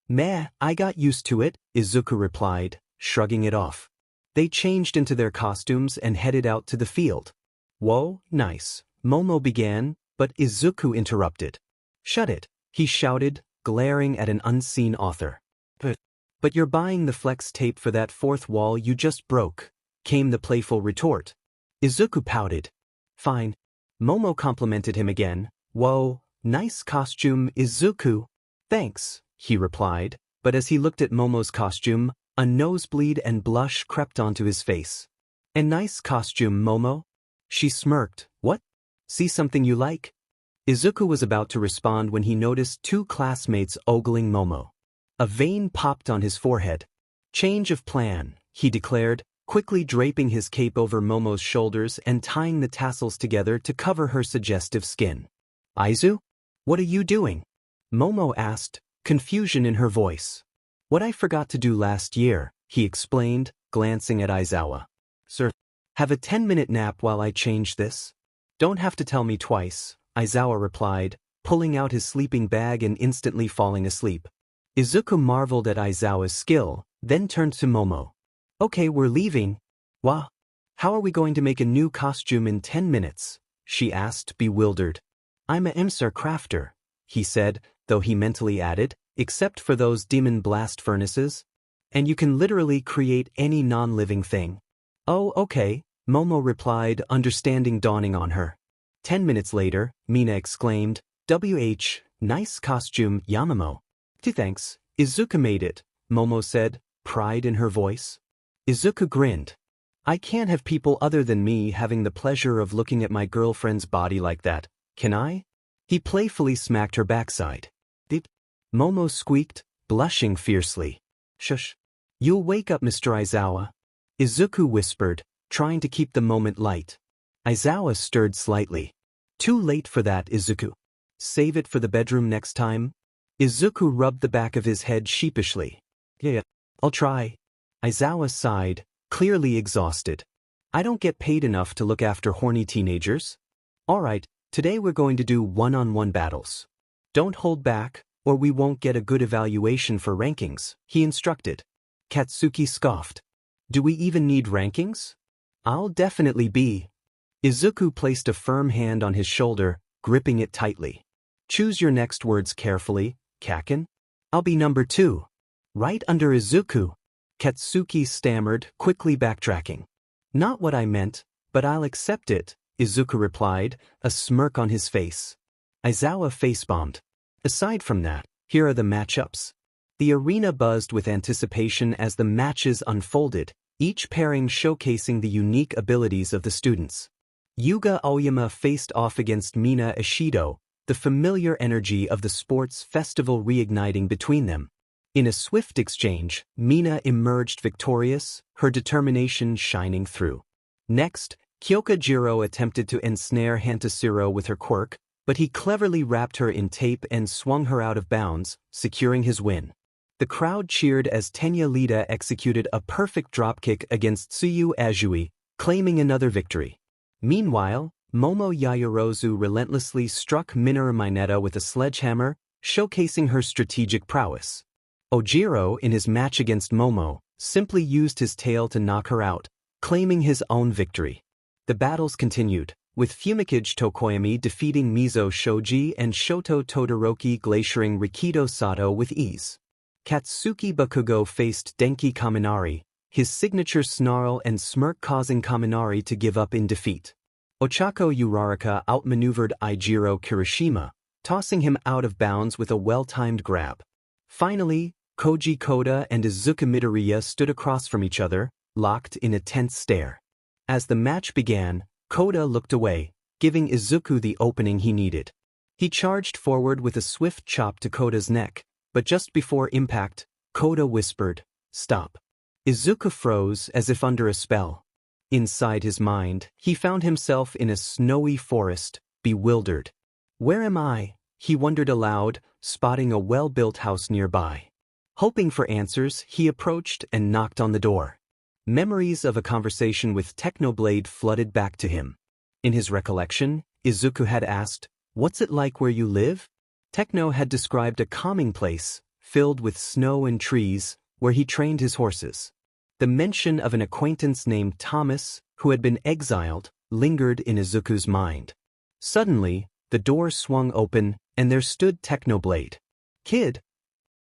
Meh, I got used to it, Izuku replied, shrugging it off. They changed into their costumes and headed out to the field. Whoa, nice, Momo began, but Izuku interrupted. Shut it, he shouted, glaring at an unseen author. But you're buying the flex tape for that fourth wall you just broke, came the playful retort. Izuku pouted. Fine. Momo complimented him again. Whoa, nice costume, Izuku. Thanks, he replied, but as he looked at Momo's costume, a nosebleed and blush crept onto his face. A nice costume, Momo? She smirked. What? See something you like? Izuku was about to respond when he noticed two classmates ogling Momo. A vein popped on his forehead. Change of plan, he declared, quickly draping his cape over Momo's shoulders and tying the tassels together to cover her suggestive skin. Aizu? What are you doing? Momo asked, confusion in her voice. What I forgot to do last year, he explained, glancing at Aizawa. Sir, have a 10-minute nap while I change this? Don't have to tell me twice, Aizawa replied, pulling out his sleeping bag and instantly falling asleep. Izuku marveled at Aizawa's skill, then turned to Momo. Okay, we're leaving. Wah. How are we going to make a new costume in 10 minutes? She asked, bewildered. I'm a MSR crafter, he said, though he mentally added, except for those demon blast furnaces. And you can literally create any non-living thing. Oh, okay, Momo replied, understanding dawning on her. 10 minutes later, Mina exclaimed, nice costume, Yamamo. Thanks, Izuku made it, Momo said, pride in her voice. Izuku grinned. I can't have people other than me having the pleasure of looking at my girlfriend's body like that, can I? He playfully smacked her backside. Dip. Momo squeaked, blushing fiercely. Shush. You'll wake up, Mr. Aizawa. Izuku whispered, trying to keep the moment light. Aizawa stirred slightly. Too late for that, Izuku. Save it for the bedroom next time. Izuku rubbed the back of his head sheepishly. Yeah, I'll try. Aizawa sighed, clearly exhausted. I don't get paid enough to look after horny teenagers. Alright, today we're going to do one-on-one battles. Don't hold back, or we won't get a good evaluation for rankings, he instructed. Katsuki scoffed. Do we even need rankings? I'll definitely be. Izuku placed a firm hand on his shoulder, gripping it tightly. Choose your next words carefully, Kaken. I'll be number 2. Right under Izuku. Katsuki stammered, quickly backtracking. Not what I meant, but I'll accept it, Izuku replied, a smirk on his face. Aizawa face-bombed. Aside from that, here are the matchups. The arena buzzed with anticipation as the matches unfolded, each pairing showcasing the unique abilities of the students. Yuga Aoyama faced off against Mina Ishido, the familiar energy of the sports festival reigniting between them. In a swift exchange, Mina emerged victorious, her determination shining through. Next, Kyokujiro attempted to ensnare Hantashiro with her quirk, but he cleverly wrapped her in tape and swung her out of bounds, securing his win. The crowd cheered as Tenya Lida executed a perfect dropkick against Tsuyu Azui, claiming another victory. Meanwhile, Momo Yayorozu relentlessly struck Minoru Mineta with a sledgehammer, showcasing her strategic prowess. Ojiro, in his match against Momo, simply used his tail to knock her out, claiming his own victory. The battles continued, with Fumikage Tokoyami defeating Mizo Shoji and Shoto Todoroki glaciering Rikido Sato with ease. Katsuki Bakugo faced Denki Kaminari, his signature snarl and smirk causing Kaminari to give up in defeat. Ochako Uraraka outmaneuvered Eijiro Kirishima, tossing him out of bounds with a well-timed grab. Finally, Koji Koda and Izuku Midoriya stood across from each other, locked in a tense stare. As the match began, Koda looked away, giving Izuku the opening he needed. He charged forward with a swift chop to Koda's neck, but just before impact, Koda whispered, "Stop." Izuku froze as if under a spell. Inside his mind, he found himself in a snowy forest, bewildered. "Where am I?" he wondered aloud, spotting a well-built house nearby. Hoping for answers, he approached and knocked on the door. Memories of a conversation with Technoblade flooded back to him. In his recollection, Izuku had asked, "What's it like where you live?" Techno had described a calming place, filled with snow and trees, where he trained his horses. The mention of an acquaintance named Thomas, who had been exiled, lingered in Izuku's mind. Suddenly, the door swung open, and there stood Technoblade. "Kid?"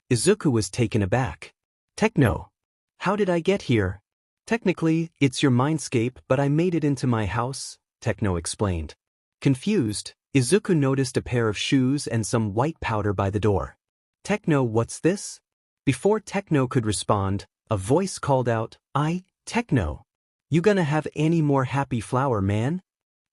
Izuku was taken aback. "Techno. How did I get here?" "Technically, it's your mindscape, but I made it into my house," Techno explained. Confused, Izuku noticed a pair of shoes and some white powder by the door. "Techno, what's this?" Before Techno could respond, a voice called out, Techno. You gonna have any more happy flower, man?"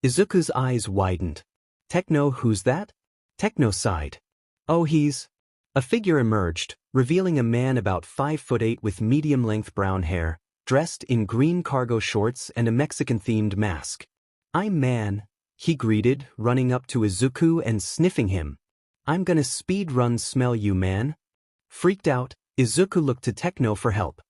Izuku's eyes widened. "Techno, who's that?" Techno sighed. "Oh, he's..." A figure emerged, revealing a man about 5'8" with medium-length brown hair, dressed in green cargo shorts and a Mexican-themed mask. "I'm man," he greeted, running up to Izuku and sniffing him. "I'm gonna speed-run smell you, man." Freaked out, Izuku looked to Techno for help.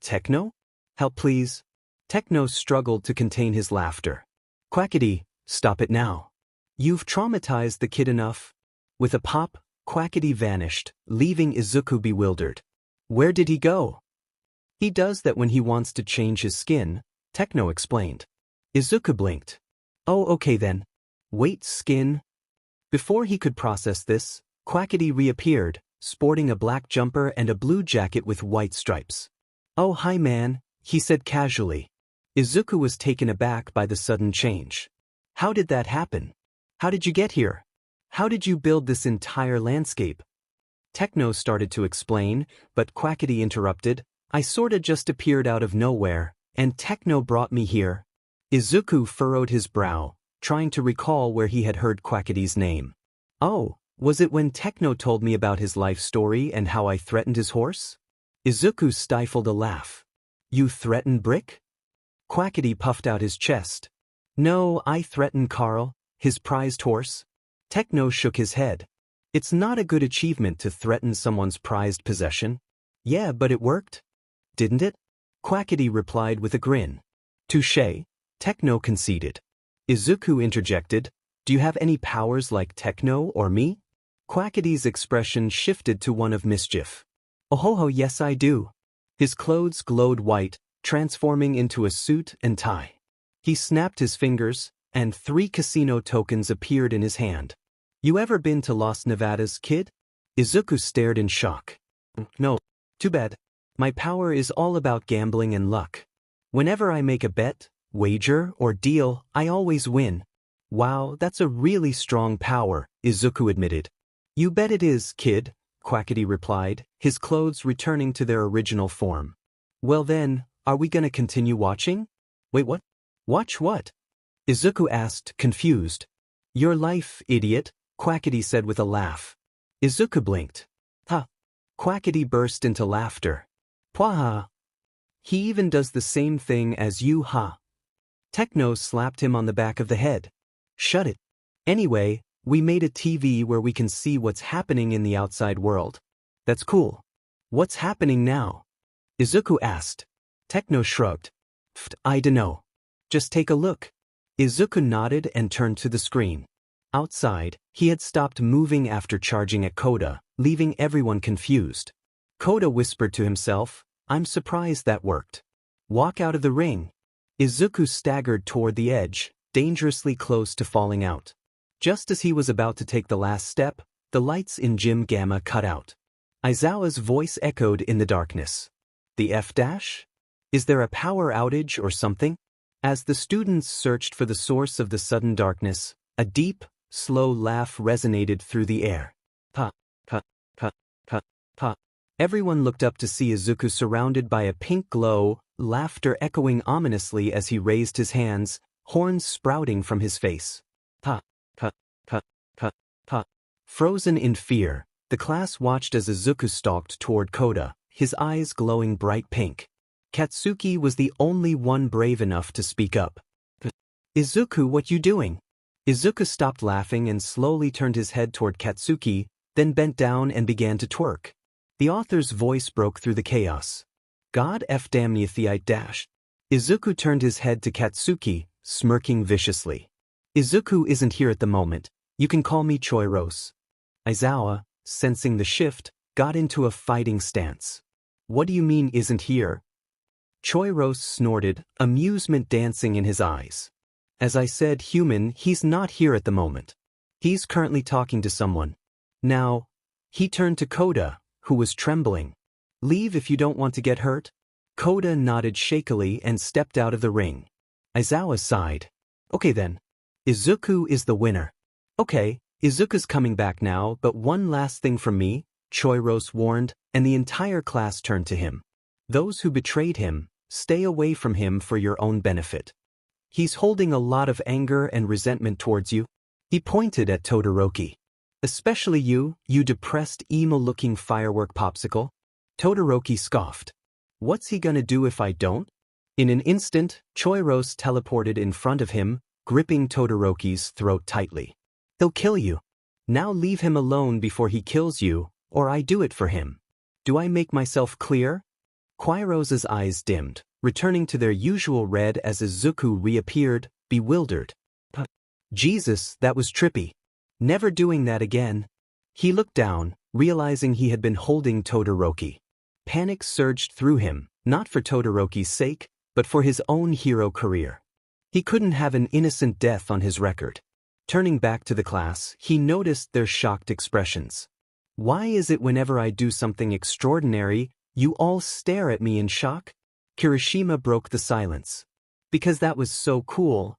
Techno? Help please?" Techno struggled to contain his laughter. "Quackity, stop it now. You've traumatized the kid enough." With a pop, Quackity vanished, leaving Izuku bewildered. "Where did he go?" "He does that when he wants to change his skin," Techno explained. Izuku blinked. "Oh, okay then. Wait, skin?" Before he could process this, Quackity reappeared, sporting a black jumper and a blue jacket with white stripes. "Oh, hi man," he said casually. Izuku was taken aback by the sudden change. "How did that happen? How did you get here? How did you build this entire landscape?" Techno started to explain, but Quackity interrupted. "I sorta just appeared out of nowhere, and Techno brought me here." Izuku furrowed his brow, trying to recall where he had heard Quackity's name. "Oh, was it when Techno told me about his life story and how I threatened his horse?" Izuku stifled a laugh. "You threatened Brick?" Quackity puffed out his chest. "No, I threatened Carl, his prized horse." Techno shook his head. "It's not a good achievement to threaten someone's prized possession." "Yeah, but it worked. Didn't it?" Quackity replied with a grin. "Touché," Techno conceded. Izuku interjected, "Do you have any powers like Techno or me?" Quackity's expression shifted to one of mischief. "Oh, yes I do." His clothes glowed white, transforming into a suit and tie. He snapped his fingers, and 3 casino tokens appeared in his hand. "You ever been to Las Nevadas, kid?" Izuku stared in shock. "No. Too bad. My power is all about gambling and luck. Whenever I make a bet, wager, or deal, I always win." "Wow, that's a really strong power," Izuku admitted. "You bet it is, kid," Quackity replied, his clothes returning to their original form. "Well then, are we gonna continue watching?" "Wait, what? Watch what?" Izuku asked, confused. "Your life, idiot," Quackity said with a laugh. Izuku blinked. Ha! Quackity burst into laughter. Pwaha! He even does the same thing as you, ha! Techno slapped him on the back of the head. Shut it. Anyway, we made a TV where we can see what's happening in the outside world. That's cool. What's happening now? Izuku asked. Techno shrugged. I dunno. Just take a look. Izuku nodded and turned to the screen. Outside, he had stopped moving after charging at Koda, leaving everyone confused. Koda whispered to himself, I'm surprised that worked. Walk out of the ring. Izuku staggered toward the edge, dangerously close to falling out. Just as he was about to take the last step, the lights in Gym Gamma cut out. Aizawa's voice echoed in the darkness. The F-dash? Is there a power outage or something? As the students searched for the source of the sudden darkness, a deep, slow laugh resonated through the air. Pa, pa, pa, pa, pa. Everyone looked up to see Izuku surrounded by a pink glow, laughter echoing ominously as he raised his hands, horns sprouting from his face. Pa, pa, pa, pa, pa. Frozen in fear, the class watched as Izuku stalked toward Koda, his eyes glowing bright pink. Katsuki was the only one brave enough to speak up. Izuku, what you doing? Izuku stopped laughing and slowly turned his head toward Katsuki, then bent down and began to twerk. The author's voice broke through the chaos. God f damn me the dash. Izuku turned his head to Katsuki, smirking viciously. Izuku isn't here at the moment. You can call me Choiros. Aizawa, sensing the shift, got into a fighting stance. What do you mean isn't here? Choiros snorted, amusement dancing in his eyes. As I said, human, he's not here at the moment. He's currently talking to someone. Now, he turned to Koda, who was trembling. Leave if you don't want to get hurt? Koda nodded shakily and stepped out of the ring. Aizawa sighed. Okay then. Izuku is the winner. Okay, Izuku's coming back now, but one last thing from me, Choiros warned, and the entire class turned to him. Those who betrayed him, stay away from him for your own benefit. He's holding a lot of anger and resentment towards you. He pointed at Todoroki. Especially you depressed emo-looking firework popsicle. Todoroki scoffed. What's he gonna do if I don't? In an instant, Choiros teleported in front of him, gripping Todoroki's throat tightly. He'll kill you. Now leave him alone before he kills you, or I do it for him. Do I make myself clear? Choiros's eyes dimmed, returning to their usual red as Izuku reappeared, bewildered. Jesus, that was trippy. Never doing that again. He looked down, realizing he had been holding Todoroki. Panic surged through him, not for Todoroki's sake, but for his own hero career. He couldn't have an innocent death on his record. Turning back to the class, he noticed their shocked expressions. Why is it whenever I do something extraordinary, you all stare at me in shock? Kirishima broke the silence. Because that was so cool.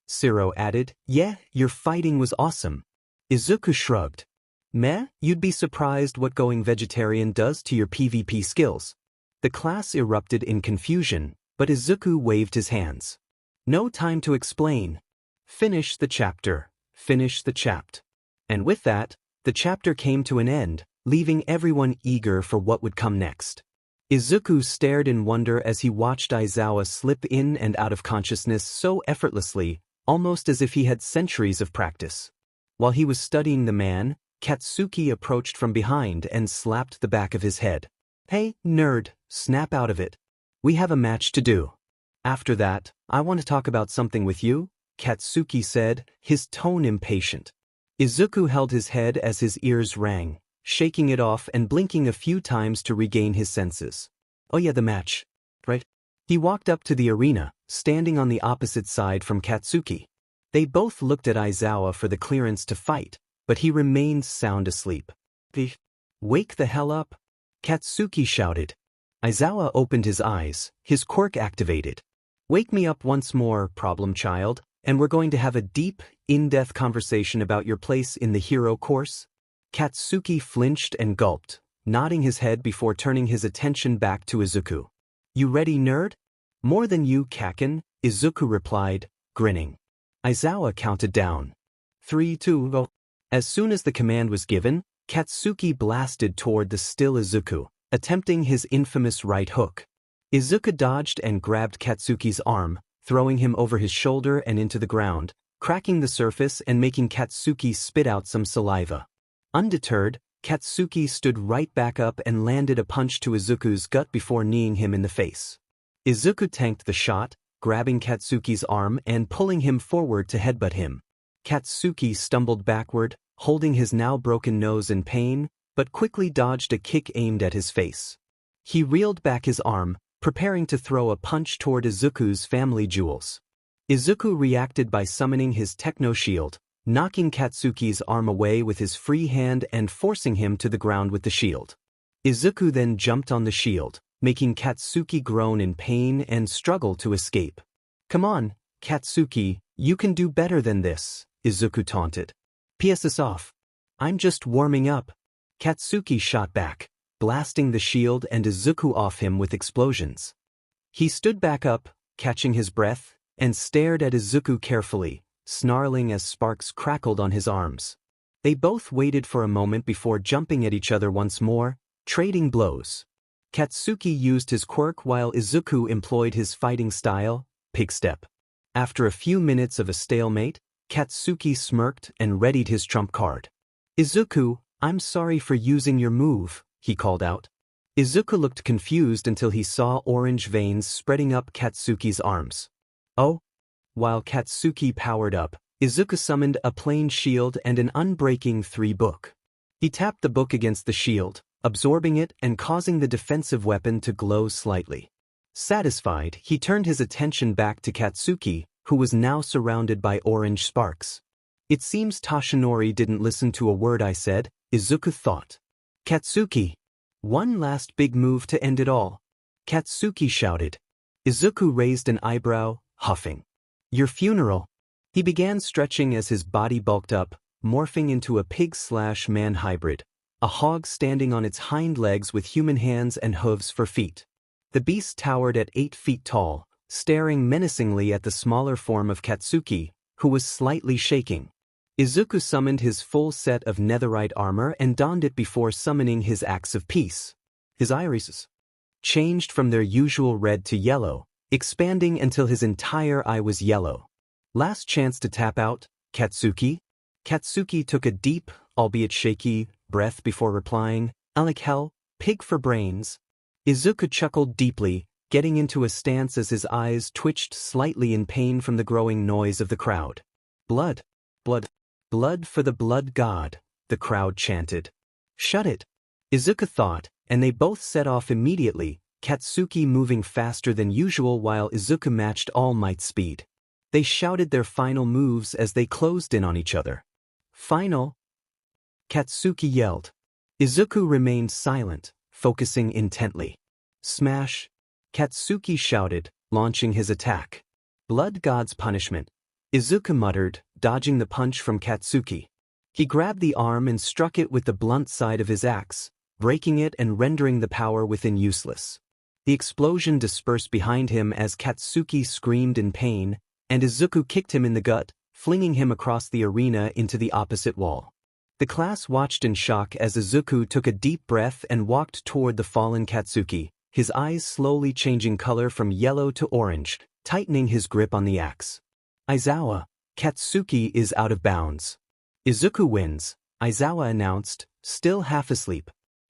Siro added, yeah, your fighting was awesome. Izuku shrugged. Meh, you'd be surprised what going vegetarian does to your PvP skills. The class erupted in confusion, but Izuku waved his hands. No time to explain. Finish the chapter. Finish the chapt. And with that, the chapter came to an end, leaving everyone eager for what would come next. Izuku stared in wonder as he watched Aizawa slip in and out of consciousness so effortlessly, almost as if he had centuries of practice. While he was studying the man, Katsuki approached from behind and slapped the back of his head. Hey, nerd, snap out of it. We have a match to do. After that, I want to talk about something with you, Katsuki said, his tone impatient. Izuku held his head as his ears rang, shaking it off and blinking a few times to regain his senses. Oh yeah, the match. Right? He walked up to the arena, standing on the opposite side from Katsuki. They both looked at Aizawa for the clearance to fight, but he remained sound asleep. Wake the hell up! Katsuki shouted. Aizawa opened his eyes, his quirk activated. Wake me up once more, problem child, and we're going to have a deep, in-depth conversation about your place in the hero course. Katsuki flinched and gulped, nodding his head before turning his attention back to Izuku. You ready, nerd? More than you, Kaken, Izuku replied, grinning. Aizawa counted down. 3, 2, go. As soon as the command was given, Katsuki blasted toward the still Izuku, attempting his infamous right hook. Izuku dodged and grabbed Katsuki's arm, throwing him over his shoulder and into the ground, cracking the surface and making Katsuki spit out some saliva. Undeterred, Katsuki stood right back up and landed a punch to Izuku's gut before kneeing him in the face. Izuku tanked the shot, grabbing Katsuki's arm and pulling him forward to headbutt him. Katsuki stumbled backward, holding his now broken nose in pain, but quickly dodged a kick aimed at his face. He reeled back his arm, preparing to throw a punch toward Izuku's family jewels. Izuku reacted by summoning his techno shield, knocking Katsuki's arm away with his free hand and forcing him to the ground with the shield. Izuku then jumped on the shield, making Katsuki groan in pain and struggle to escape. "Come on, Katsuki, you can do better than this," Izuku taunted. "PS us off. I'm just warming up." Katsuki shot back, blasting the shield and Izuku off him with explosions. He stood back up, catching his breath, and stared at Izuku carefully, snarling as sparks crackled on his arms. They both waited for a moment before jumping at each other once more, trading blows. Katsuki used his quirk while Izuku employed his fighting style, pig step. After a few minutes of a stalemate, Katsuki smirked and readied his trump card. "Izuku, I'm sorry for using your move," he called out. Izuku looked confused until he saw orange veins spreading up Katsuki's arms. "Oh?" While Katsuki powered up, Izuku summoned a plain shield and an unbreaking 3 book. He tapped the book against the shield, absorbing it and causing the defensive weapon to glow slightly. Satisfied, he turned his attention back to Katsuki, who was now surrounded by orange sparks. "It seems Toshinori didn't listen to a word I said," Izuku thought. "Katsuki! One last big move to end it all," Katsuki shouted. Izuku raised an eyebrow, huffing. "Your funeral." He began stretching as his body bulked up, morphing into a pig-slash-man hybrid, a hog standing on its hind legs with human hands and hooves for feet. The beast towered at 8 feet tall, staring menacingly at the smaller form of Katsuki, who was slightly shaking. Izuku summoned his full set of netherite armor and donned it before summoning his axe of peace. His irises changed from their usual red to yellow, expanding until his entire eye was yellow. "Last chance to tap out, Katsuki?" Katsuki took a deep, albeit shaky, breath before replying, "Like hell, pig for brains." Izuku chuckled deeply, getting into a stance as his eyes twitched slightly in pain from the growing noise of the crowd. "Blood. Blood. Blood for the blood god," the crowd chanted. "Shut it," Izuku thought, and they both set off immediately, Katsuki moving faster than usual while Izuku matched All Might's speed. They shouted their final moves as they closed in on each other. "Final?" Katsuki yelled. Izuku remained silent, focusing intently. "Smash!" Katsuki shouted, launching his attack. "Blood God's punishment," Izuku muttered, dodging the punch from Katsuki. He grabbed the arm and struck it with the blunt side of his axe, breaking it and rendering the power within useless. The explosion dispersed behind him as Katsuki screamed in pain, and Izuku kicked him in the gut, flinging him across the arena into the opposite wall. The class watched in shock as Izuku took a deep breath and walked toward the fallen Katsuki, his eyes slowly changing color from yellow to orange, tightening his grip on the axe. "Aizawa, Katsuki is out of bounds." "Izuku wins," Aizawa announced, still half asleep.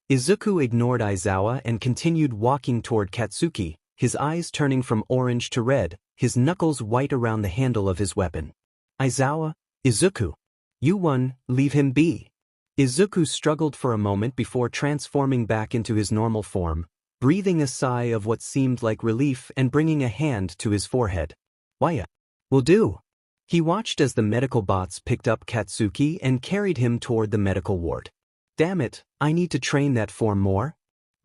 Izuku ignored Aizawa and continued walking toward Katsuki, his eyes turning from orange to red, his knuckles white around the handle of his weapon. "Aizawa, Izuku. You won, leave him be." Izuku struggled for a moment before transforming back into his normal form, breathing a sigh of what seemed like relief and bringing a hand to his forehead. "Waya. Will do." He watched as the medical bots picked up Katsuki and carried him toward the medical ward. "Damn it, I need to train that form more."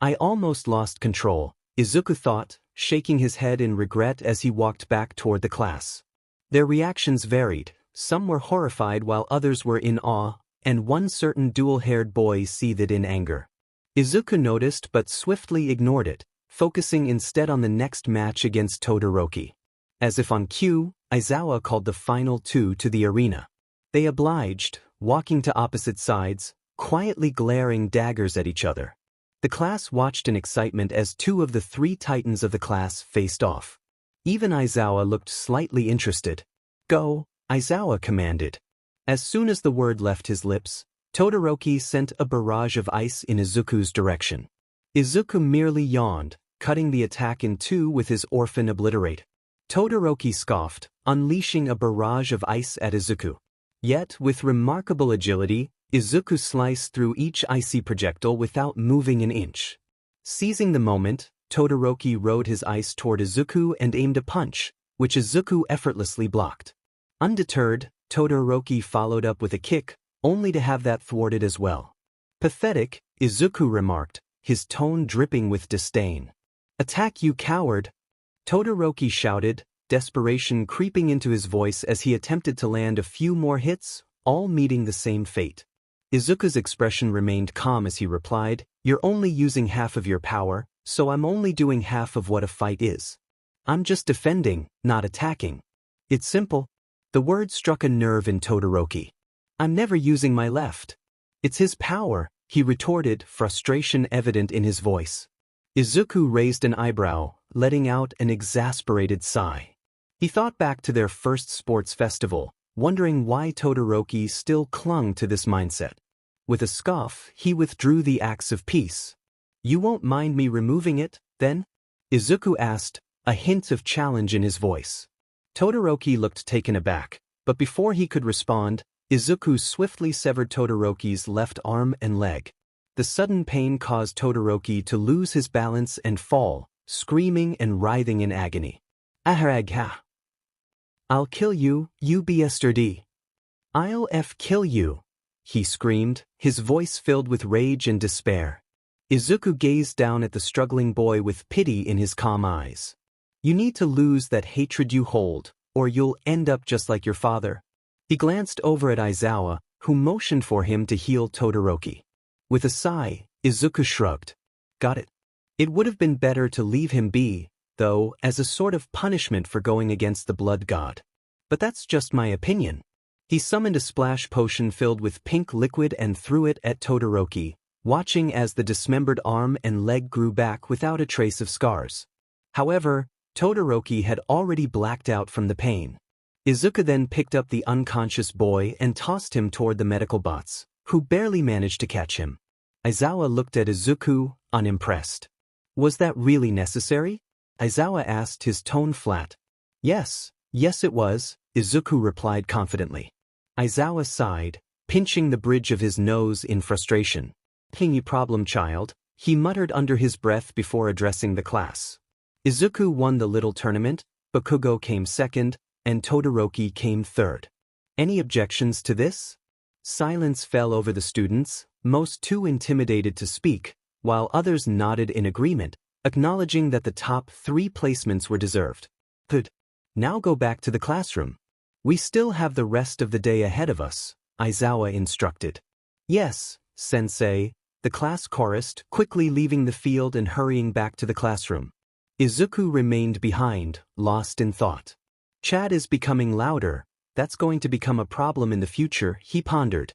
"I almost lost control," Izuku thought, shaking his head in regret as he walked back toward the class. Their reactions varied. Some were horrified while others were in awe, and one certain dual-haired boy seethed in anger. Izuku noticed but swiftly ignored it, focusing instead on the next match against Todoroki. As if on cue, Aizawa called the final two to the arena. They obliged, walking to opposite sides, quietly glaring daggers at each other. The class watched in excitement as two of the three titans of the class faced off. Even Aizawa looked slightly interested. "Go," Aizawa commanded. As soon as the word left his lips, Todoroki sent a barrage of ice in Izuku's direction. Izuku merely yawned, cutting the attack in two with his orphan obliterate. Todoroki scoffed, unleashing a barrage of ice at Izuku. Yet, with remarkable agility, Izuku sliced through each icy projectile without moving an inch. Seizing the moment, Todoroki rode his ice toward Izuku and aimed a punch, which Izuku effortlessly blocked. Undeterred, Todoroki followed up with a kick, only to have that thwarted as well. "Pathetic," Izuku remarked, his tone dripping with disdain. "Attack, you coward!" Todoroki shouted, desperation creeping into his voice as he attempted to land a few more hits, all meeting the same fate. Izuku's expression remained calm as he replied, "You're only using half of your power, so I'm only doing half of what a fight is. I'm just defending, not attacking. It's simple." The word struck a nerve in Todoroki. "I'm never using my left." "It's his power," he retorted, frustration evident in his voice. Izuku raised an eyebrow, letting out an exasperated sigh. He thought back to their first sports festival, wondering why Todoroki still clung to this mindset. With a scoff, he withdrew the axe of peace. "You won't mind me removing it, then?" Izuku asked, a hint of challenge in his voice. Todoroki looked taken aback, but before he could respond, Izuku swiftly severed Todoroki's left arm and leg. The sudden pain caused Todoroki to lose his balance and fall, screaming and writhing in agony. "Aharagha! I'll kill you, you bastard! I'll kill you!" he screamed, his voice filled with rage and despair. Izuku gazed down at the struggling boy with pity in his calm eyes. "You need to lose that hatred you hold, or you'll end up just like your father." He glanced over at Aizawa, who motioned for him to heal Todoroki. With a sigh, Izuku shrugged. "Got it. It would have been better to leave him be, though, as a sort of punishment for going against the blood god. But that's just my opinion." He summoned a splash potion filled with pink liquid and threw it at Todoroki, watching as the dismembered arm and leg grew back without a trace of scars. However, Todoroki had already blacked out from the pain. Izuku then picked up the unconscious boy and tossed him toward the medical bots, who barely managed to catch him. Aizawa looked at Izuku, unimpressed. "Was that really necessary?" Aizawa asked, his tone flat. Yes it was," Izuku replied confidently. Aizawa sighed, pinching the bridge of his nose in frustration. "Thingy problem, child," he muttered under his breath before addressing the class. Izuku won the little tournament, Bakugo came second, and Todoroki came third. Any objections to this? Silence fell over the students, most too intimidated to speak, while others nodded in agreement, acknowledging that the top 3 placements were deserved. Good. Now go back to the classroom. We still have the rest of the day ahead of us, Aizawa instructed. "Yes, sensei," the class chorused, quickly leaving the field and hurrying back to the classroom. Izuku remained behind, lost in thought. Chat is becoming louder. That's going to become a problem in the future, he pondered,